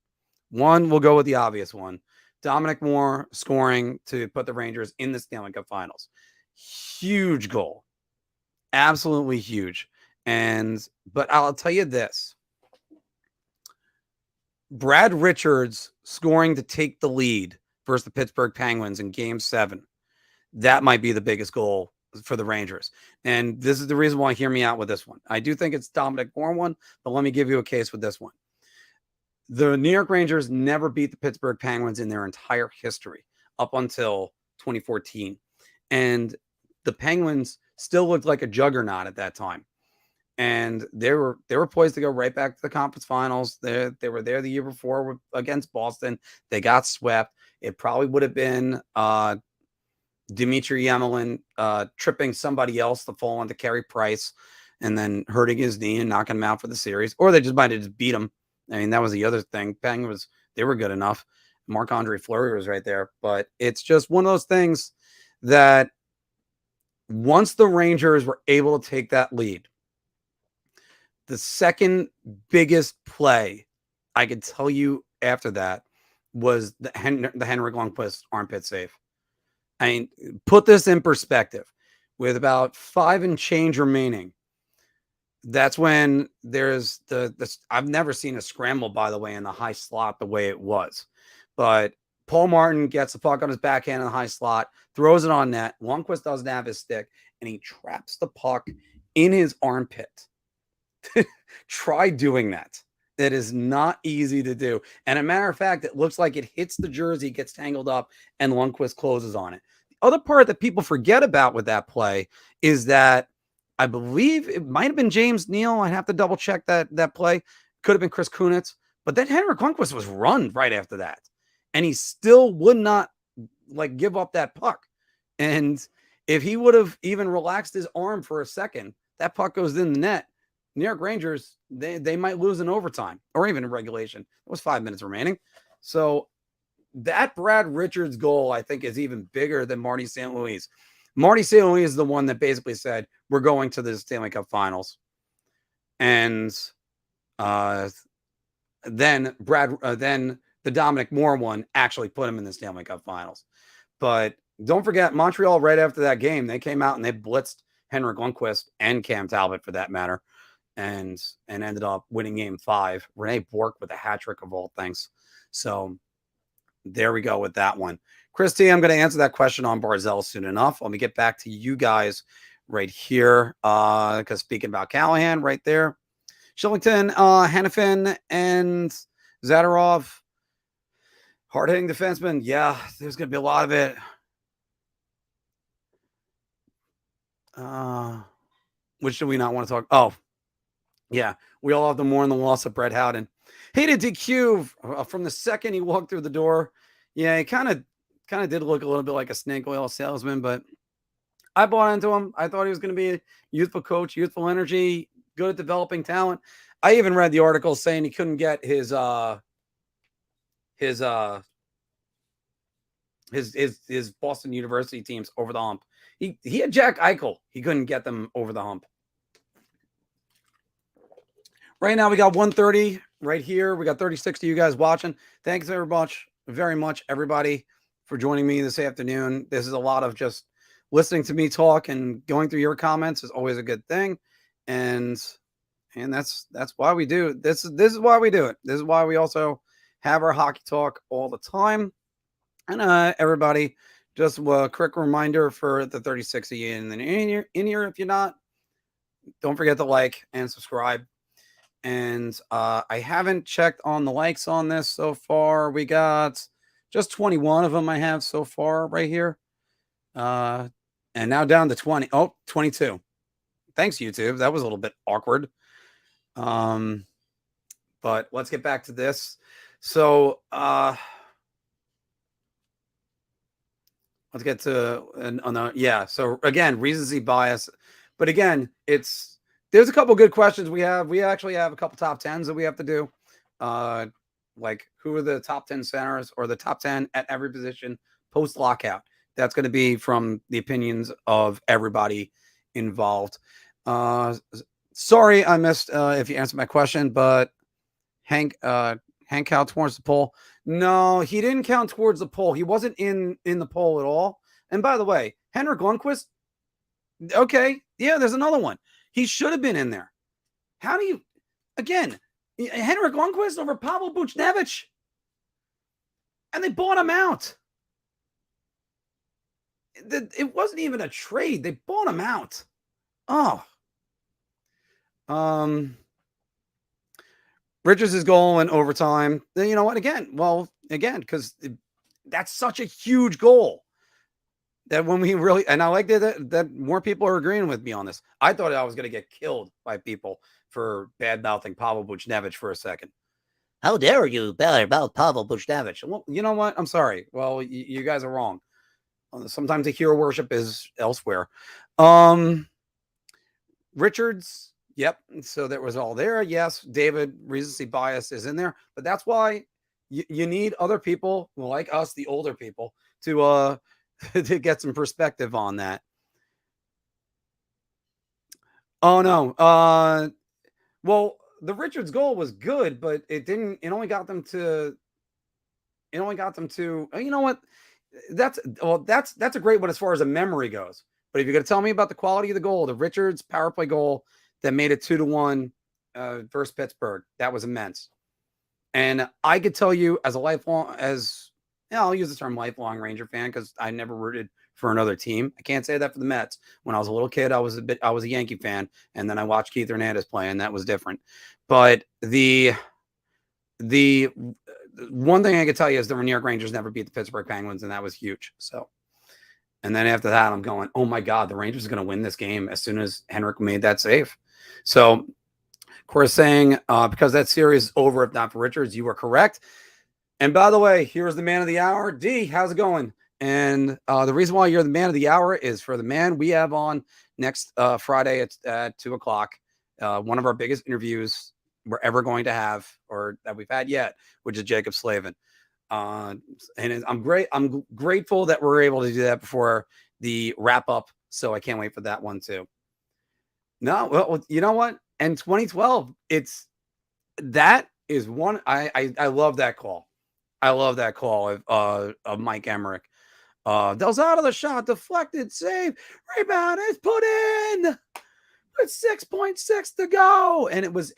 One, we'll go with the obvious one. Dominic Moore scoring to put the Rangers in the Stanley Cup Finals. Huge goal. Absolutely huge. But I'll tell you this. Brad Richards scoring to take the lead versus the Pittsburgh Penguins in Game 7. That might be the biggest goal for the Rangers. And this is the reason why, hear me out with this one. I do think it's Dominic Moore one, but let me give you a case with this one. The New York Rangers never beat the Pittsburgh Penguins in their entire history up until 2014. And the Penguins still looked like a juggernaut at that time. And they were poised to go right back to the conference finals. They were there the year before against Boston. They got swept. It probably would have been Dmitry Yemelin tripping somebody else to fall onto Carey Price and then hurting his knee and knocking him out for the series. Or they just might have just beat him. I mean, that was the other thing. They were good enough. Marc-Andre Fleury was right there. But it's just one of those things that once the Rangers were able to take that lead, the second biggest play I could tell you after that was the Henrik Lundqvist armpit save. I mean, put this in perspective. With about 5 and change remaining, that's when there's I've never seen a scramble, by the way, in the high slot the way it was. But Paul Martin gets the puck on his backhand in the high slot, throws it on net. Lundqvist doesn't have his stick, and he traps the puck in his armpit. Try doing that. It is not easy to do. And a matter of fact, it looks like it hits the jersey, gets tangled up, and Lundqvist closes on it. The other part that people forget about with that play is that I believe it might have been James Neal. I'd have to double check that play. Could have been Chris Kunitz. But then Henrik Lundqvist was run right after that. And he still would not give up that puck. And if he would have even relaxed his arm for a second, that puck goes in the net. New York Rangers, they might lose in overtime or even in regulation. It was 5 minutes remaining. So that Brad Richards goal, I think, is even bigger than Marty St. Louis. Marty St. Louis is the one that basically said, we're going to the Stanley Cup Finals. And then the Dominic Moore one actually put him in the Stanley Cup Finals. But don't forget, Montreal, right after that game, they came out and they blitzed Henrik Lundqvist and Cam Talbot, for that matter, and ended up winning Game 5. Rene Bourque with a hat trick of all things. So there we go with that one. Christy, I'm going to answer that question on Barzell soon enough. Let me get back to you guys right here. Because speaking about Callahan right there, Shillington, Hannafin, and Zadorov, hard-hitting defenseman. Yeah, there's going to be a lot of it. Which do we not want to talk? Oh, yeah. We all have to mourn the loss of Brett Howden. Hated DQ from the second he walked through the door. Yeah, he kind of did look a little bit like a snake oil salesman, but I bought into him. I thought he was going to be a youthful coach, youthful energy, good at developing talent. I even read the article saying he couldn't get his Boston University teams over the hump. He had Jack Eichel. He couldn't get them over the hump. Right now, we got 130 right here. We got 36 of you guys watching. Thanks very much, everybody, for joining me this afternoon. This is a lot of just listening to me talk, and going through your comments is always a good thing. And that's why we do it. This is why we do it. This is why we also have our hockey talk all the time. And everybody, just a quick reminder for the 36 of you in here. If you're not, don't forget to like and subscribe. And I haven't checked on the likes on this so far. We got just 21 of them I have so far right here. And now down to 20. Oh, 22. Thanks, YouTube. That was a little bit awkward. But let's get back to this. So let's get to yeah. So again, recency bias. But again, there's a couple good questions we have. We actually have a couple top 10s that we have to do. Like, who are the top 10 centers or the top 10 at every position post lockout? That's going to be from the opinions of everybody involved. Sorry, I missed if you answered my question, but Hank count towards the poll. No, he didn't count towards the poll. He wasn't in the poll at all. And by the way, Henrik Lundqvist. Okay, yeah, there's another one. He should have been in there. How do you, again, Henrik Lundqvist over Pavel Buchnevich? And they bought him out. It wasn't even a trade. They bought him out. Oh. Richards is goal in overtime. Then you know what? Again, because that's such a huge goal. That when we really, and I like that more people are agreeing with me on this. I thought I was going to get killed by people for bad-mouthing Pavel Buchnevich for a second. How dare you bad-mouth Pavel Buchnevich? Well, you know what? I'm sorry. Well, you guys are wrong. Sometimes the hero worship is elsewhere. Richards, yep. So that was all there. Yes, David, recency bias is in there. But that's why you need other people like us, the older people, to to get some perspective on that. Oh no. Well, the Richards goal was good, but it only got them to, you know what? That's a great one as far as a memory goes. But if you're going to tell me about the quality of the goal, the Richards power play goal that made it 2-1 versus Pittsburgh, that was immense. And I could tell you as a lifelong, I'll use the term lifelong Ranger fan because I never rooted for another team. I can't say that for the Mets. When I was a little kid, I was a Yankee fan, and then I watched Keith Hernandez play, and that was different. But the one thing I could tell you is the New York Rangers never beat the Pittsburgh Penguins, and that was huge. So, and then after that, I'm going, oh my God, the Rangers are going to win this game as soon as Henrik made that save. So, of course, saying because that series is over, if not for Richards, you are correct. And by the way, here's the man of the hour. D, how's it going? And the reason why you're the man of the hour is for the man we have on next Friday at 2 o'clock. One of our biggest interviews we're ever going to have, or that we've had yet, which is Jacob Slavin. And I'm grateful that we're able to do that before the wrap up. So I can't wait for that one too. No, well, you know what? And 2012, that is one. I love that call. I love that call of Mike Emmerich. Del's out of the shot, deflected, save, rebound is put in. With 6.6 to go, and it was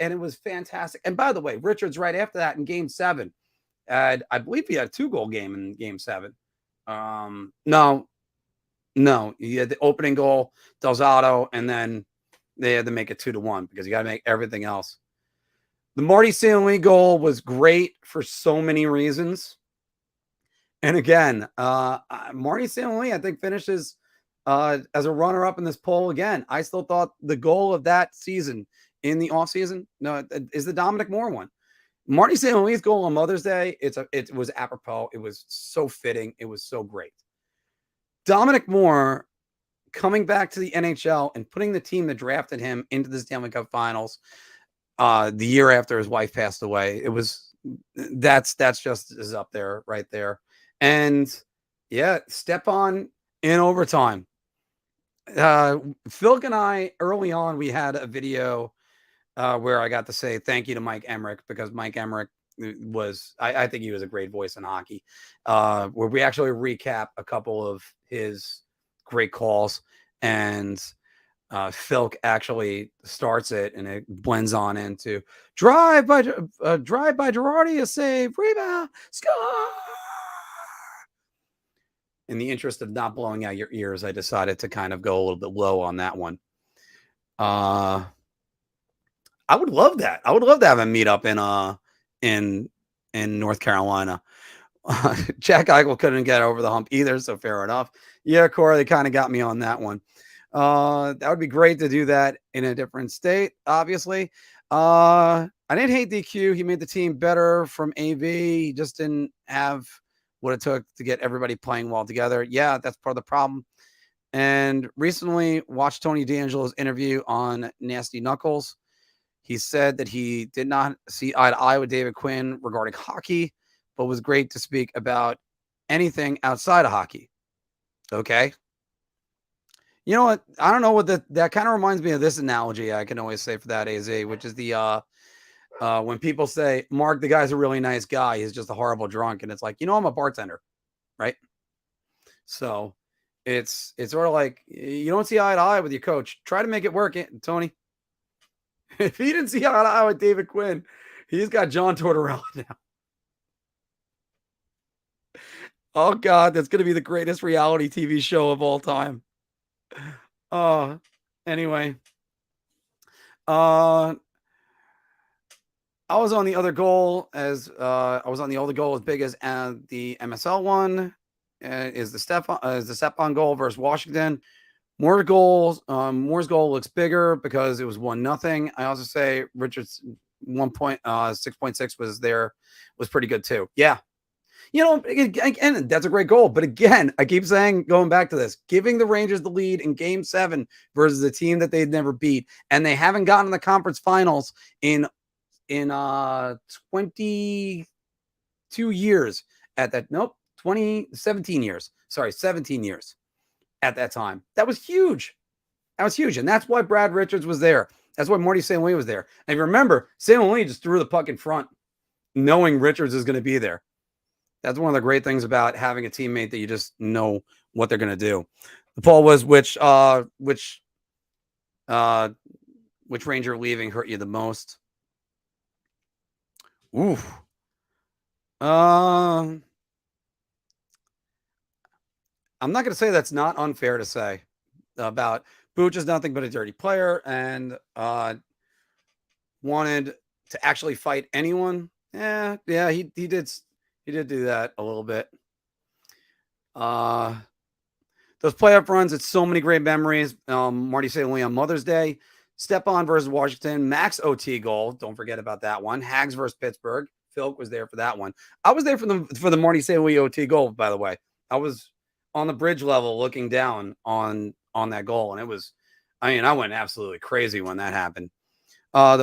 fantastic. And by the way, Richards right after that in Game 7, I believe he had a 2-goal game in Game 7. No, he had the opening goal, Delzato, and then they had to make it 2-1 because you got to make everything else. The Marty St. Louis goal was great for so many reasons. And again, Marty St. Louis, I think, finishes as a runner-up in this poll again. I still thought the goal of that season in the offseason is the Dominic Moore one. Marty St. Louis' goal on Mother's Day, it was apropos. It was so fitting. It was so great. Dominic Moore coming back to the NHL and putting the team that drafted him into the Stanley Cup Finals the year after his wife passed away. That's just is up there, right there. And yeah, Stepan in overtime. Filk and I, early on, we had a video where I got to say thank you to Mike Emmerich, because Mike Emmerich was, I think he was a great voice in hockey, where we actually recap a couple of his great calls, and Filk actually starts it, and it blends on into drive by Girardi, a save, rebound, score. In the interest of not blowing out your ears, I decided to kind of go a little bit low on that one. I would love that. I would love to have a meetup in North Carolina. Jack Eichel couldn't get over the hump either, so fair enough. Yeah, Cora, they kind of got me on that one. That would be great to do that in a different state, obviously. I didn't hate DQ. He made the team better from AV. He just didn't have what it took to get everybody playing well together. Yeah, that's part of the problem. And recently watched Tony D'Angelo's interview on Nasty Knuckles. He said that he did not see eye to eye with David Quinn regarding hockey, but was great to speak about anything outside of hockey. Okay. You know what? I don't know what that kind of reminds me of this analogy I can always say for that, AZ, which is the when people say, Mark, the guy's a really nice guy, he's just a horrible drunk. And it's like, I'm a bartender, right? So it's sort of like, you don't see eye to eye with your coach. Try to make it work, Tony. If he didn't see eye to eye with David Quinn, he's got John Tortorella now. Oh, God, that's going to be the greatest reality TV show of all time. Anyway. I was on the other goal as big as the MSL one is the Stepan goal versus Washington. Moore's goal looks bigger because it was 1-0. I also say Richards 6.6 was pretty good too. Yeah. Again, that's a great goal. But again, I keep saying, going back to this, giving the Rangers the lead in Game 7 versus a team that they'd never beat, and they haven't gotten the conference finals in 22 years at that. Nope, 17 years. Sorry, 17 years at that time. That was huge. And that's why Brad Richards was there. That's why Marty St. Louis was there. And remember, St. Louis just threw the puck in front, knowing Richards is going to be there. That's one of the great things about having a teammate that you just know what they're going to do. The poll was which Ranger leaving hurt you the most? I'm not going to say that's not unfair to say about Booch is nothing but a dirty player and wanted to actually fight anyone. Yeah, he did do that a little bit. Those playoff runs, it's so many great memories. Marty St. Louis on Mother's Day, Stepan versus Washington, Max OT goal. Don't forget about that one. Hags versus Pittsburgh. Filk was there for that one. I was there for the Marty St. Louis OT goal, by the way. I was on the bridge level looking down on that goal, and it was, I went absolutely crazy when that happened. So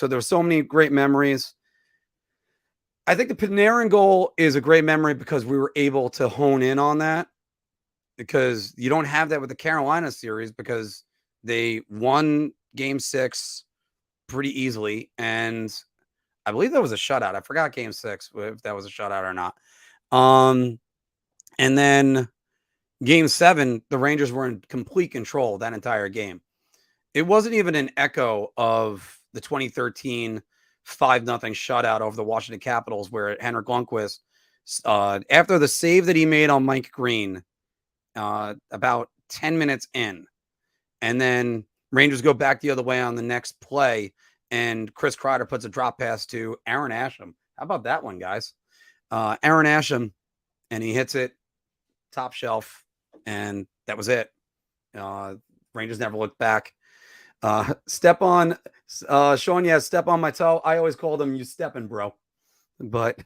there were so many great memories. I think the Panarin goal is a great memory because we were able to hone in on that, because you don't have that with the Carolina series because they won game 6 pretty easily. And I believe that was a shutout. I forgot game 6, if that was a shutout or not. And then game 7, the Rangers were in complete control that entire game. It wasn't even an echo of the 2013 5-0 shutout over the Washington Capitals, where Henrik Lundqvist, after the save that he made on Mike Green, about 10 minutes in, and then Rangers go back the other way on the next play, and Chris Kreider puts a drop pass to Aaron Asham. How about that one, guys? Aaron Asham, and he hits it top shelf, and that was it. Rangers never looked back. Step on, Sean, step on my toe. I always called him you stepping, bro. But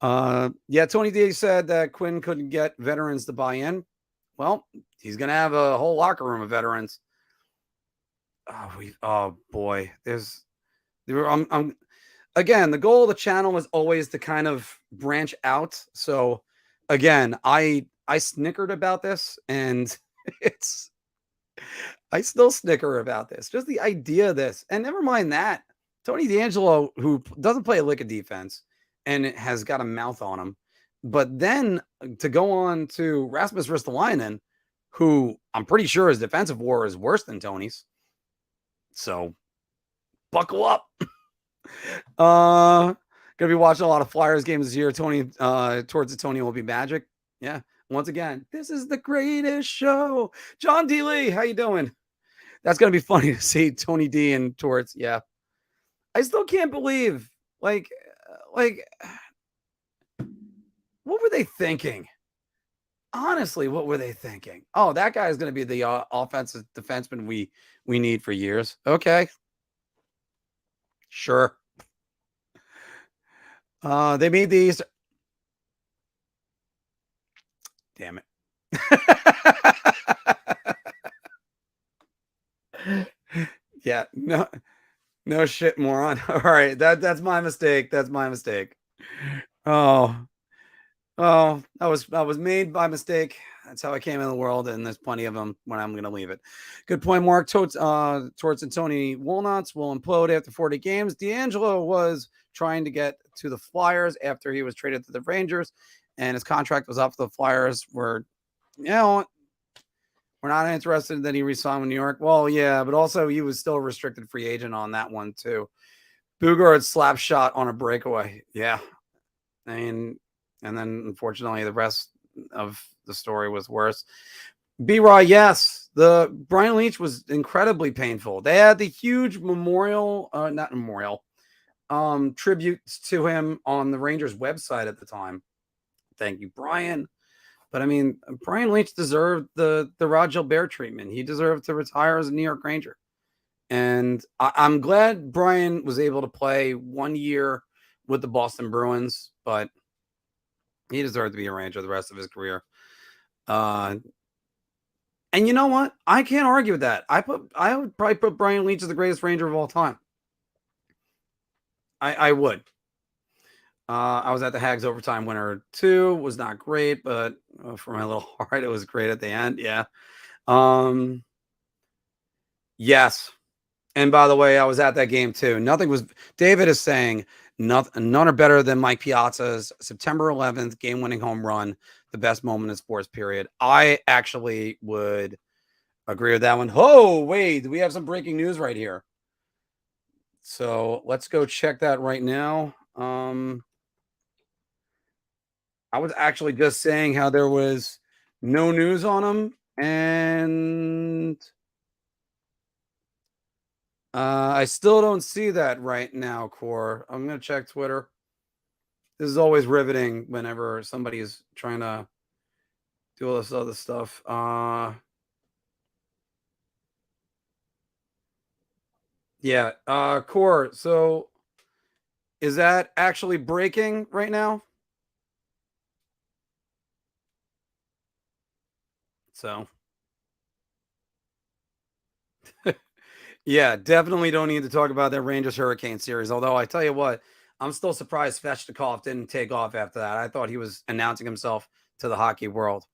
Tony D said that Quinn couldn't get veterans to buy in. Well, he's gonna have a whole locker room of veterans. Oh boy, again, the goal of the channel is always to kind of branch out. So again, I snickered about this, and I still snicker about this. Just the idea of this, and never mind that Tony DeAngelo, who doesn't play a lick of defense and has got a mouth on him, but then to go on to Rasmus Ristolainen, who I'm pretty sure his defensive war is worse than Tony's. So buckle up. Gonna be watching a lot of Flyers games this year. Tony, towards the Tony will be magic. Yeah. Once again, this is the greatest show. John D. Lee, how you doing? That's gonna be funny to see Tony D and Torts. Yeah. I still can't believe, like, what were they thinking? Honestly, what were they thinking? Oh, that guy is going to be the offensive defenseman we need for years. Okay. Sure. They made these. Damn it. Yeah, no shit, moron. All right, that's my mistake. That's my mistake. Oh, I was made by mistake. That's how I came in the world, and there's plenty of them when I'm going to leave it. Good point, Mark. Torts and Tony Walnuts will implode after 40 games. DeAngelo was trying to get to the Flyers after he was traded to the Rangers, and his contract was up. The Flyers were, we're not interested. Then he re-signed with New York. Well, yeah, but also he was still a restricted free agent on that one too. Bugard slap shot on a breakaway. Yeah, and then unfortunately the rest of the story was worse. B-Roy, yes, the Brian Leetch was incredibly painful. They had the huge tributes to him on the Rangers website at the time. Thank you, Brian. But I mean, Brian Leetch deserved the Rod Gilbert treatment. He deserved to retire as a New York Ranger. And I'm glad Brian was able to play 1 year with the Boston Bruins, but he deserved to be a Ranger the rest of his career. And you know what? I can't argue with that. I would probably put Brian Leetch as the greatest Ranger of all time. I would. I was at the Hags overtime winner too. Was not great, but for my little heart, it was great at the end. Yeah. Yes. And by the way, I was at that game too. David is saying none are better than Mike Piazza's September 11th game-winning home run, the best moment in sports, period. I actually would agree with that one. Oh, wait, we have some breaking news right here. So let's go check that right now. I was actually just saying how there was no news on him, and I still don't see that right now, Core. I'm going to check Twitter. This is always riveting whenever somebody is trying to do all this other stuff. Yeah, Core. So is that actually breaking right now? So yeah, definitely don't need to talk about that Rangers Hurricane series. Although I tell you what, I'm still surprised Svechnikov didn't take off after that. I thought he was announcing himself to the hockey world.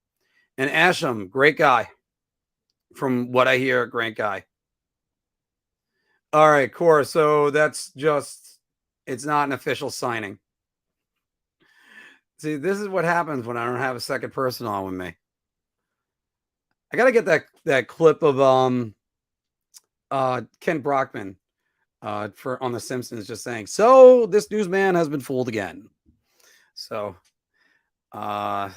And Asham, great guy. From what I hear, great guy. All right, Core. So that's just, it's not an official signing. See, this is what happens when I don't have a second person on with me. I got to get that clip of Ken Brockman for on The Simpsons just saying, so this newsman has been fooled again. So let's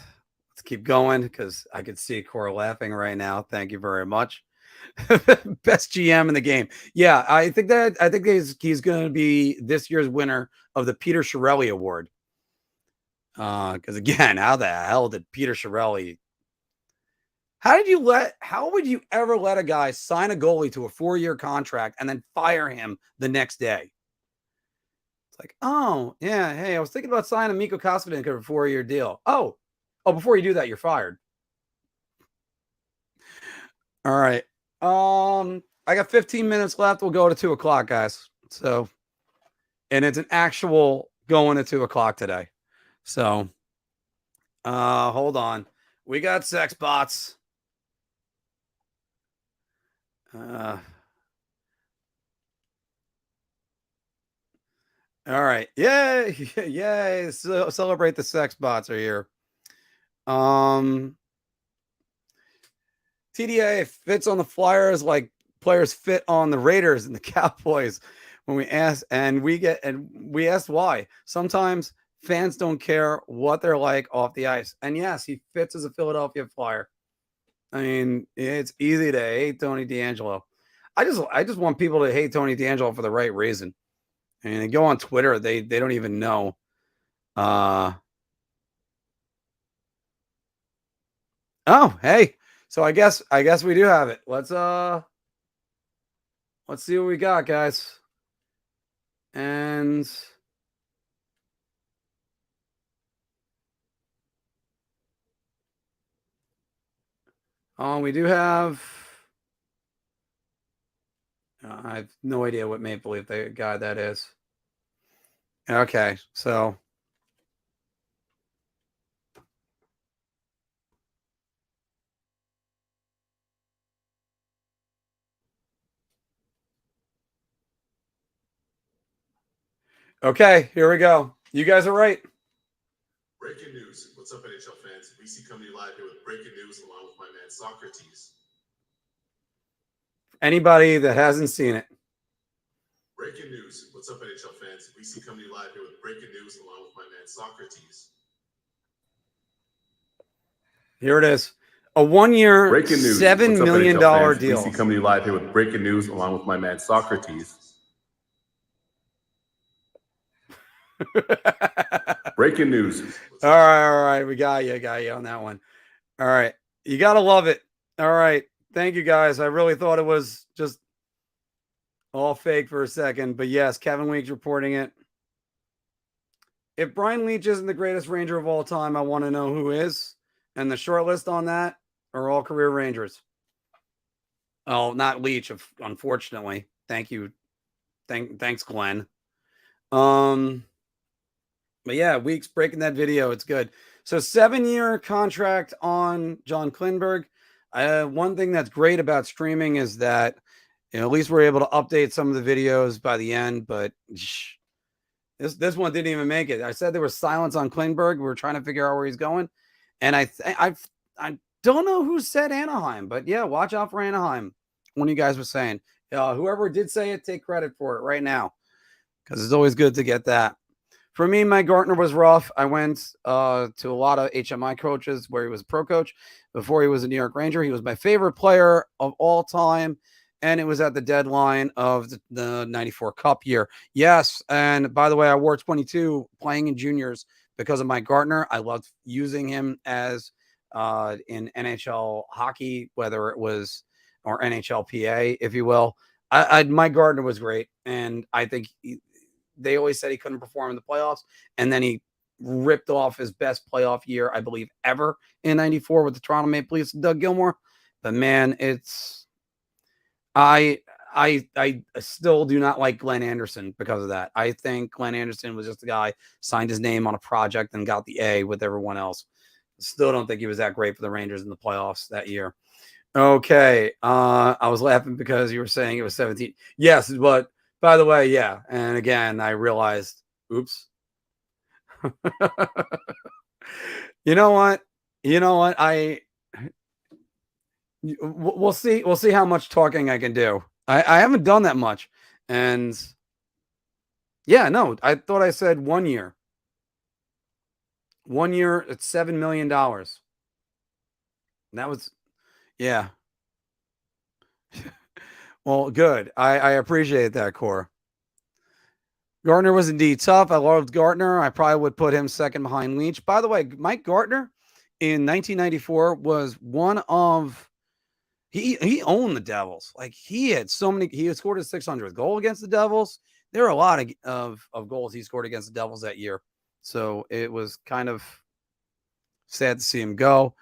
keep going because I could see Cora laughing right now. Thank you very much. Best GM in the game. Yeah, I think he's going to be this year's winner of the Peter Chiarelli Award. Because again, how the hell did Peter Chiarelli? How would you ever let a guy sign a goalie to a 4-year contract and then fire him the next day? It's like, oh, yeah, hey, I was thinking about signing Mikko Koskinen for a 4-year deal. Oh, before you do that, you're fired. All right. I got 15 minutes left. We'll go to 2 o'clock, guys. So, and it's an actual going to 2 o'clock today. So, hold on. We got sex bots. All right. Yay. Yay. So celebrate the sex bots are here. TDA fits on the Flyers like players fit on the Raiders and the Cowboys. When we asked why. Sometimes fans don't care what they're like off the ice. And yes, he fits as a Philadelphia Flyer. I mean, it's easy to hate Tony DeAngelo. I just want people to hate Tony DeAngelo for the right reason. I mean, they go on Twitter, they don't even know. Oh, hey. So I guess we do have it. Let's see what we got, guys. And we do have I have no idea what Maple Leaf guy that is. Okay, so okay, here we go. You guys are right. Breaking news. What's up, NHL fans? VC coming to you live here with breaking news along with my man Socrates. Anybody that hasn't seen it. Breaking news. What's up, NHL fans? VC coming to you live here with breaking news along with my man Socrates. Here it is. A 1-year, Breaking news. $7 million deal. VC coming to you live here with breaking news along with my man Socrates. Breaking news. All right. We got you on that one. All right. You got to love it. All right. Thank you, guys. I really thought it was just all fake for a second. But yes, Kevin Weeks reporting it. If Brian Leetch isn't the greatest Ranger of all time, I want to know who is. And the short list on that are all career Rangers. Oh, not Leetch, unfortunately. Thank you. Thanks, Glenn. But yeah, Weeks breaking that video. It's good. So 7-year contract on John Klingberg. One thing that's great about streaming is that at least we're able to update some of the videos by the end. But this one didn't even make it. I said there was silence on Klingberg. We were trying to figure out where he's going, and I don't know who said Anaheim, but yeah, watch out for Anaheim. One of you guys was saying, whoever did say it, take credit for it right now, because it's always good to get that. For me, Mike Gartner was rough. I went to a lot of HMI coaches where he was a pro coach before he was a New York Ranger. He was my favorite player of all time. And it was at the deadline of the 94 Cup year. Yes. And by the way, I wore 22 playing in juniors because of Mike Gartner. I loved using him as in NHL hockey, whether it was or NHLPA, if you will. Mike Gartner was great. And I think they always said he couldn't perform in the playoffs. And then he ripped off his best playoff year, I believe, ever in 94 with the Toronto Maple Leafs, Doug Gilmour. But man, I still do not like Glenn Anderson because of that. I think Glenn Anderson was just a guy, signed his name on a project and got the A with everyone else. Still don't think he was that great for the Rangers in the playoffs that year. Okay. I was laughing because you were saying it was 17. Yes, but by the way, yeah. And again, I realized, oops. You know what? We'll see. We'll see how much talking I can do. I haven't done that much. And yeah, no, I thought I said 1 year. 1 year, it's $7 million. That was, yeah. Well, good. I appreciate that, Core. Gartner was indeed tough. I loved Gartner. I probably would put him second behind Leach. By the way, Mike Gartner in 1994 was one of he owned the Devils. Like he had scored his 600th goal against the Devils. There were a lot of goals he scored against the Devils that year. So it was kind of sad to see him go.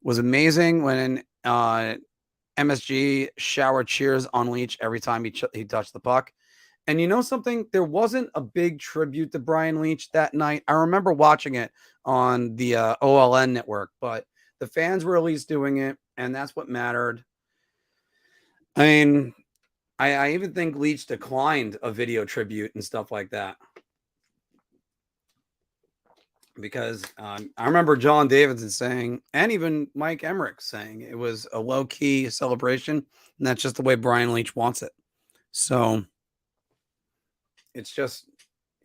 It was amazing when MSG showered cheers on Leach every time he touched the puck. And you know something? There wasn't a big tribute to Brian Leach that night. I remember watching it on the OLN network, but the fans were at least doing it, and that's what mattered. I mean, I even think Leach declined a video tribute and stuff like that. Because I remember John Davidson saying, and even Mike Emmerich saying, it was a low-key celebration, and that's just the way Brian Leach wants it. So it's just,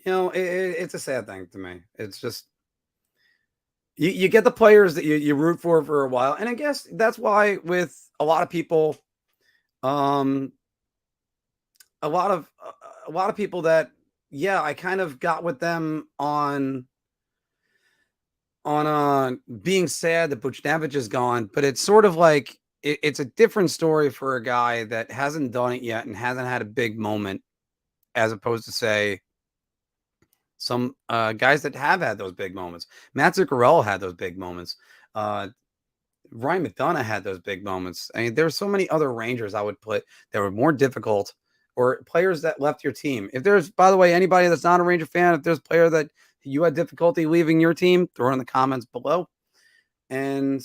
it's a sad thing to me. It's just, you get the players that you root for a while. And I guess that's why with a lot of people, a lot of people that, yeah, I kind of got with them on being sad that Buchnevich is gone, but it's sort of like it's a different story for a guy that hasn't done it yet and hasn't had a big moment, as opposed to say some guys that have had those big moments. Matt Zuccarello had those big moments. Ryan McDonough had those big moments. I mean, there's so many other Rangers I would put that were more difficult, or players that left your team. If there's, by the way, anybody that's not a Ranger fan, if there's a player that you had difficulty leaving your team, throw it in the comments below. And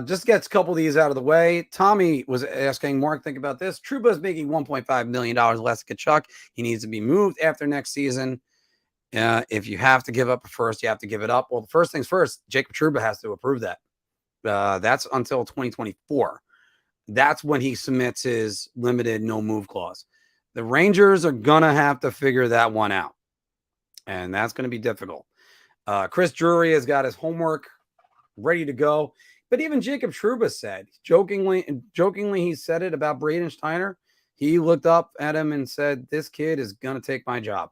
just gets a couple of these out of the way. Tommy was asking, Mark, think about this. Trouba is making $1.5 million less than Kachuk. He needs to be moved after next season. If you have to give up a first, you have to give it up. Well, the first things first, Jacob Trouba has to approve that. That's until 2024. That's when he submits his limited no move clause. The Rangers are going to have to figure that one out. And that's going to be difficult. Chris Drury has got his homework ready to go. But even Jacob Trouba said, jokingly, he said it about Braden Steiner. He looked up at him and said, this kid is going to take my job.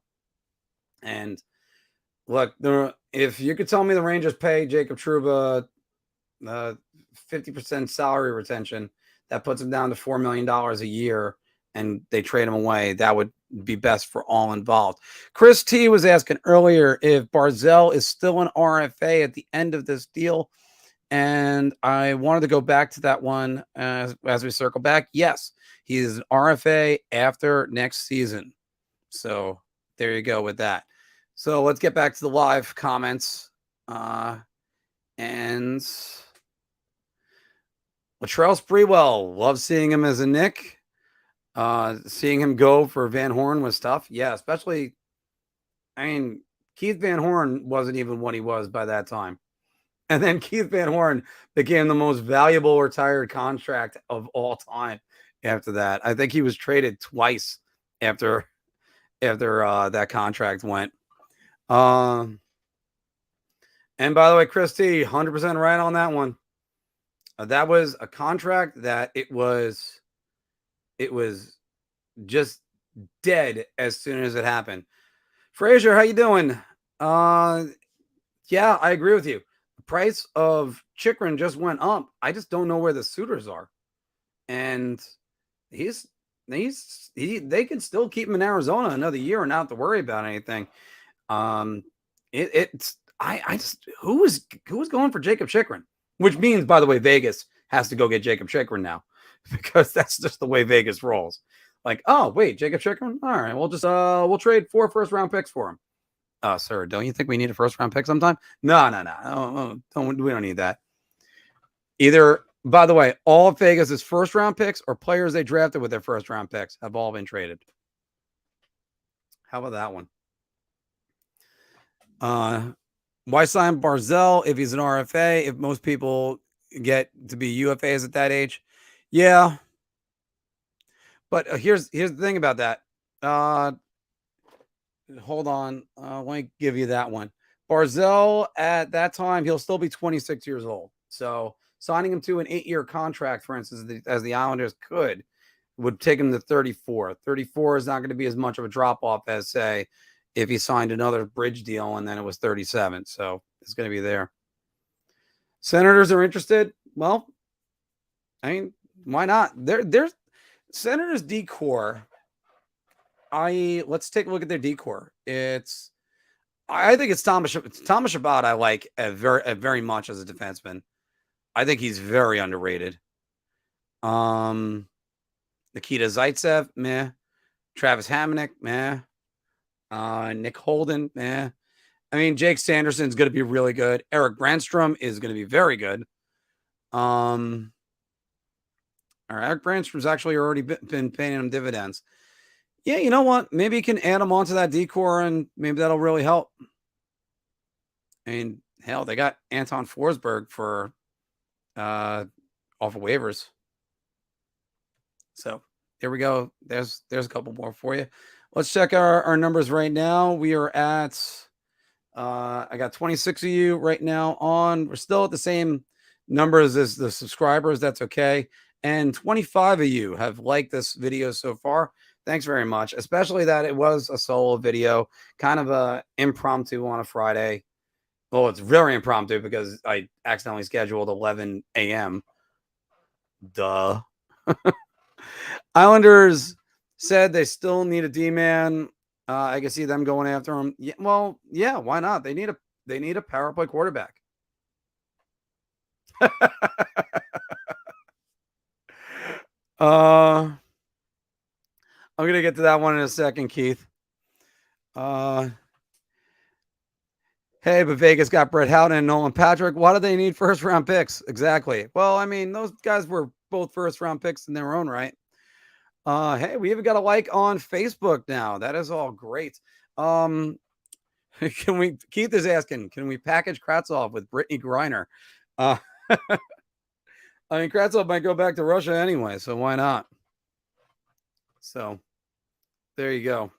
And look, if you could tell me the Rangers pay Jacob Trouba 50% salary retention, that puts him down to $4 million a year, and they trade him away, that would be best for all involved. Chris T was asking earlier if Barzell is still an RFA at the end of this deal. And I wanted to go back to that one as we circle back. Yes, he is an RFA after next season. So there you go with that. So let's get back to the live comments. And Latrell Sprewell, love seeing him as a Nick. Seeing him go for Van Horn was tough. Yeah, especially, I mean, Keith Van Horn wasn't even what he was by that time. And then Keith Van Horn became the most valuable retired contract of all time after that. I think he was traded twice after that contract went. And by the way, Chris T, 100% right on that one. That was a contract that it was just dead as soon as it happened. Frazier, how you doing? Yeah, I agree with you. The price of Chikrin just went up. I just don't know where the suitors are. And they can still keep him in Arizona another year and not have to worry about anything. Who was going for Jacob Chikrin? Which means, by the way, Vegas has to go get Jacob Chikrin now because that's just the way Vegas rolls. Like, oh wait, Jacob Chikrin? All right, we'll trade 4 first-round picks for him. Sir, don't you think we need a first-round pick sometime? No. We don't need that. Either, by the way, all of Vegas' first-round picks or players they drafted with their first-round picks have all been traded. How about that one? Why sign Barzell if he's an RFA? If most people get to be UFAs at that age, yeah. But here's the thing about that. Hold on. Let me give you that one. Barzell at that time, he'll still be 26 years old. So signing him to an 8-year contract, for instance, as the Islanders would take him to 34. 34 is not going to be as much of a drop off as, say, if he signed another bridge deal and then it was 37. So it's going to be there. Senators are interested. Well, I mean, why not? There's Senators decor. Let's take a look at their decor. I think it's Thomas Chabot. I like very much as a defenseman. I think he's very underrated. Nikita Zaitsev, meh. Travis Hamonic, meh. Nick Holden, meh. I mean, Jake Sanderson's going to be really good. Eric Brandstrom is going to be very good. Eric Brandstrom's actually already been paying him dividends. Yeah, you know what? Maybe you can add him onto that decor, and maybe that'll really help. I mean, hell, they got Anton Forsberg for off of waivers. So there we go. There's a couple more for you. Let's check our numbers right now. We are at I got 26 of you right now on. We're still at the same numbers as the subscribers. That's okay. And 25 of you have liked this video so far. Thanks very much, especially that it was a solo video, kind of a impromptu on a Friday. Well, it's very impromptu because I accidentally scheduled 11 a.m. Duh. Islanders said they still need a D-man. I can see them going after him. Yeah, well, yeah, why not? They need a power play quarterback. I'm going to get to that one in a second, Keith. Hey, but Vegas got Brett Howden and Nolan Patrick. Why do they need first-round picks? Exactly. Well, I mean, those guys were both first-round picks in their own right. Hey, we even got a like on Facebook now. That is all great. Keith is asking, can we package Kratzov with Brittany Griner? I mean, Kratzov might go back to Russia anyway, so why not? So there you go.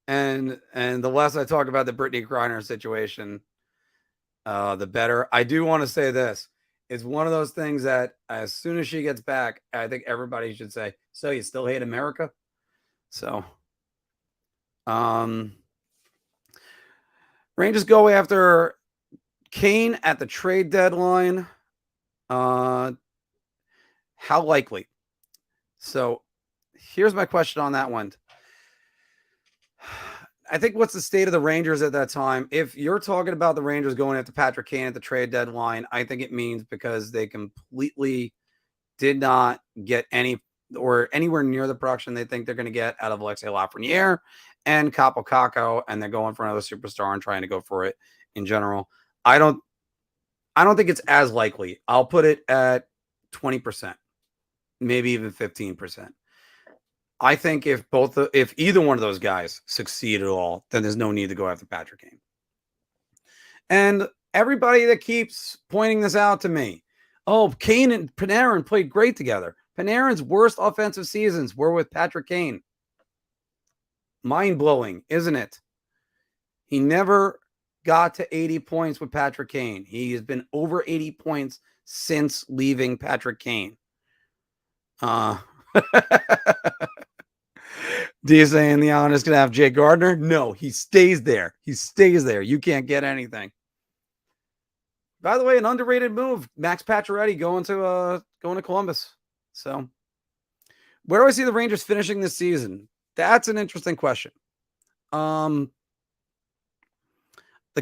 And the less I talk about the Brittany Griner situation, the better. I do want to say this. It's one of those things that as soon as she gets back, I think everybody should say, so you still hate America? So, Rangers go after Kane at the trade deadline. How likely? So here's my question on that one. I think what's the state of the Rangers at that time? If you're talking about the Rangers going after Patrick Kane at the trade deadline, I think it means because they completely did not get any or anywhere near the production they think they're going to get out of Alexei Lafreniere and Kaapo Kakko, and they're going for another superstar and trying to go for it in general. I don't think it's as likely. I'll put it at 20%, maybe even 15%. I think if either one of those guys succeed at all, then there's no need to go after Patrick Kane. And everybody that keeps pointing this out to me, oh, Kane and Panarin played great together. Panarin's worst offensive seasons were with Patrick Kane. Mind-blowing, isn't it? He never got to 80 points with Patrick Kane. He has been over 80 points since leaving Patrick Kane. Do you saying the Islanders going to have Jake Gardner? No, he stays there. He stays there. You can't get anything. By the way, an underrated move. Max Pacioretty going to Columbus. So, where do I see the Rangers finishing this season? That's an interesting question. The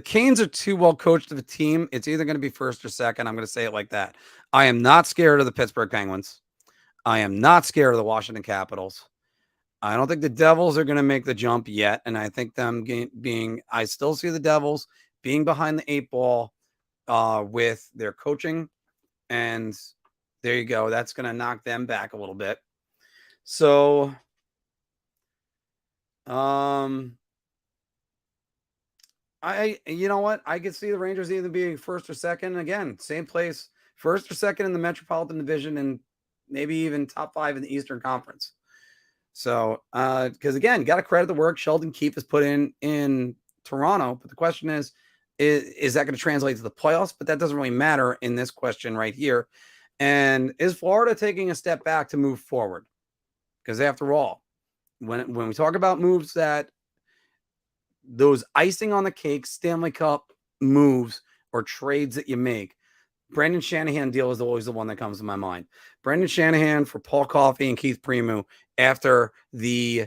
Canes are too well coached of a team. It's either going to be first or second. I'm going to say it like that. I am not scared of the Pittsburgh Penguins. I am not scared of the Washington Capitals. I don't think the Devils are going to make the jump yet. And I think I still see the Devils being behind the 8 ball with their coaching. And there you go. That's going to knock them back a little bit. So, you know what? I could see the Rangers either being first or second. Again, same place, first or second in the Metropolitan Division, and maybe even top 5 in the Eastern Conference. So, because again, got to credit the work Sheldon Keefe has put in Toronto. But the question is that going to translate to the playoffs? But that doesn't really matter in this question right here. And is Florida taking a step back to move forward? Because after all, when we talk about moves that those icing on the cake Stanley Cup moves or trades that you make, Brendan Shanahan deal is always the one that comes to my mind. Brendan Shanahan for Paul Coffey and Keith Primeau after the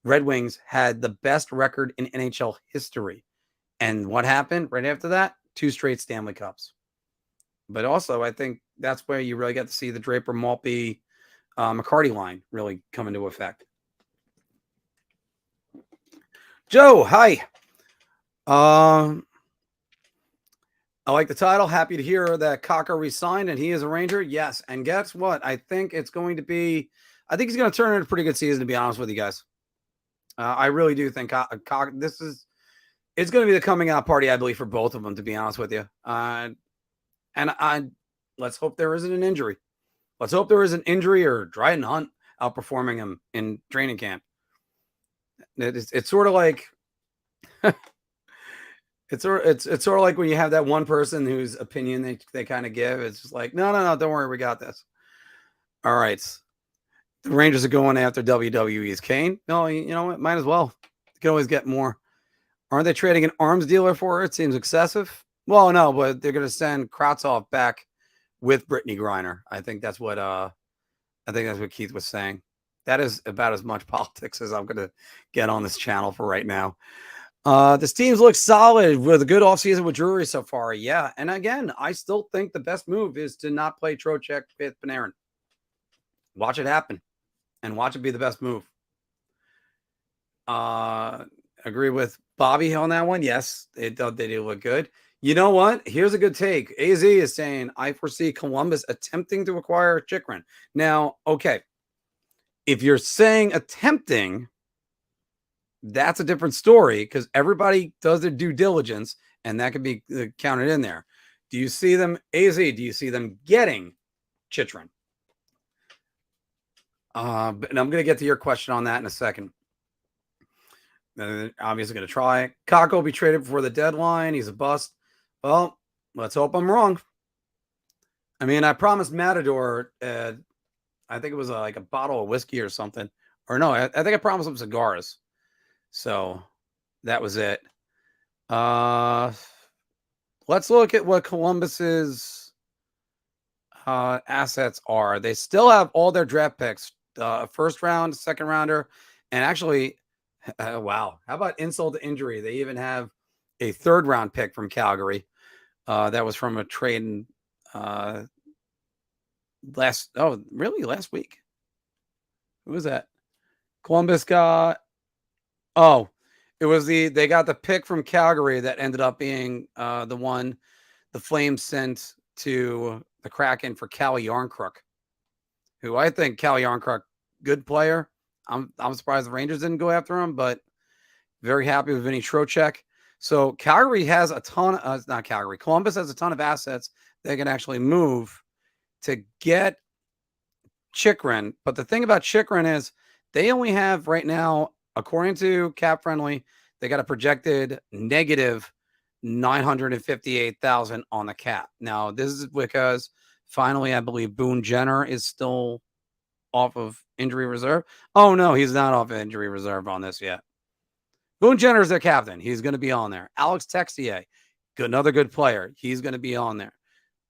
Red Wings had the best record in NHL history. And what happened right after that? 2 straight Stanley Cups. But also, I think that's where you really get to see the Draper Maltby McCarty line really come into effect. Joe, hi. I like the title. Happy to hear that Kakko resigned and he is a Ranger. Yes. And guess what? I think he's going to turn in a pretty good season, to be honest with you guys. I really do think it's going to be the coming out party, I believe, for both of them, to be honest with you. Let's hope there isn't an injury. Let's hope there is an injury or Dryden Hunt outperforming him in training camp. It's sort of like it's sort of like when you have that one person whose opinion they kind of give. It's just like, no, don't worry, we got this. All right. The Rangers are going after WWE's Kane. No, you know what? Might as well. You can always get more. Aren't they trading an arms dealer for it? Seems excessive. Well, no, but they're going to send Kravtsov back with Brittany Griner. I think that's what Keith was saying. That is about as much politics as I'm going to get on this channel for right now. This team's look solid with a good offseason with Drury so far. Yeah. And again, I still think the best move is to not play Trocheck with Panarin. Watch it happen and watch it be the best move. Agree with Bobby on that one. Yes, they do look good. You know what? Here's a good take. AZ is saying, I foresee Columbus attempting to acquire Chychrun. Now, okay. If you're saying attempting, that's a different story because everybody does their due diligence and that could be counted in there. Do you see them, AZ, do you see them getting Chychrun? And I'm going to get to your question on that in a second. Obviously going to try. Kakko will be traded before the deadline. He's a bust. Well, let's hope I'm wrong. I mean, I promised Matador, I think it was like a bottle of whiskey or something. Or no, I think I promised him cigars. So that was it. Let's look at what Columbus's assets are. They still have all their draft picks, first round, second rounder, and actually, wow, how about insult to injury? They even have a 3rd round pick from Calgary. That was from a trade last week. Who was that? Columbus got. Oh, they got the pick from Calgary that ended up being the one the Flames sent to the Kraken for Calle Yarncrook, who I think Calle Yarncrook, good player. I'm surprised the Rangers didn't go after him, but very happy with Vinny Trocheck. So Calgary has a ton of, not Calgary, Columbus has a ton of assets they can actually move to get Chychrun. But the thing about Chychrun is they only have right now, according to Cap Friendly, They got a projected negative 958,000 on the cap. Now, this is because finally, I believe Boone Jenner is still off of injury reserve. Oh, no, he's not off injury reserve on this yet. Boone Jenner is their captain. He's going to be on there. Alex Texier, another good player. He's going to be on there.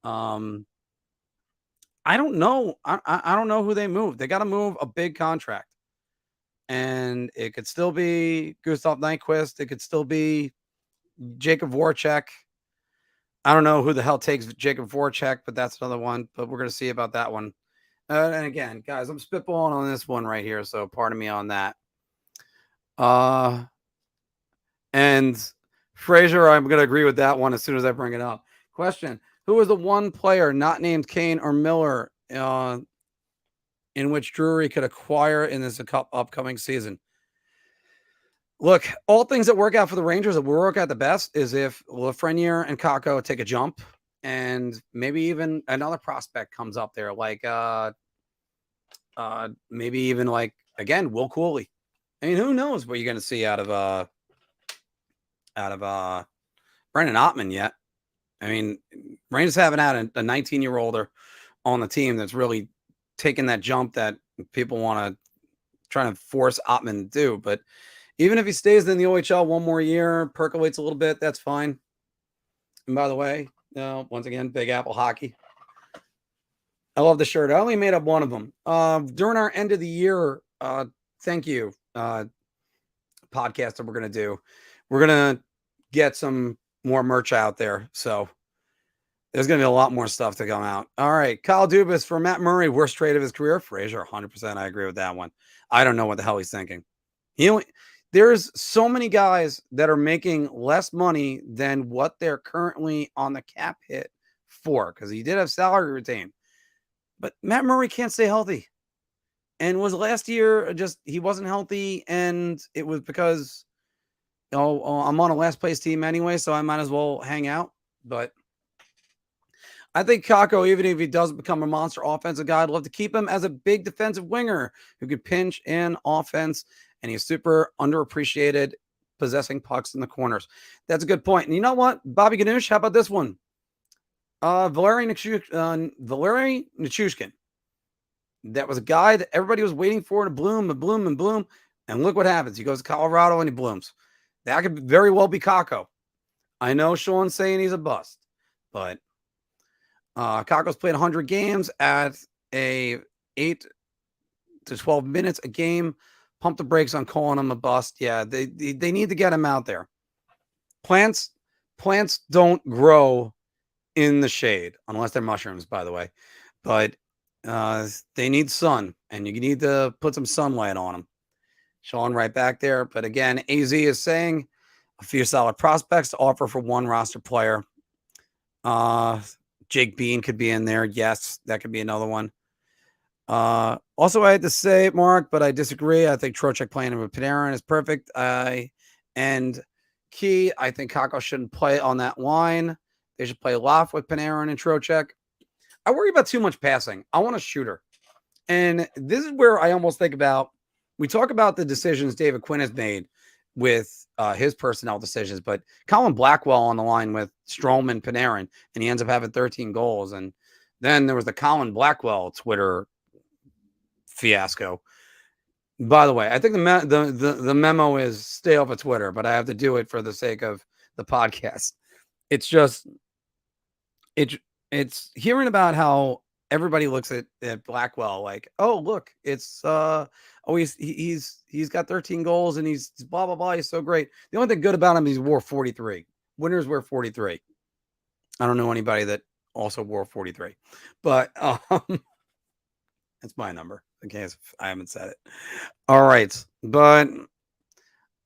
I don't know. I don't know who they moved. They got to move a big contract. And it could still be Gustav Nyquist. It could still be Jacob Voracek. I don't know who the hell takes Jacob Voracek, but that's another one. But we're going to see about that one. And again, guys, I'm spitballing on this one right here, so pardon me on that. And Frazier, I'm going to agree with that one as soon as I bring it up. Question: who was the one player not named Kane or Miller in which Drury could acquire in this upcoming season? Look, all things that work out for the Rangers that will work out the best is if Lafreniere and Kakko take a jump, and maybe even another prospect comes up there, like maybe even like again Will Cooley. I mean, who knows what you're going to see out of Brendan Ottman yet? I mean, Rangers haven't had a 19-year-older on the team that's really taken that jump that people want to try to force Ottman to do. But even if he stays in the OHL one more year, percolates a little bit, that's fine. And by the way, once again, Big Apple Hockey. I love the shirt. I only made up one of them. During our end of the year, thank you, podcast that we're going to do. We're going to get some more merch out there. So there's going to be a lot more stuff to come out. All right. Kyle Dubas for Matt Murray, worst trade of his career. Frazier, 100%. I agree with that one. I don't know what the hell he's thinking. There's so many guys that are making less money than what they're currently on the cap hit for, because he did have salary retained. But Matt Murray can't stay healthy. And was last year just he wasn't healthy, and it was because I'm on a last place team anyway, so I might as well hang out. But I think Kakko, even if he does become a monster offensive guy, I'd love to keep him as a big defensive winger who could pinch in offense, and he's super underappreciated, possessing pucks in the corners. That's a good point. And you know what? Bobby Ganoush, how about this one? Valeri Nichushkin. That was a guy that everybody was waiting for to bloom and bloom and bloom. And look what happens. He goes to Colorado and he blooms. That could very well be Kakko. I know Sean's saying he's a bust, but Kakko's played 100 games at a 8 to 12 minutes a game. Pump the brakes on calling him a bust. Yeah, they need to get him out there. Plants don't grow in the shade, unless they're mushrooms, by the way. But they need sun, and you need to put some sunlight on them. Sean right back there. But again, AZ is saying a few solid prospects to offer for one roster player. Jake Bean could be in there. Yes, that could be another one. Also, I had to say, Mark, but I disagree. I think Trocheck playing with Panarin is perfect. And key, I think Kakko shouldn't play on that line. They should play Loft with Panarin and Trocheck. I worry about too much passing. I want a shooter. And this is where I almost think about, we talk about the decisions David Quinn has made with his personnel decisions, but Colin Blackwell on the line with Strome and Panarin, and he ends up having 13 goals. And then there was the Colin Blackwell Twitter fiasco. By the way, I think the memo is stay off of Twitter, but I have to do it for the sake of the podcast. It's just, it's hearing about how everybody looks at Blackwell like, oh, look, it's he's got 13 goals and he's blah blah blah. He's so great. The only thing good about him is he wore 43. Winners wear 43. I don't know anybody that also wore 43, but that's my number in case I haven't said it. All right, but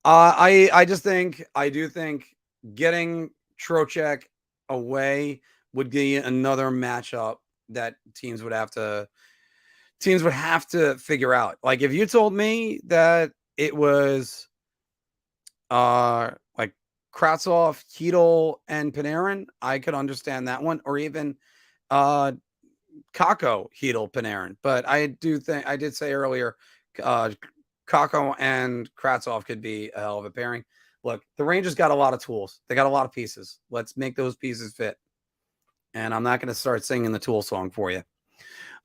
I do think getting Trocheck away would be another matchup that teams would have to figure out. Like if you told me that it was like Kravtsov, Hedl, and Panarin, I could understand that one, or even Kakko, Hedl, Panarin. But I did say earlier, Kakko and Kravtsov could be a hell of a pairing. look, the Rangers got a lot of tools. They got a lot of pieces. Let's make those pieces fit. And I'm not going to start singing the Tool song for you.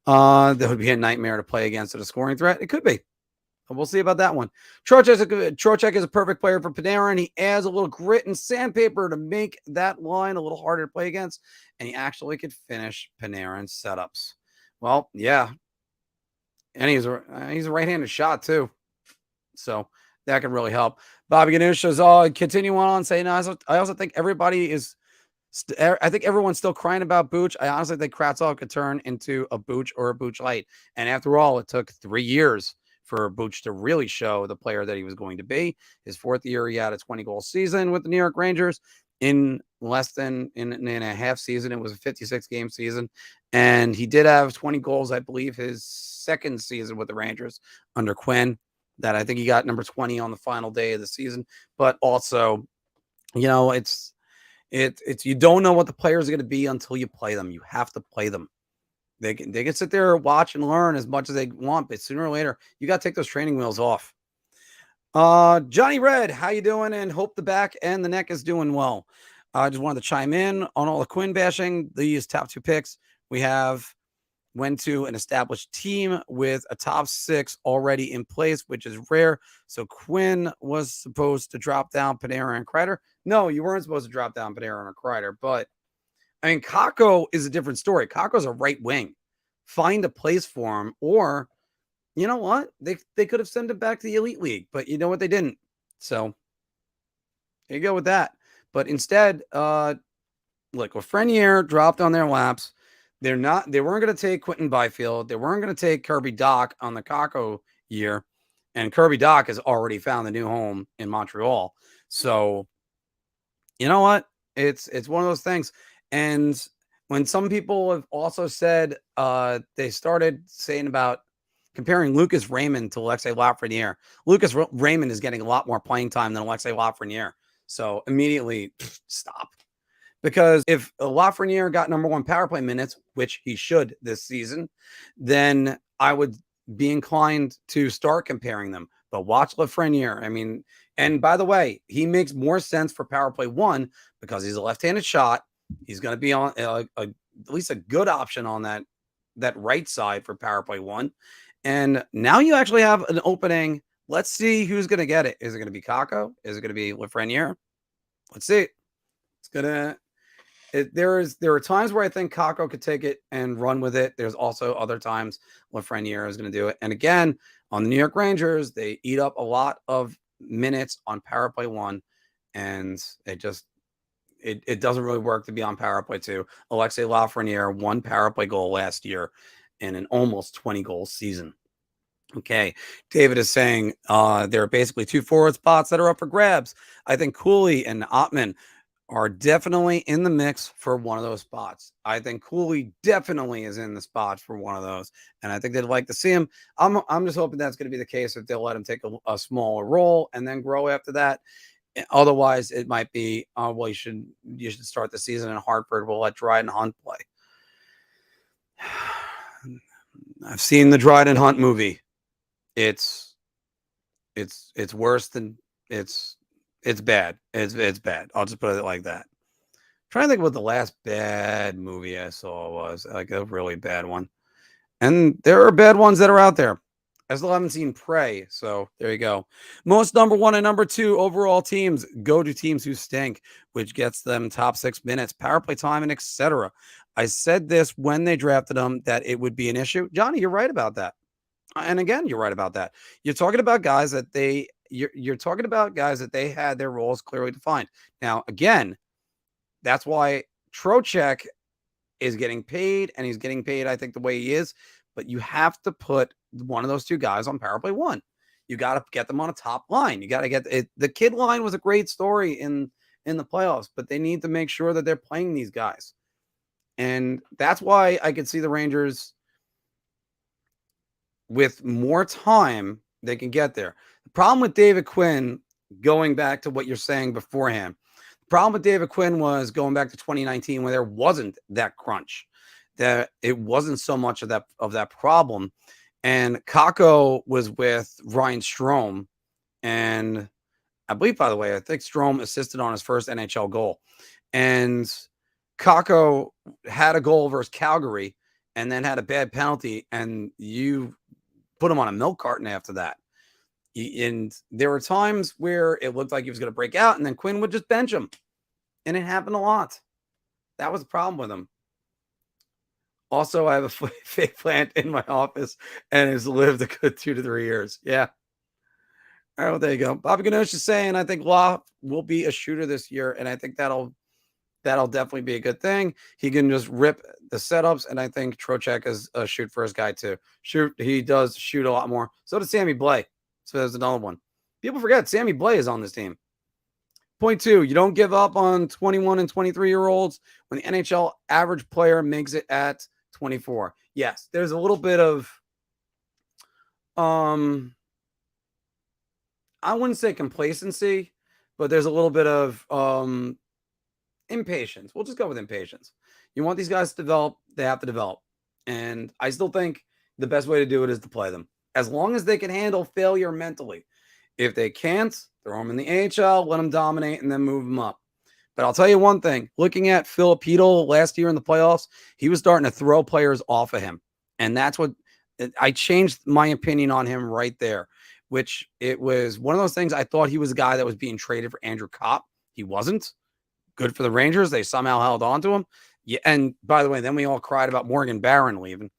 That would be a nightmare to play against at a scoring threat. It could be. We'll see about that one. Trocheck is a perfect player for Panarin. He adds a little grit and sandpaper to make that line a little harder to play against, and he actually could finish Panarin's setups. Well, yeah. And he's a right-handed shot, too. So that could really help. Bobby Ganoush is continuing on saying, I also think everybody is I think everyone's still crying about Booch. I honestly think Kravtsov could turn into a Booch or a Booch light. And after all, it took 3 years for Booch to really show the player that he was going to be. His 4th year, he had a 20-goal season with the New York Rangers. In less than in a half season, it was a 56-game season. And he did have 20 goals, I believe, his 2nd season with the Rangers under Quinn. That I think he got number 20 on the final day of the season. But also, it's you don't know what the players are going to be until you play them. You have to play them. They can sit there, watch and learn as much as they want, but sooner or later, you got to take those training wheels off. Johnny Red, how you doing? And hope the back and the neck is doing well. I just wanted to chime in on all the Quinn bashing. These top 2 picks we went to an established team with a top 6 already in place, which is rare. So Quinn was supposed to drop down Panarin and Kreider. No, you weren't supposed to drop down Panarin or Kreider, but I mean, Kakko is a different story. Kakko's a right wing. Find a place for him, or you know what? They could have sent him back to the Elite League, but you know what? They didn't. So there you go with that. But instead, look, Lafreniere dropped on their laps. They weren't going to take Quentin Byfield. They weren't going to take Kirby Dach on the Kakko year. And Kirby Dach has already found a new home in Montreal. So you know what? It's one of those things. And when some people have also said they started saying about comparing Lucas Raymond to Alexei Lafreniere. Lucas Raymond is getting a lot more playing time than Alexei Lafreniere. So immediately stop. Because if Lafreniere got number 1 power play minutes, which he should this season, then I would be inclined to start comparing them. But watch Lafreniere. I mean, and by the way, he makes more sense for power play 1 because he's a left-handed shot. He's going to be on at least a good option on that right side for power play 1. And now you actually have an opening. Let's see who's going to get it. Is it going to be Kakko? Is it going to be Lafreniere? Let's see. There are times where I think Kakko could take it and run with it. There's also other times Lafreniere is going to do it. And again, on the New York Rangers, they eat up a lot of minutes on power play 1, and it doesn't really work to be on power play 2. Alexei Lafreniere 1 power play goal last year in an almost 20-goal season. Okay, David is saying there are basically 2 forward spots that are up for grabs. I think Cooley and Ottman are definitely in the mix for one of those spots. I think Cooley definitely is in the spots for one of those, and I think they'd like to see him. I'm just hoping that's going to be the case if they'll let him take a smaller role and then grow after that. Otherwise, it might be, well, you should start the season in Hartford. We'll let Dryden Hunt play. I've seen the Dryden Hunt movie. It's worse than it's bad. It's bad. I'll just put it like that. Trying to think what the last bad movie I saw was, like a really bad one. And there are bad ones that are out there. I still haven't seen Prey, so there you go. Most number 1 and number 2 overall teams go to teams who stink, which gets them top 6 minutes, power play time, and etc. I said this when they drafted them that it would be an issue. Johnny, you're right about that. And again, you're right about that. You're talking about guys that you're talking about guys that they had their roles clearly defined. Now, again, that's why Trocheck is getting paid, and he's getting paid, I think, the way he is. But you have to put one of those 2 guys on power play 1. You got to get them on a top line. You got to get it. The kid line was a great story in the playoffs, but they need to make sure that they're playing these guys. And that's why I could see the Rangers with more time, they can get there. The problem with David Quinn, going back to what you're saying beforehand, the problem with David Quinn was going back to 2019 where there wasn't that crunch, that it wasn't so much of that problem. And Kakko was with Ryan Strome, and I believe, by the way, I think Strome assisted on his first NHL goal. And Kakko had a goal versus Calgary and then had a bad penalty, and you put him on a milk carton after that. And there were times where it looked like he was going to break out, and then Quinn would just bench him. And it happened a lot. That was the problem with him. Also, I have a fake plant in my office and has lived a good 2 to 3 years. Yeah. All right, well, there you go. Bobby Ganoche is saying, I think Law will be a shooter this year, and I think that'll definitely be a good thing. He can just rip the setups, and I think Trocheck is a shoot first guy too. He does shoot a lot more. So does Sammy Blais. So there's another one. People forget Sammy Blais is on this team. Point 2, you don't give up on 21 and 23-year-olds when the NHL average player makes it at 24. Yes, there's a little bit of I wouldn't say complacency, but there's a little bit of impatience. We'll just go with impatience. You want these guys to develop, they have to develop. And I still think the best way to do it is to play them. As long as they can handle failure mentally. If they can't, throw them in the AHL, let them dominate, and then move them up. But I'll tell you one thing. Looking at Filipino last year in the playoffs, he was starting to throw players off of him. And that's what I changed my opinion on him right there, which it was one of those things. I thought he was a guy that was being traded for Andrew Kopp. He wasn't. Good for the Rangers. They somehow held on to him. Yeah, and by the way, then we all cried about Morgan Barron leaving.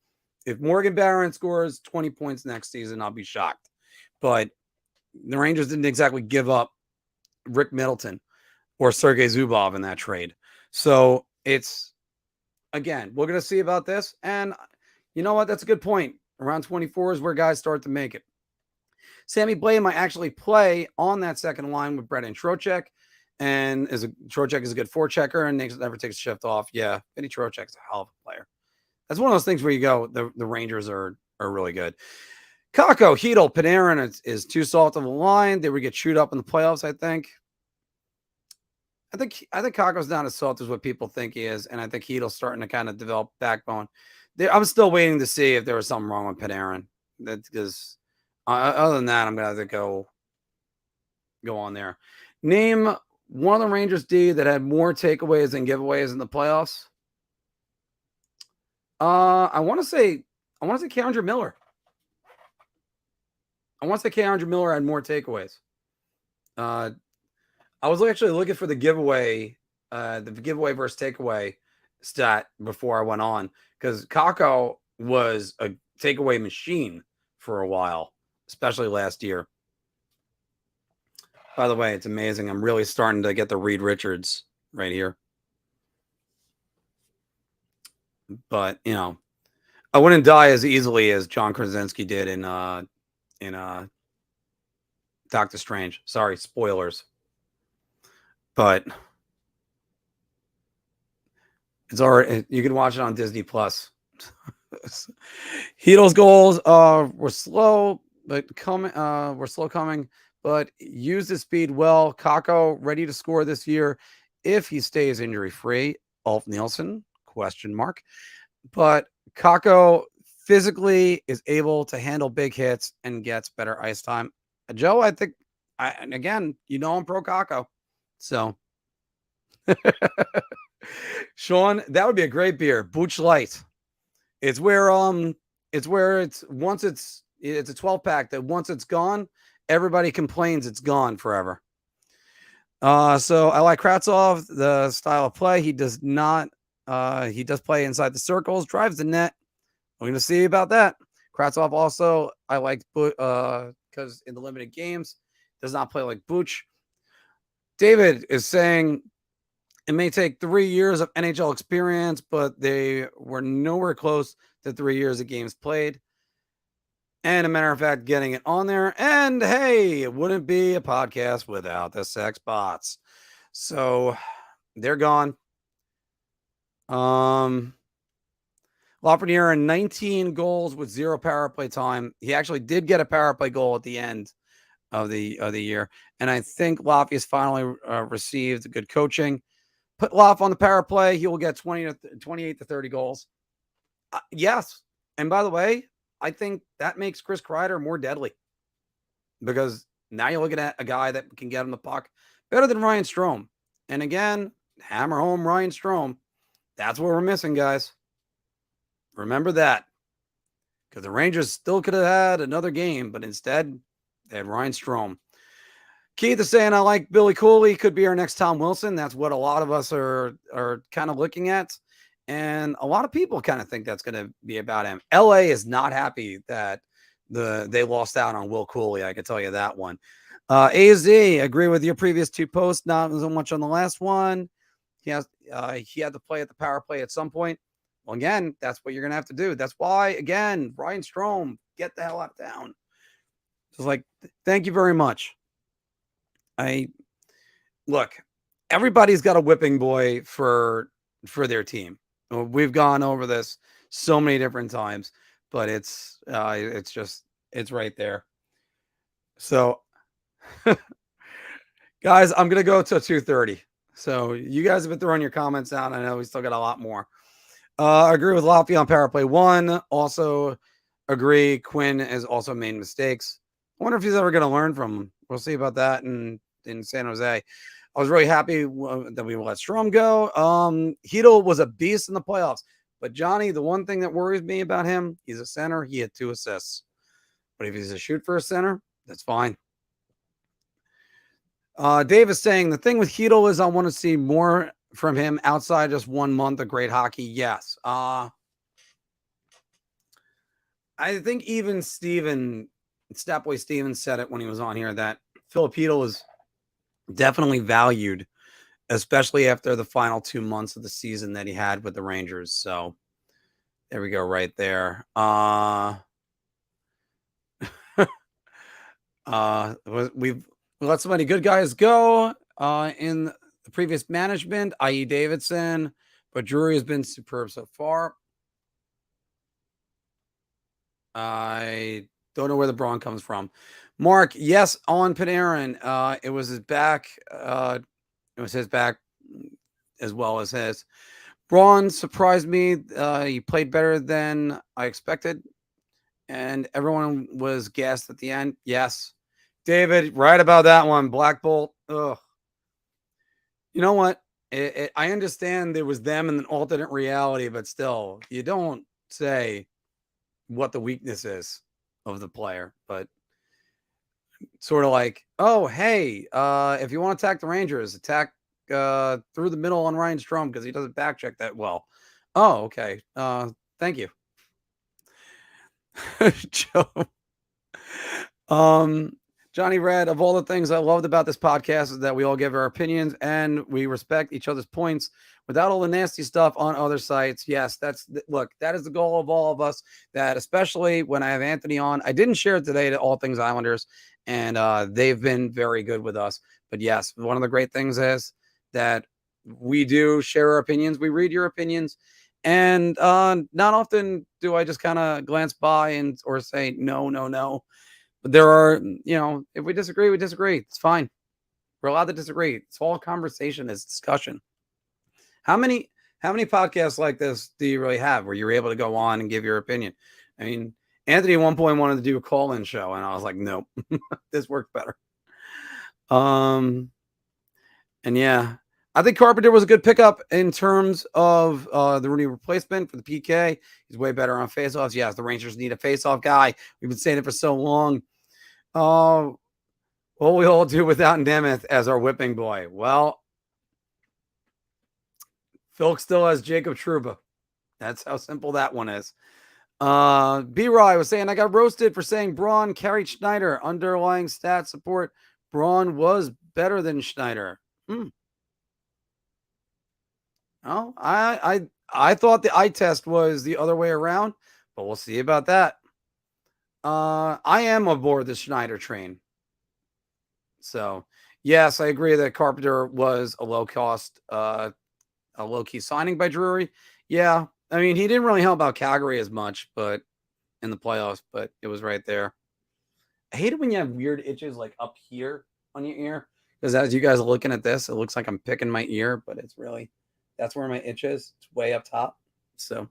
If Morgan Barron scores 20 points next season, I'll be shocked. But the Rangers didn't exactly give up Rick Middleton or Sergei Zubov in that trade. So it's, again, we're going to see about this. And you know what? That's a good point. Around 24 is where guys start to make it. Sammy Blais might actually play on that second line with Brendan Trocheck. And Trocheck is a good forechecker and never takes a shift off. Yeah, Vinny Trocheck's a hell of a player. That's one of those things where you go, the Rangers are really good. Kakko, Hedel, Panarin is too soft of a line. They would get chewed up in the playoffs, I think. I think Kakko's not as soft as what people think he is, and I think Hedel's starting to kind of develop backbone. I'm still waiting to see if there was something wrong with Panarin. Because other than that, I'm going to have to go on there. Name one of the Rangers D that had more takeaways than giveaways in the playoffs. I want to say Keandre Miller. I want to say Keandre Miller had more takeaways. I was actually looking for the giveaway versus takeaway stat before I went on, because Kakko was a takeaway machine for a while, especially last year. By the way, it's amazing. I'm really starting to get the Reed Richards right here. But, you know, I wouldn't die as easily as John Krasinski did in Doctor Strange. Sorry, spoilers. But it's already, you can watch it on Disney Plus. Hedel's goals were slow, but coming, but used his speed well. Kakko ready to score this year if he stays injury free. Ulf Nielsen ? But Kakko physically is able to handle big hits and gets better ice time. Joe, I think, and again, you know I'm pro Kakko. So, Sean, that would be a great beer. Booch Light. It's where it's a 12-pack that once it's gone, everybody complains it's gone forever. So I like Kravtsov, the style of play. He does play inside the circles, drives the net. We're going to see about that. Kravtsov also, I like because in the limited games, does not play like Booch. David is saying it may take 3 years of NHL experience, but they were nowhere close to 3 years of games played. And a matter of fact, getting it on there. And hey, it wouldn't be a podcast without the sex bots. So they're gone. Lafreniere, 19 goals with 0 power play time. He actually did get a power play goal at the end of the year. And I think Lafy has finally received good coaching. Put Laf on the power play, he will get 28 to 30 goals. Yes. And by the way, I think that makes Chris Kreider more deadly, because Now you're looking at a guy that can get him the puck better than Ryan Strome. And again, hammer home Ryan Strome. That's what we're missing, guys. Remember that. Because the Rangers still could have had another game, but instead, they had Ryan Strome. Keith is saying, I like Billy Cooley. Could be our next Tom Wilson. That's what a lot of us are kind of looking at. And a lot of people kind of think that's going to be about him. LA is not happy that they lost out on Will Cooley. I can tell you that one. AZ, agree with your previous two posts. Not so much on the last one. He had to play at the power play at some point. Well, again, that's what you're going to have to do. That's why, again, Ryan Strome, get the hell out of town. Just like, thank you very much. Look, everybody's got a whipping boy for their team. We've gone over this so many different times, but it's right there. So, guys, I'm going to go till 2:30. So you guys have been throwing your comments out. I know we still got a lot more. I agree with Lafayette on power play 1. Also agree Quinn has also made mistakes. I wonder if he's ever going to learn from them. We'll see about that in San Jose. I was really happy that we let Strome go. Hedl was a beast in the playoffs. But Johnny, the one thing that worries me about him, he's a center. He had 2 assists. But if he's a shoot for a center, that's fine. Dave is saying, the thing with Hedl is I want to see more from him outside just 1 month of great hockey. Yes. I think even Statboy Steven said it when he was on here that Filip Hedl is definitely valued, especially after the final 2 months of the season that he had with the Rangers. So there we go right there. We've let so many good guys go in the previous management, i.e. Davidson, but Drury has been superb so far. I don't know where the Braun comes from. Mark, yes, on Panarin. It was his back. It was his back as well as his. Braun surprised me. He played better than I expected. And everyone was gassed at the end. Yes. David, right about that one. Black Bolt. Ugh. You know what? I understand there was them in an alternate reality, but still, you don't say what the weakness is of the player. But sort of like, oh, hey, if you want to attack the Rangers, attack through the middle on Ryan Strome because he doesn't back check that well. Oh, okay. Thank you. Joe. Johnny Red, of all the things I loved about this podcast is that we all give our opinions and we respect each other's points without all the nasty stuff on other sites. Yes, look, that is the goal of all of us, that especially when I have Anthony on. I didn't share it today to All Things Islanders, and they've been very good with us. But yes, one of the great things is that we do share our opinions. We read your opinions. And not often do I just kind of glance by or say, no. But there are, if we disagree, we disagree. It's fine. We're allowed to disagree. It's all conversation. It's discussion. How many podcasts like this do you really have where you're able to go on and give your opinion? I mean, Anthony at one point wanted to do a call-in show, and I was like, nope, this works better. And yeah, I think Carpenter was a good pickup in terms of the Rooney replacement for the PK. He's way better on faceoffs. Yes, the Rangers need a faceoff guy. We've been saying it for so long. What we all do without Nemeth as our whipping boy? Well, Filk still has Jacob Trouba. That's how simple that one is. B-Roy was saying, I got roasted for saying Braun carried Schneider. Underlying stat support. Braun was better than Schneider. Oh, I thought the eye test was the other way around, but we'll see about that. I am aboard the Schneider train. So, yes, I agree that Carpenter was a low-cost, a low-key signing by Drury. Yeah, I mean, he didn't really help out Calgary as much, but in the playoffs, but it was right there. I hate it when you have weird itches like up here on your ear, because as you guys are looking at this, it looks like I'm picking my ear, but it's really, that's where my itch is. It's way up top. So,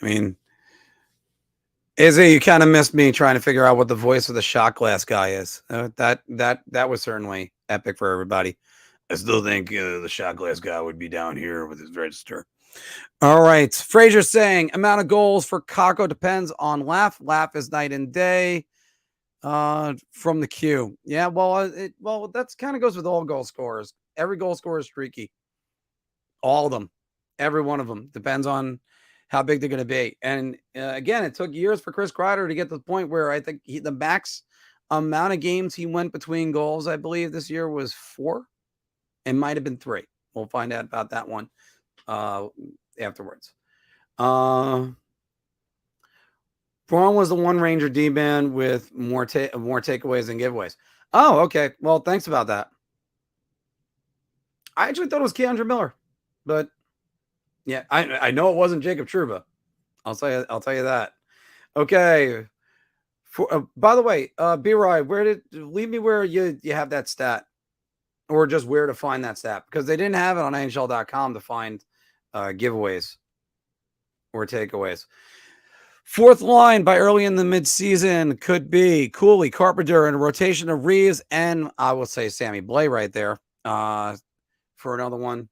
I mean, Izzy, you kind of missed me trying to figure out what the voice of the shot glass guy is. That was certainly epic for everybody. I still think the shot glass guy would be down here with his register. All right. Frazier saying amount of goals for Kakko depends on Laugh. Laugh is night and day. From the queue. Yeah, well, that's kind of goes with all goal scorers. Every goal scorer is streaky. All of them. Every one of them. Depends on how big they're going to be. And again, it took years for Chris Kreider to get to the point where I think the max amount of games he went between goals, I believe this year was 4. It might have been 3. We'll find out about that one afterwards. Braun was the one Ranger D-man with more takeaways than giveaways. Oh, okay. Well, thanks about that. I actually thought it was Keandre Miller, but yeah, I know it wasn't Jacob Trouba. I'll tell you that. Okay. By the way, B-Rye, leave me where you have that stat, or just where to find that stat, because they didn't have it on NHL.com to find giveaways or takeaways. Fourth line by early in the midseason could be Cooley, Carpenter, and a rotation of Reeves, and I will say Sammy Blais right there for another one.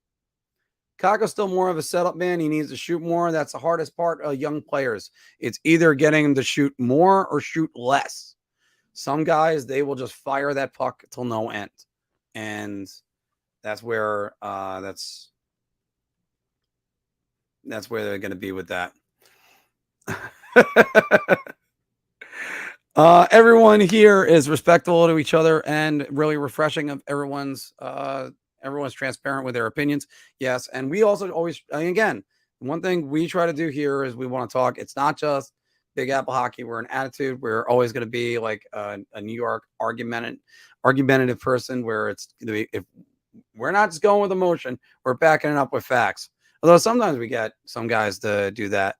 Kakko's still more of a setup man. He needs to shoot more. That's the hardest part of young players. It's either getting them to shoot more or shoot less. Some guys, they will just fire that puck till no end. And that's where that's where they're going to be with that. Everyone here is respectful to each other and really refreshing of everyone's transparent with their opinions. Yes. And we also always, again, one thing we try to do here is we want to talk. It's not just Big Apple hockey. We're an attitude. We're always going to be like a New York argumentative person, where it's going to be, if we're not just going with emotion, we're backing it up with facts. Although sometimes we get some guys to do that.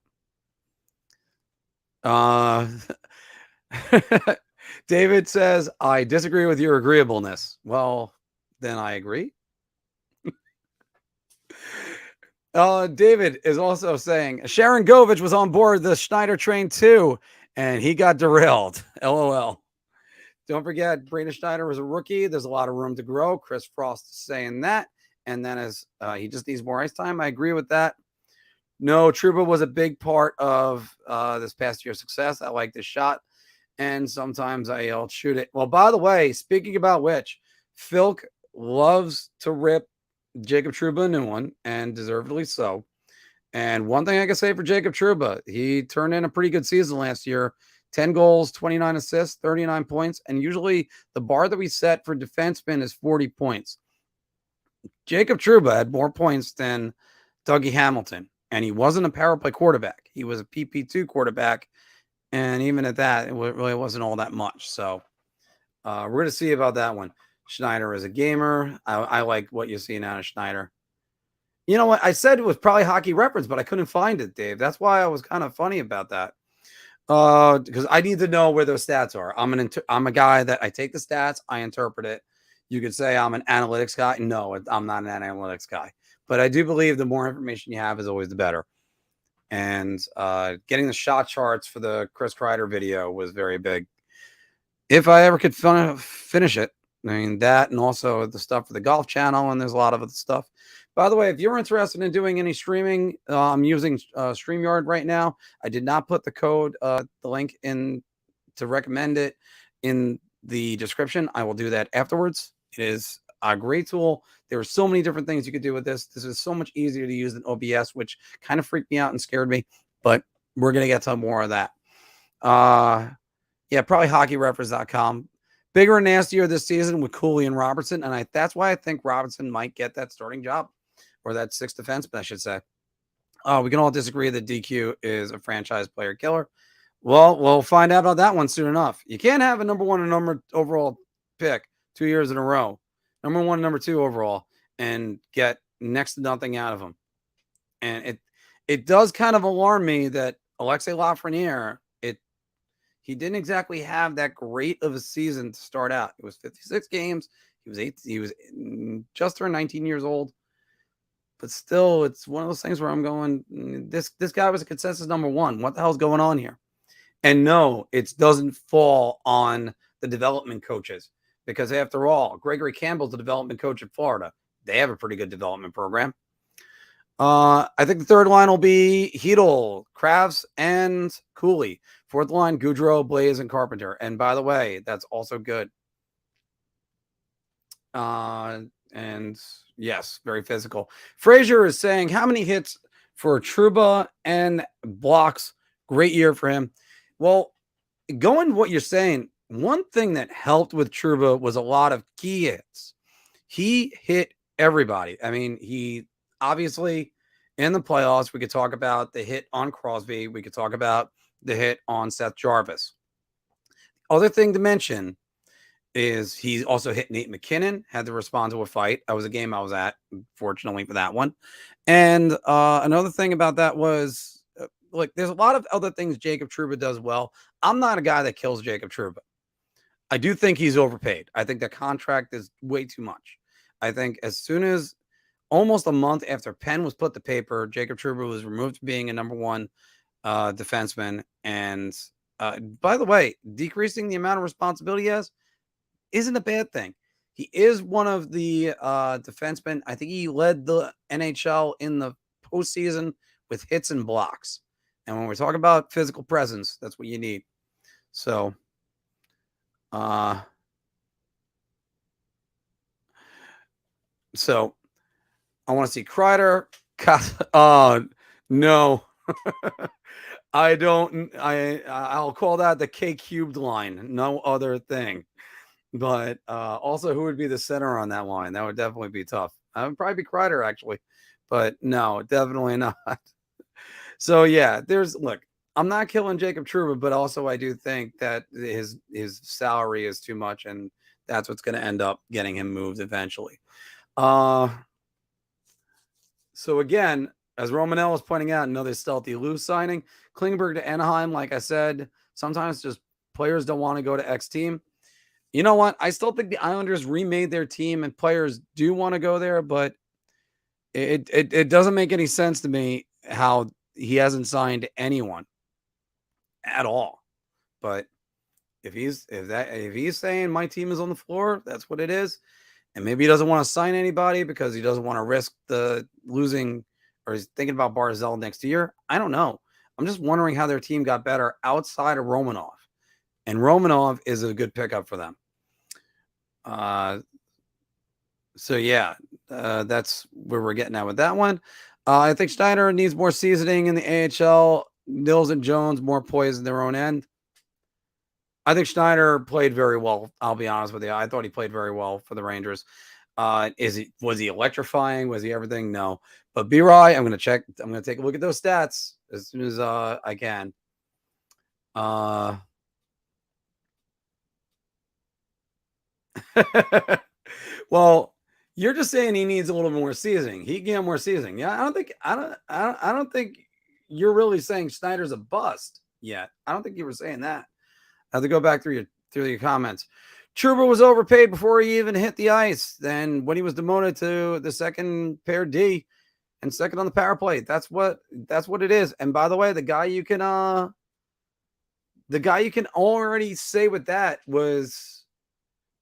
David says, I disagree with your agreeableness. Well, then I agree. David is also saying Sharon Govich was on board the Schneider train too, and he got derailed. LOL. Don't forget, Brandon Schneider was a rookie. There's a lot of room to grow. Chris Frost is saying that. And then as he just needs more ice time. I agree with that. No, Trouba was a big part of this past year's success. I like this shot. And sometimes I'll shoot it. Well, by the way, speaking about which, Filk loves to rip Jacob Trouba a new one, and deservedly so. And one thing I can say for Jacob Trouba, he turned in a pretty good season last year. 10 goals, 29 assists, 39 points. And usually the bar that we set for defensemen is 40 points. Jacob Trouba had more points than Dougie Hamilton. And he wasn't a power play quarterback. He was a PP2 quarterback. And even at that, it really wasn't all that much. So we're going to see about that one. Schneider is a gamer. I like what you're seeing out of Schneider. You know what? I said it was probably Hockey Reference, but I couldn't find it, Dave. That's why I was kind of funny about that. Because I need to know where those stats are. I'm a guy that I take the stats, I interpret it. You could say I'm an analytics guy. No, I'm not an analytics guy. But I do believe the more information you have is always the better. And getting the shot charts for the Chris Kreider video was very big. If I ever could finish it, I mean, that, and also the stuff for the Golf Channel, and there's a lot of other stuff. By the way, if you're interested in doing any streaming, I'm using StreamYard right now. I did not put the code, the link in to recommend it in the description. I will do that afterwards. It is a great tool. There are so many different things you could do with this. This is so much easier to use than OBS, which kind of freaked me out and scared me, but we're going to get to more of that. Yeah, probably hockeyreference.com. Bigger and nastier this season with Cooley and Robertson, and that's why I think Robertson might get that starting job, or that sixth defenseman, I should say. We can all disagree that DQ is a franchise player killer. Well, we'll find out about that one soon enough. You can't have a number 1 and number overall pick 2 years in a row, number 1, number 2 overall, and get next to nothing out of them. And it does kind of alarm me that Alexei Lafreniere, he didn't exactly have that great of a season to start out. It was 56 games. He was just turned 19 years old. But still, it's one of those things where I'm going, this guy was a consensus number 1. What the hell's going on here? And no, it doesn't fall on the development coaches because after all, Gregory Campbell's the development coach in Florida. They have a pretty good development program. I think the third line will be Hedel, Kravs, and Cooley. Fourth line, Goudreau, Blaze, and Carpenter. And by the way, that's also good. And yes, very physical. Frazier is saying, how many hits for Trouba and blocks? Great year for him. Well, going what you're saying, one thing that helped with Trouba was a lot of key hits. He hit everybody. I mean, he obviously in the playoffs, we could talk about the hit on Crosby. We could talk about the hit on Seth Jarvis. Other thing to mention is he also hit Nate McKinnon, had to respond to a fight. That was a game I was at, fortunately for that one. And another thing about that was, look, there's a lot of other things Jacob Trouba does well. I'm not a guy that kills Jacob Trouba. I do think he's overpaid. I think the contract is way too much. I think as soon as almost a month after pen was put to paper, Jacob Trouba was removed from being a number one defenseman. And by the way, decreasing the amount of responsibility he has isn't a bad thing. He is one of the defensemen. I think he led the NHL in the postseason with hits and blocks. And when we're talking about physical presence, that's what you need. So, I want to see Kreider. No, I don't. I'll call that the K cubed line. No other thing. But also, who would be the center on that line? That would definitely be tough. I would probably be Kreider, actually. But no, definitely not. So, yeah, look, I'm not killing Jacob Trouba, but also I do think that his salary is too much, and that's what's going to end up getting him moved eventually. So, again, as Romanell was pointing out, another stealthy loose signing. Klingberg to Anaheim, like I said, sometimes just players don't want to go to X team. You know what? I still think the Islanders remade their team and players do want to go there, but it doesn't make any sense to me how he hasn't signed anyone at all. But if he's saying my team is on the floor, that's what it is. And maybe he doesn't want to sign anybody because he doesn't want to risk the losing, or he's thinking about Barzal next year. I don't know. I'm just wondering how their team got better outside of Romanov. And Romanov is a good pickup for them. So, yeah, that's where we're getting at with that one. I think Schneider needs more seasoning in the AHL. Nils and Jones more poised in their own end. I think Schneider played very well. I'll be honest with you. I thought he played very well for the Rangers. Was he electrifying? Was he everything? No. But B-Roy, I'm going to check. I'm going to take a look at those stats as soon as I can. Well, you're just saying he needs a little more seasoning. He can get more seasoning. Yeah, I don't think you're really saying Schneider's a bust yet. I don't think you were saying that. I have to go back through your comments. Trouba was overpaid before he even hit the ice. Then when he was demoted to the second pair D and second on the power play, that's what it is. And by the way, the guy you can already say with that was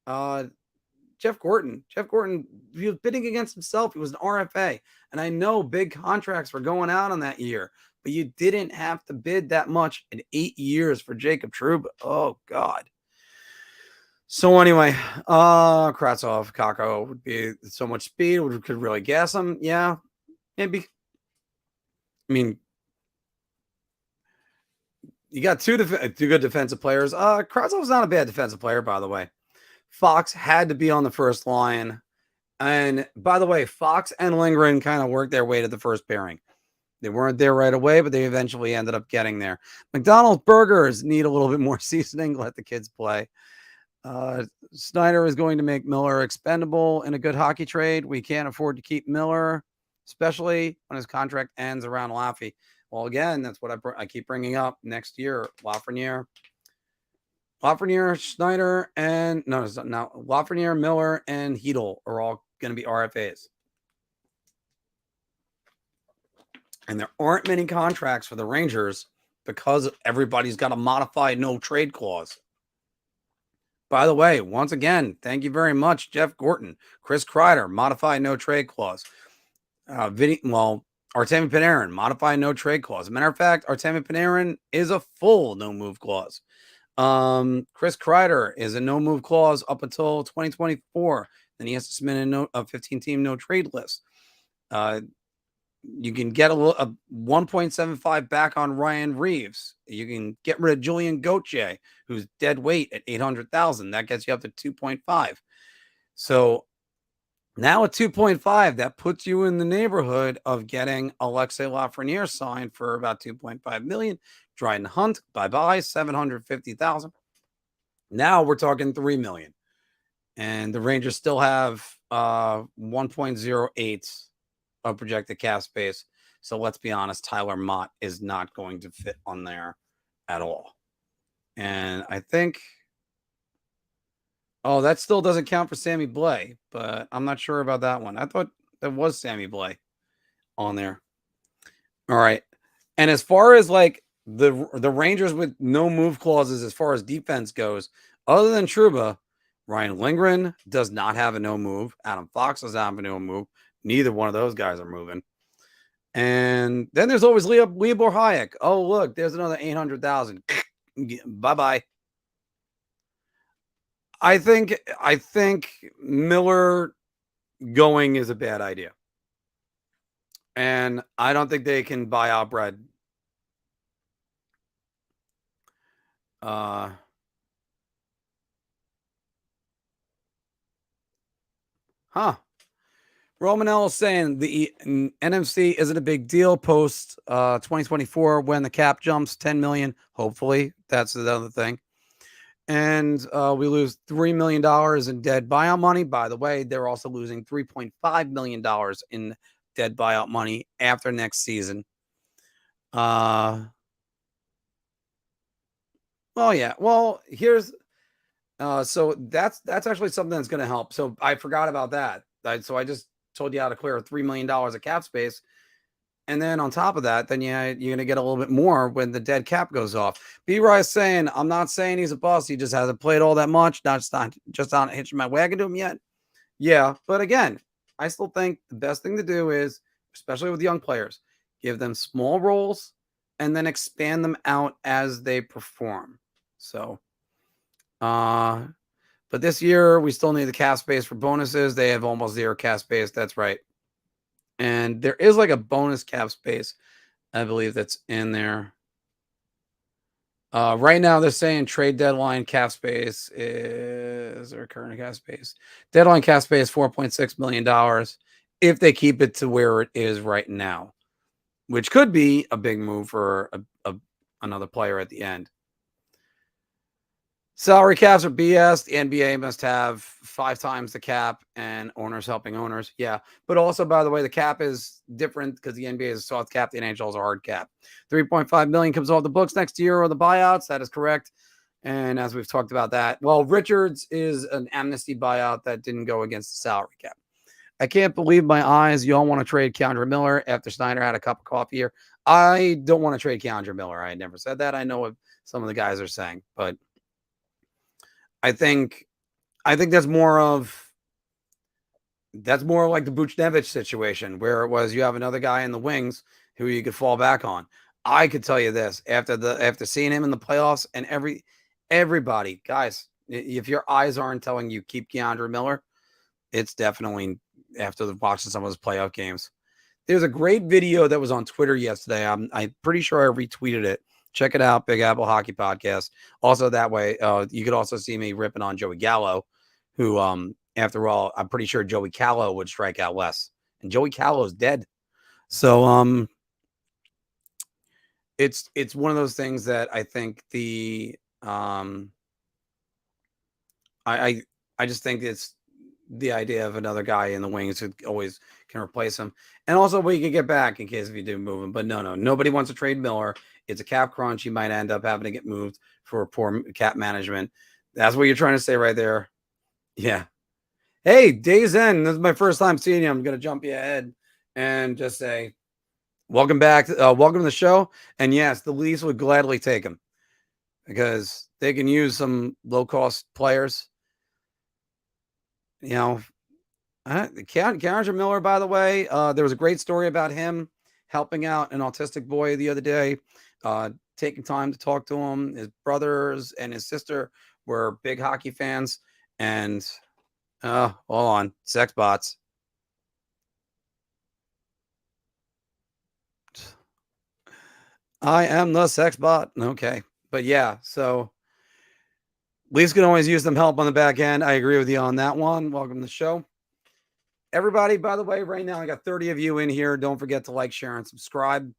Jeff Gorton. Jeff Gorton, he was bidding against himself. He was an RFA. And I know big contracts were going out on that year, but you didn't have to bid that much in 8 years for Jacob Trouba. Oh, God. So anyway, Kravtsov, Kakko would be so much speed, could really gas him. Yeah, maybe. I mean, you got two good defensive players. Kravtsov's not a bad defensive player, by the way. Fox had to be on the first line. And by the way, Fox and Lindgren kind of worked their way to the first pairing. They weren't there right away, but they eventually ended up getting there. McDonald's burgers need a little bit more seasoning. Let the kids play. Snyder is going to make Miller expendable in a good hockey trade. We can't afford to keep Miller, especially when his contract ends around Laffy. Well, again, that's what I keep bringing up next year. Lafreniere, Schneider, and Lafreniere, Miller, and Hedel are all going to be RFAs. And there aren't many contracts for the Rangers because everybody's got a modified no trade clause. By the way, once again, thank you very much, Jeff Gorton, Chris Kreider, modified no trade clause. Artemi Panarin, modified no trade clause. As a matter of fact, Artemi Panarin is a full no move clause. Chris Kreider is a no move clause up until 2024. Then he has to submit a 15-team no trade list. You can get a 1.75 back on Ryan Reeves. You can get rid of Julian Gauthier, who's dead weight at 800,000. That gets you up to 2.5. So now at 2.5, that puts you in the neighborhood of getting Alexei Lafreniere signed for about 2.5 million. Dryden Hunt, bye-bye, 750,000. Now we're talking 3 million. And the Rangers still have 1.08 of projected cap space. So let's be honest, Tyler Mott is not going to fit on there at all. And I think, that still doesn't count for Sammy Blais, but I'm not sure about that one. I thought that was Sammy Blais on there. All right. And as far as like the Rangers with no move clauses as far as defense goes, other than Trouba, Ryan Lindgren does not have a no move. Adam Fox does not have a no move. Neither one of those guys are moving. And then there's always Libor Hayek. Oh, look, there's another 800,000. Bye-bye. I think Miller going is a bad idea. And I don't think they can buy out Brad. Romanello saying the NFC isn't a big deal post 2024 when the cap jumps 10 million. Hopefully, that's the other thing. And we lose $3 million in dead buyout money. By the way, they're also losing $3.5 million in dead buyout money after next season. Well, yeah. Well, here's so that's actually something that's going to help. So I forgot about that. So I just told you how to clear $3 million of cap space. And then on top of that, then you're going to get a little bit more when the dead cap goes off. B-Rye is saying, I'm not saying he's a bust. He just hasn't played all that much. Just not hitching my wagon to him yet. Yeah. But again, I still think the best thing to do is, especially with young players, give them small roles and then expand them out as they perform. So, but this year we still need the cap space for bonuses. They have almost zero cap space. That's right. And there is like a bonus cap space, I believe, that's in there. Right now, they're saying trade deadline cap space is their current cap space. Deadline cap space $4.6 million if they keep it to where it is right now, which could be a big move for another player at the end. Salary caps are BS. The NBA must have 5 times the cap and owners helping owners. Yeah. But also, by the way, the cap is different because the NBA is a soft cap. The NHL is a hard cap. $3.5 million comes off the books next year or the buyouts. That is correct. And as we've talked about that, well, Richards is an amnesty buyout that didn't go against the salary cap. I can't believe my eyes. You all want to trade Keandre Miller after Snyder had a cup of coffee here. I don't want to trade Keandre Miller. I never said that. I know what some of the guys are saying, but I think that's more like the Buchnevich situation where it was you have another guy in the wings who you could fall back on. I could tell you this after seeing him in the playoffs and everybody, guys, if your eyes aren't telling you keep Keandre Miller, it's definitely after watching some of his playoff games. There's a great video that was on Twitter yesterday. I'm pretty sure I retweeted it. Check it out, Big Apple Hockey Podcast. Also, that way, you could also see me ripping on Joey Gallo, who, after all, I'm pretty sure Joey Gallo would strike out less. And Joey Gallo is dead. So, it's one of those things that I think I just think it's the idea of another guy in the wings who always can replace him. And also we can get back in case if you do move him. But no, nobody wants to trade Miller. It's a cap crunch. He might end up having to get moved for poor cap management. That's what you're trying to say right there. Yeah. Hey, Days End. This is my first time seeing you. I'm going to jump you ahead and just say welcome back. Welcome to the show. And yes, the Leafs would gladly take him because they can use some low-cost players. Keandre Miller, by the way, there was a great story about him helping out an autistic boy the other day, taking time to talk to him. His brothers and his sister were big hockey fans. And hold on, sex bots. I am the sex bot. Okay. But yeah, so Leafs can always use some help on the back end. I agree with you on that one. Welcome to the show. Everybody, by the way, right now I got 30 of you in here. Don't forget to like, share, and subscribe.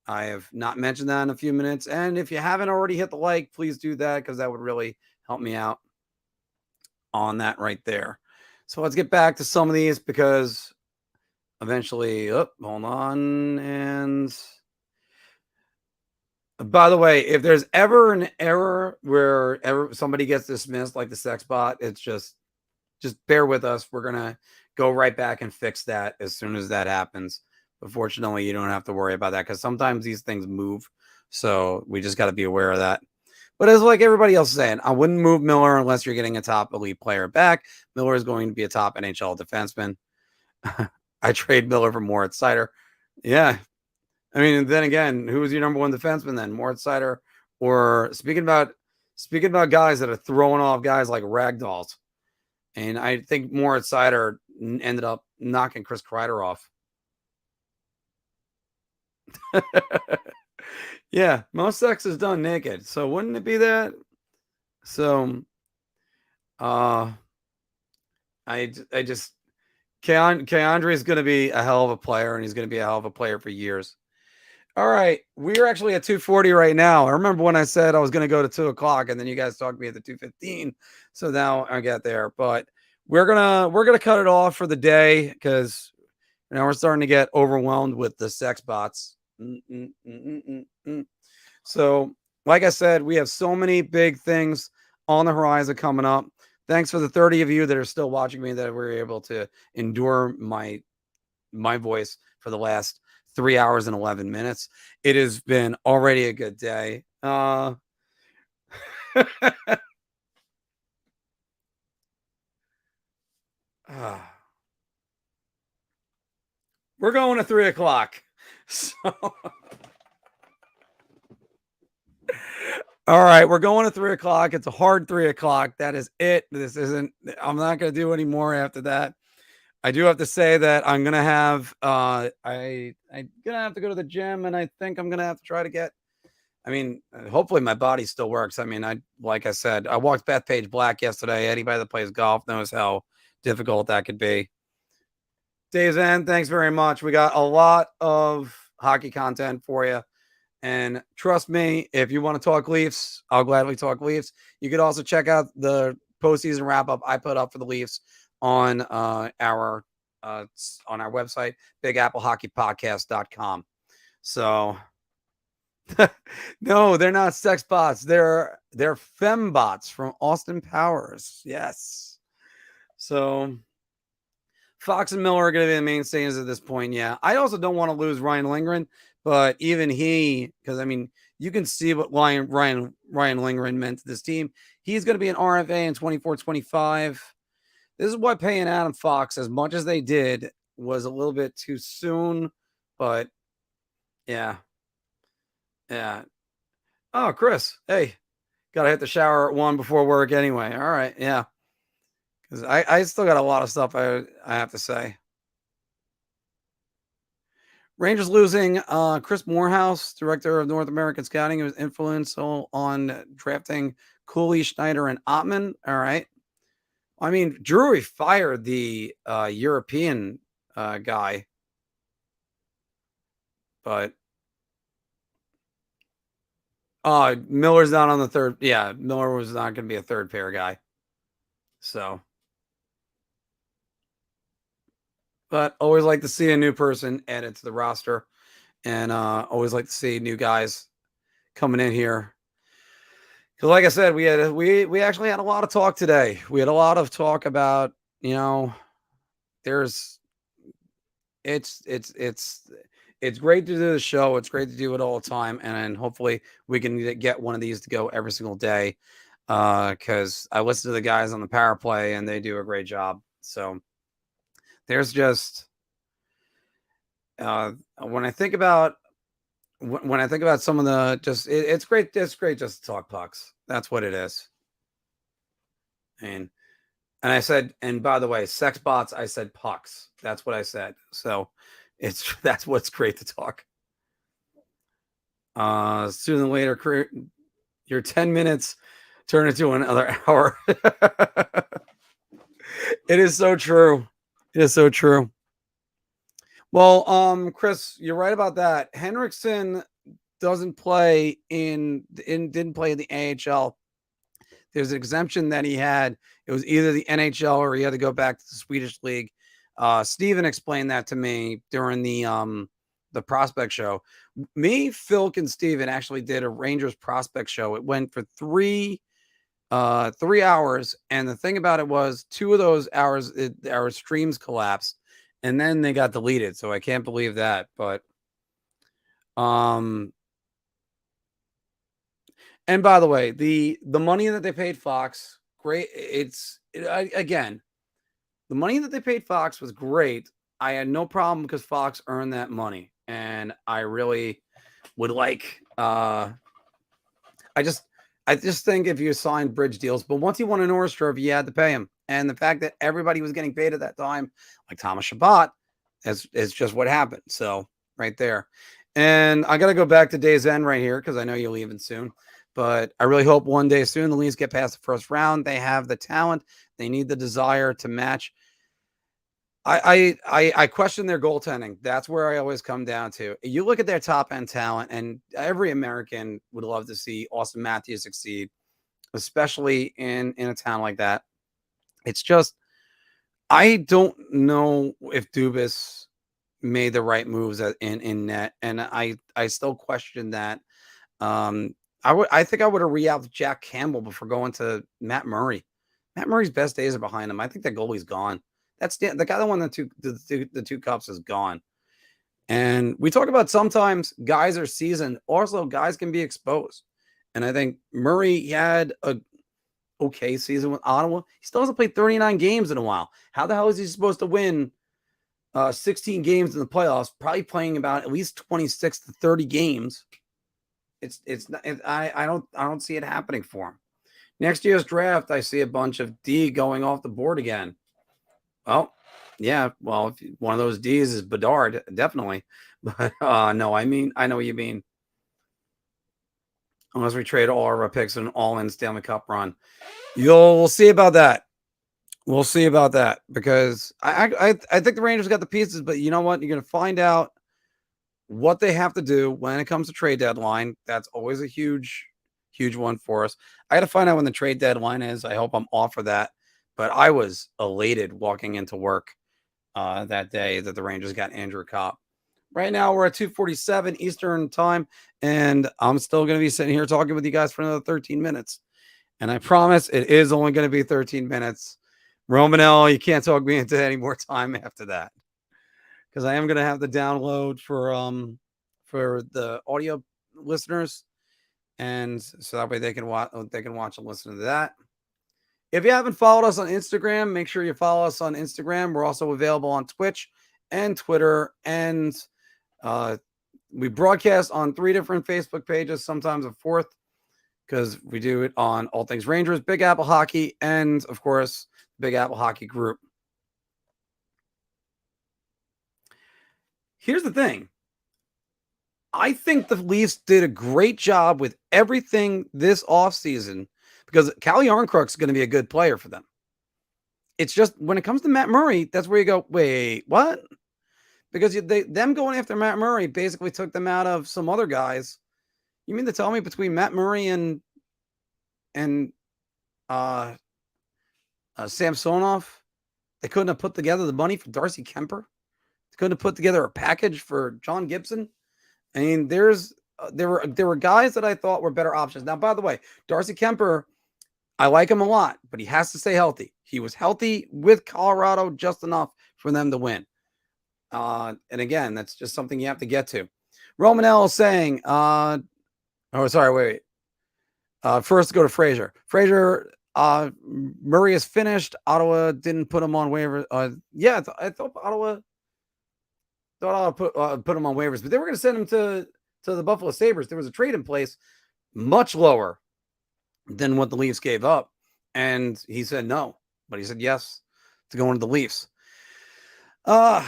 I have not mentioned that in a few minutes. And if you haven't already hit the like, please do that because that would really help me out on that right there. So let's get back to some of these because eventually, hold on. And by the way, if there's ever an error where somebody gets dismissed like the sex bot, it's just bear with us. We're going to go right back and fix that as soon as that happens. But fortunately, you don't have to worry about that because sometimes these things move. So we just got to be aware of that. But as like everybody else is saying, I wouldn't move Miller unless you're getting a top elite player back. Miller is going to be a top NHL defenseman. I trade Miller for Moritz Seider. Yeah. I mean, then again, who was your number one defenseman then? Moritz Seider? Or speaking about guys that are throwing off guys like ragdolls. And I think Moritz Seider ended up knocking Chris Kreider off. Yeah, most sex is done naked. So wouldn't it be that? So I just Keandre is going to be a hell of a player, and he's going to be a hell of a player for years. All right, we're actually at 2:40 right now. I remember when I said I was going to go to 2:00, and then you guys talked me at the 2:15. So now I got there, but we're gonna cut it off for the day because now we're starting to get overwhelmed with the sex bots. So, like I said, we have so many big things on the horizon coming up. Thanks for the 30 of you that are still watching me that were able to endure my voice for the last 3 hours and 11 minutes. It has been already a good day. We're going to 3:00. So, all right, we're going to 3:00. It's a hard 3:00. That is it. I'm not going to do any more after that. I do have to say that I'm going to have, I'm going to have to go to the gym, and I think I'm going to have to try to get, hopefully my body still works. Like I said, I walked Bethpage Black yesterday. Anybody that plays golf knows how difficult that could be. Dave's End, thanks very much. We got a lot of hockey content for you. And trust me, if you want to talk Leafs, I'll gladly talk Leafs. You could also check out the postseason wrap-up I put up for the Leafs on our website, bigapplehockeypodcast.com. So no, they're not sex bots. They're fembots from Austin Powers. Yes. So Fox and Miller are going to be the mainstays at this point. Yeah. I also don't want to lose Ryan Lindgren, but even he, because you can see what Ryan Lindgren meant to this team. He's going to be an RFA in 24-25. This is why paying Adam Fox as much as they did was a little bit too soon, but yeah. Yeah. Oh, Chris, hey, got to hit the shower at 1 before work anyway. All right. Yeah. Because I still got a lot of stuff I have to say. Rangers losing Chris Morehouse, director of North American Scouting, who was influential on drafting Cooley, Schneider, and Ottman. All right. Drury fired the European guy, but Miller's not on the third. Yeah, Miller was not going to be a third pair guy. So, but always like to see a new person added to the roster, and always like to see new guys coming in here. Because, like I said, we actually had a lot of talk today. We had a lot of talk about It's great to do the show. It's great to do it all the time. And hopefully we can get one of these to go every single day. Because I listen to the guys on the power play and they do a great job. So there's just when I think about some of the it's great. It's great just to talk pucks. That's what it is. And I said, and by the way, sex bots, I said pucks. That's what I said. So that's what's great to talk. Sooner than later, your 10 minutes turn into another hour. It is so true. It is so true. Well, Chris, you're right about that. Henriksen didn't play in the AHL. There's an exemption that he had. It was either the NHL or he had to go back to the Swedish league. Steven explained that to me during the prospect show. Me, Filk, and Steven actually did a Rangers prospect show. It went for 3 hours. And the thing about it was 2 of those hours, our streams collapsed and then they got deleted. So I can't believe that. But, and by the way, the money that they paid Fox, great. Again, the money that they paid Fox was great. I had no problem because Fox earned that money. And I really would like, I just think if you signed bridge deals, but once he won an Norris Trophy, you had to pay him. And the fact that everybody was getting paid at that time, like Thomas Chabot, is just what happened. So right there. And I got to go back to Day's End right here because I know you're leaving soon. But I really hope one day soon the Leafs get past the first round. They have the talent. They need the desire to match. I question their goaltending. That's where I always come down to. You look at their top end talent, and every American would love to see Austin Matthews succeed, especially in a town like that. It's just, I don't know if Dubas made the right moves in net, and I still question that. I think I would have re-upped Jack Campbell before going to Matt Murray. Matt Murray's best days are behind him. I think that goalie's gone. That's the guy that won the two cups is gone. And we talk about sometimes guys are seasoned. Also, guys can be exposed. And I think Murray had a okay season with Ottawa. He still hasn't played 39 games in a while. How the hell is he supposed to win 16 games in the playoffs? Probably playing about at least 26 to 30 games. I don't see it happening for him. Next year's draft, I see a bunch of D going off the board again. Well, yeah. Well, if one of those D's is Bedard, definitely. But no, I know what you mean. Unless we trade all our picks in an all-in Stanley Cup run, we'll see about that. We'll see about that because I think the Rangers got the pieces, but you know what? You're going to find out what they have to do when it comes to trade deadline. That's always a huge one for us. I got to find out when the trade deadline is. I hope I'm off for that. But I was elated walking into work that day that the Rangers got Andrew Kopp. Right now, we're at 2:47 Eastern time, and I'm still going to be sitting here talking with you guys for another 13 minutes. And I promise it is only going to be 13 minutes. Romanel, you can't talk me into any more time after that because I am going to have the download for the audio listeners, and so that way they can watch and listen to that. If you haven't followed us on Instagram, make sure you follow us on Instagram. We're also available on Twitch and Twitter. And we broadcast on 3 different Facebook pages, sometimes a 4th, because we do it on All Things Rangers, Big Apple Hockey, and, of course, Big Apple Hockey Group. Here's the thing. I think the Leafs did a great job with everything this offseason, because Calle Yarncrook's going to be a good player for them. It's just when it comes to Matt Murray, that's where you go, wait, what? Because them going after Matt Murray basically took them out of some other guys. You mean to tell me between Matt Murray and Samsonov, they couldn't have put together the money for Darcy Kemper? They couldn't have put together a package for John Gibson? I mean, there were guys that I thought were better options. Now, by the way, Darcy Kemper, I like him a lot, but he has to stay healthy. He was healthy with Colorado just enough for them to win. And again, that's just something you have to get to. Roman L is saying, wait. First, go to Frazier. Frazier, Murray is finished. Ottawa didn't put him on waivers. I thought Ottawa put him on waivers, but they were going to send him to the Buffalo Sabres. There was a trade in place much lower than what the Leafs gave up. And he said no, but he said yes to going to the Leafs. I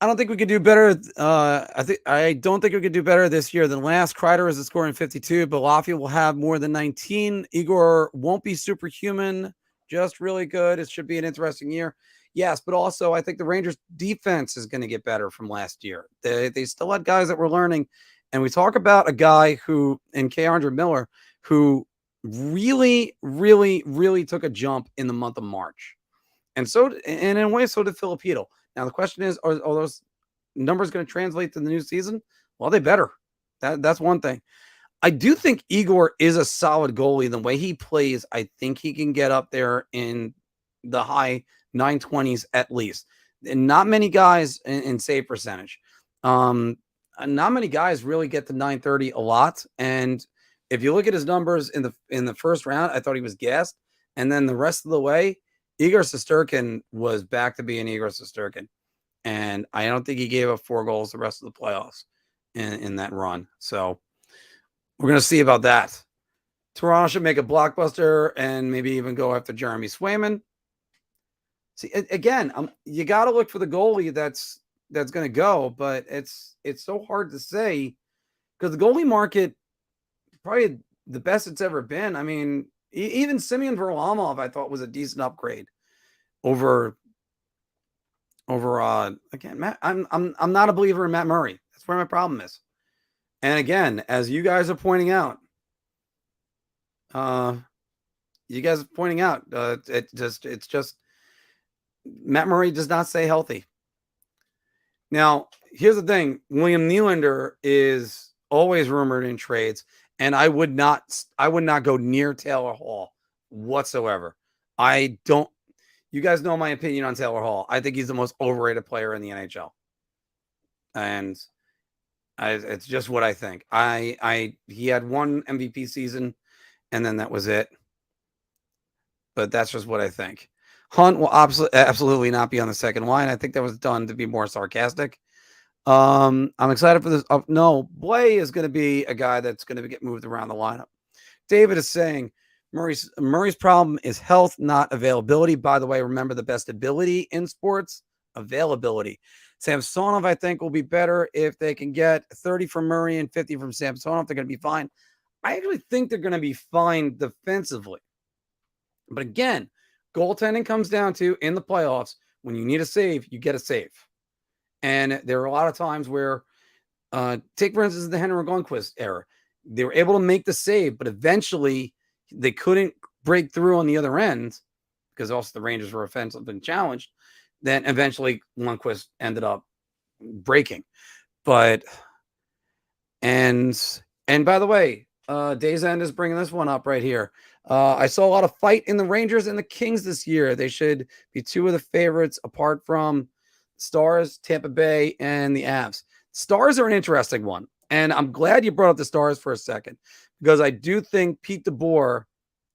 don't think we could do better. I don't think we could do better this year than last. Kreider is scoring 52. Balafia will have more than 19. Igor won't be superhuman, just really good. It should be an interesting year. Yes, but also I think the Rangers defense is going to get better from last year. They still had guys that were learning. And we talk about a guy who, in K. Andre Miller, who really, really, really took a jump in the month of March. And in a way, so did Filipino. Now, the question is, are those numbers going to translate to the new season? Well, they better. That's one thing. I do think Igor is a solid goalie. The way he plays, I think he can get up there in the high 920s at least. And not many guys in save percentage. Not many guys really get to 930 a lot. And if you look at his numbers in the first round, I thought he was gassed. And then the rest of the way, Igor Shesterkin was back to being Igor Shesterkin. And I don't think he gave up 4 goals the rest of the playoffs in that run. So we're going to see about that. Toronto should make a blockbuster and maybe even go after Jeremy Swayman. See, again, you got to look for the goalie that's going to go, but it's so hard to say because the goalie market probably the best it's ever been. I mean, even Semyon Varlamov, I thought was a decent upgrade over again. Matt, I'm not a believer in Matt Murray. That's where my problem is. And again, as you guys are pointing out, it's just Matt Murray does not stay healthy. Now, here's the thing: William Nylander is always rumored in trades. And I would not go near Taylor Hall whatsoever. You guys know my opinion on Taylor Hall. I think he's the most overrated player in the NHL. And it's just what I think. He had one MVP season and then that was it. But that's just what I think. Hunt will absolutely not be on the second line. I think that was done to be more sarcastic. I'm excited for this. No, Blay is going to be a guy that's going to get moved around the lineup. David is saying Murray's problem is health, not availability. By the way, remember the best ability in sports, availability. Samsonov, I think, will be better if they can get 30 from Murray and 50 from Samsonov. They're going to be fine. I actually think they're going to be fine defensively. But again, goaltending comes down to in the playoffs, when you need a save, you get a save. And there are a lot of times where, take for instance the Henrik Lundqvist era, they were able to make the save, but eventually they couldn't break through on the other end because also the Rangers were offensively challenged. Then eventually Lundqvist ended up breaking. And by the way, Days End is bringing this one up right here. I saw a lot of fight in the Rangers and the Kings this year. They should be 2 of the favorites apart from Stars, Tampa Bay, and the Avs. Stars are an interesting one. And I'm glad you brought up the Stars for a second because I do think Pete DeBoer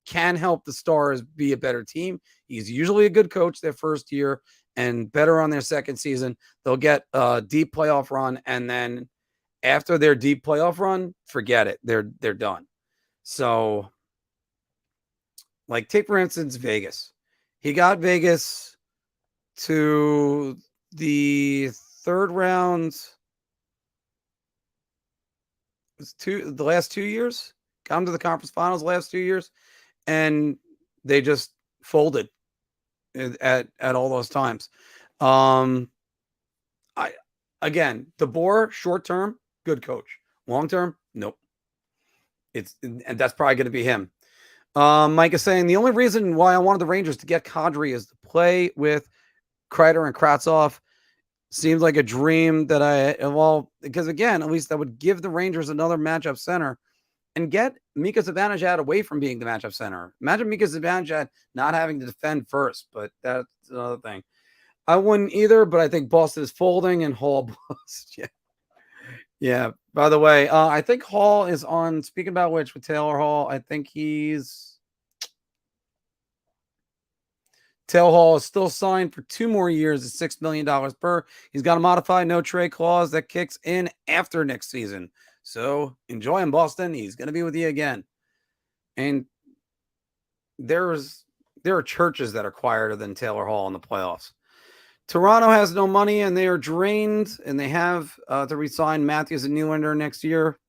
can help the Stars be a better team. He's usually a good coach their first year and better on their second season. They'll get a deep playoff run. And then after their deep playoff run, forget it. They're done. So, like, take, for instance, Vegas. He got Vegas to the third round. The last 2 years. Come to the conference finals the last 2 years. And they just folded at all those times. DeBoer, short term, good coach. Long term, nope. And that's probably going to be him. Mike is saying the only reason why I wanted the Rangers to get Kadri is to play with Kreider and Kravtsov. Seems like a dream that because again, at least that would give the Rangers another matchup center and get Mika Zibanejad away from being the matchup center. Imagine Mika Zibanejad not having to defend first, but that's another thing. I wouldn't either, but I think Boston is folding and Hall bust. Yeah. Yeah. By the way, I think Hall is on, speaking about which, with Taylor Hall, I think Taylor Hall is still signed for 2 more years at $6 million per. He's got a modified no trade clause that kicks in after next season. So enjoy him, Boston. He's going to be with you again. And there are churches that are quieter than Taylor Hall in the playoffs. Toronto has no money and they are drained, and they have to resign Matthews and Nylander next year.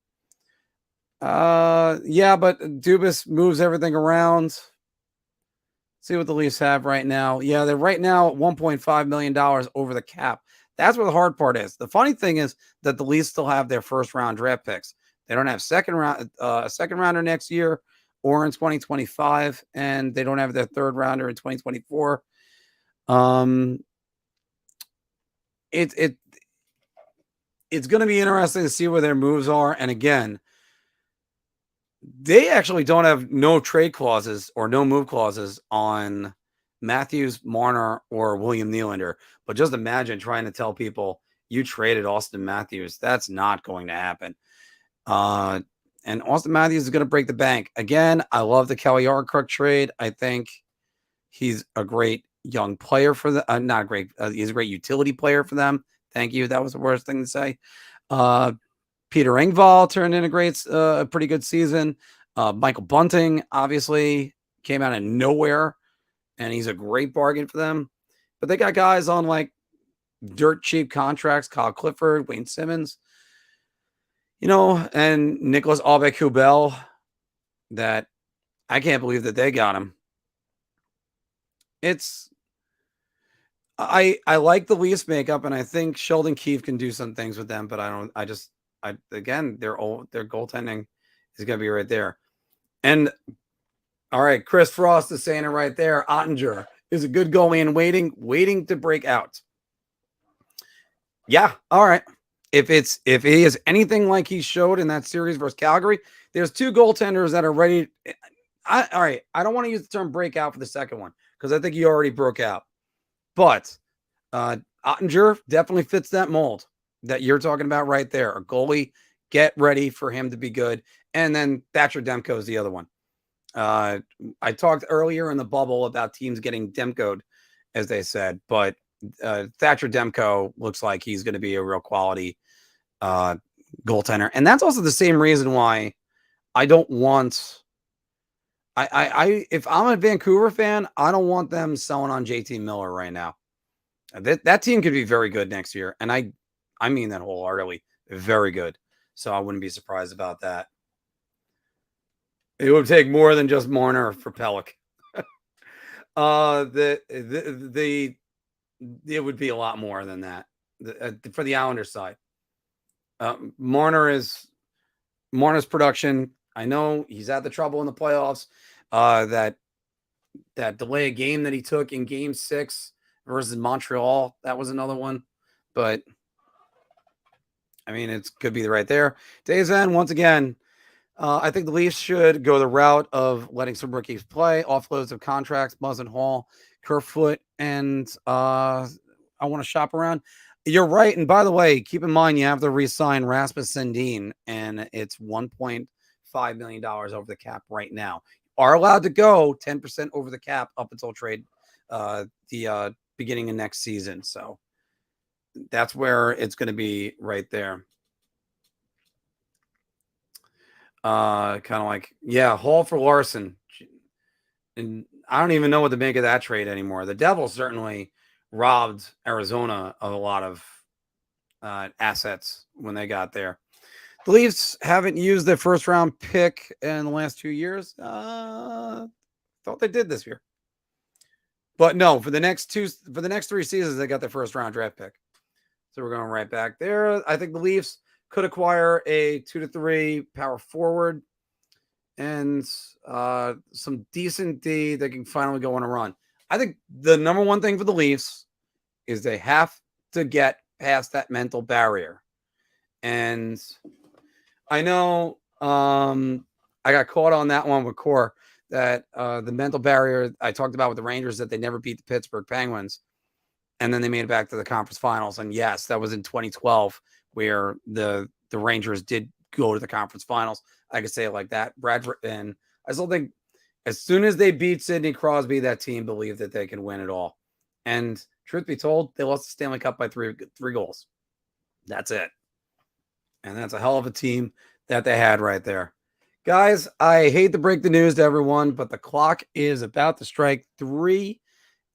Yeah, but Dubas moves everything around. See what the Leafs have right now. Yeah, they're right now at $1.5 million over the cap. That's where the hard part is. The funny thing is that the Leafs still have their first round draft picks. They don't have a second rounder next year or in 2025, and they don't have their third rounder in 2024. It's going to be interesting to see where their moves are. And again, they actually don't have no trade clauses or no move clauses on Matthews, Marner, or William Nylander. But just imagine trying to tell people you traded Austin Matthews. That's not going to happen. And Austin Matthews is going to break the bank. Again, I love the Kelly Yarncrook trade. I think he's a great young player for the not great. He's a great utility player for them. Thank you. That was the worst thing to say. Peter Engvall turned in a pretty good season. Michael Bunting obviously came out of nowhere, and he's a great bargain for them. But they got guys on like dirt cheap contracts: Kyle Clifford, Wayne Simmons, and Nicholas Aube-Kubel. That I can't believe that they got him. I like the Leafs makeup, and I think Sheldon Keefe can do some things with them, but again, their goaltending is going to be right there. And all right, Chris Frost is saying it right there. Ottinger is a good goalie and waiting to break out. Yeah. All right. If he is anything like he showed in that series versus Calgary, there's 2 goaltenders that are ready. All right. I don't want to use the term breakout for the second one because I think he already broke out. But Ottinger definitely fits that mold that you're talking about right there. A goalie, get ready for him to be good. And then Thatcher Demko is the other one. I talked earlier in the bubble about teams getting Demko'd, as they said. But Thatcher Demko looks like he's going to be a real quality goaltender. And that's also the same reason why I don't want... if I'm a Vancouver fan, I don't want them selling on JT Miller right now. That team could be very good next year. And I mean that wholeheartedly. Very good. So I wouldn't be surprised about that. It would take more than just Marner for Pelech. It would be a lot more than that for the Islanders side. Marner's production. I know he's had the trouble in the playoffs. That delay a game that he took in Game 6 versus Montreal, that was another one. But I mean, it could be right there. Days end once again. I think the Leafs should go the route of letting some rookies play, offloads of contracts, Muzzin Hall, Kerfoot, and I want to shop around. You're right. And by the way, keep in mind you have to re-sign Rasmus Sandin, and it's $1.5 million over the cap right now. Are allowed to go 10% over the cap up until trade the beginning of next season. So that's where it's going to be right there. Kind of like, yeah, Hall for Larson. And I don't even know what to make of that trade anymore. The Devils certainly robbed Arizona of a lot of assets when they got there. The Leafs haven't used their first round pick in the last 2 years. Thought they did this year. But no, for the next 3 seasons, they got their first round draft pick. So we're going right back there. I think the Leafs could acquire a 2-3 power forward and some decent D that can finally go on a run. I think the number one thing for the Leafs is they have to get past that mental barrier. And I know I got caught on that one with Core, that the mental barrier I talked about with the Rangers, that they never beat the Pittsburgh Penguins. and then they made it back to the conference finals. And yes, that was in 2012 where the Rangers did go to the conference finals. I could say it like that. Bradford, and I still think as soon as they beat Sidney Crosby, that team believed that they could win it all. And truth be told, they lost the Stanley Cup by three goals. That's it. And that's a hell of a team that they had right there. Guys, I hate to break the news to everyone, but the clock is about to strike 3.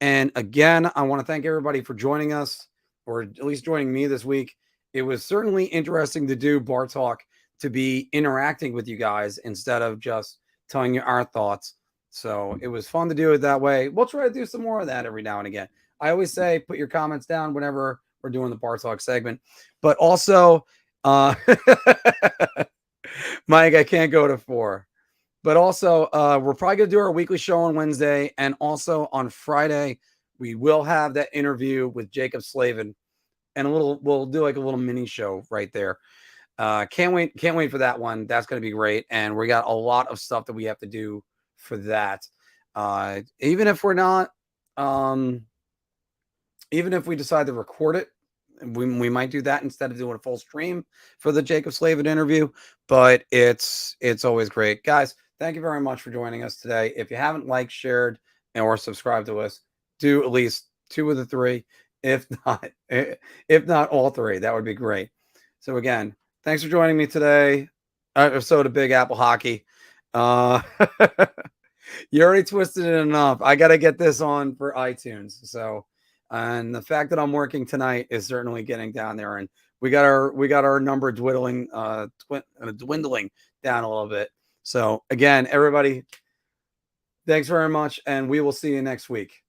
And again, I want to thank everybody for joining us, or at least joining me this week. It was certainly interesting to do Bar Talk, to be interacting with you guys instead of just telling you our thoughts. So it was fun to do it that way. We'll try to do some more of that every now and again. I always say put your comments down whenever we're doing the Bar Talk segment. But also, Mike, I can't go to 4. But also, we're probably going to do our weekly show on Wednesday. And also on Friday, we will have that interview with Jacob Slavin. And we'll do like a little mini show right there. Can't wait for that one. That's going to be great. And we got a lot of stuff that we have to do for that. Even if we're not, even if we decide to record it, we might do that instead of doing a full stream for the Jacob Slavin interview. But it's always great. Guys, thank you very much for joining us today. If you haven't liked, shared, or subscribed to us, do at least 2 of the 3. If not all 3, that would be great. So again, thanks for joining me today. So to Big Apple Hockey. You already twisted it enough. I got to get this on for iTunes. So, and the fact that I'm working tonight is certainly getting down there. And we got our number dwindling down a little bit. So again, everybody, thanks very much, and we will see you next week.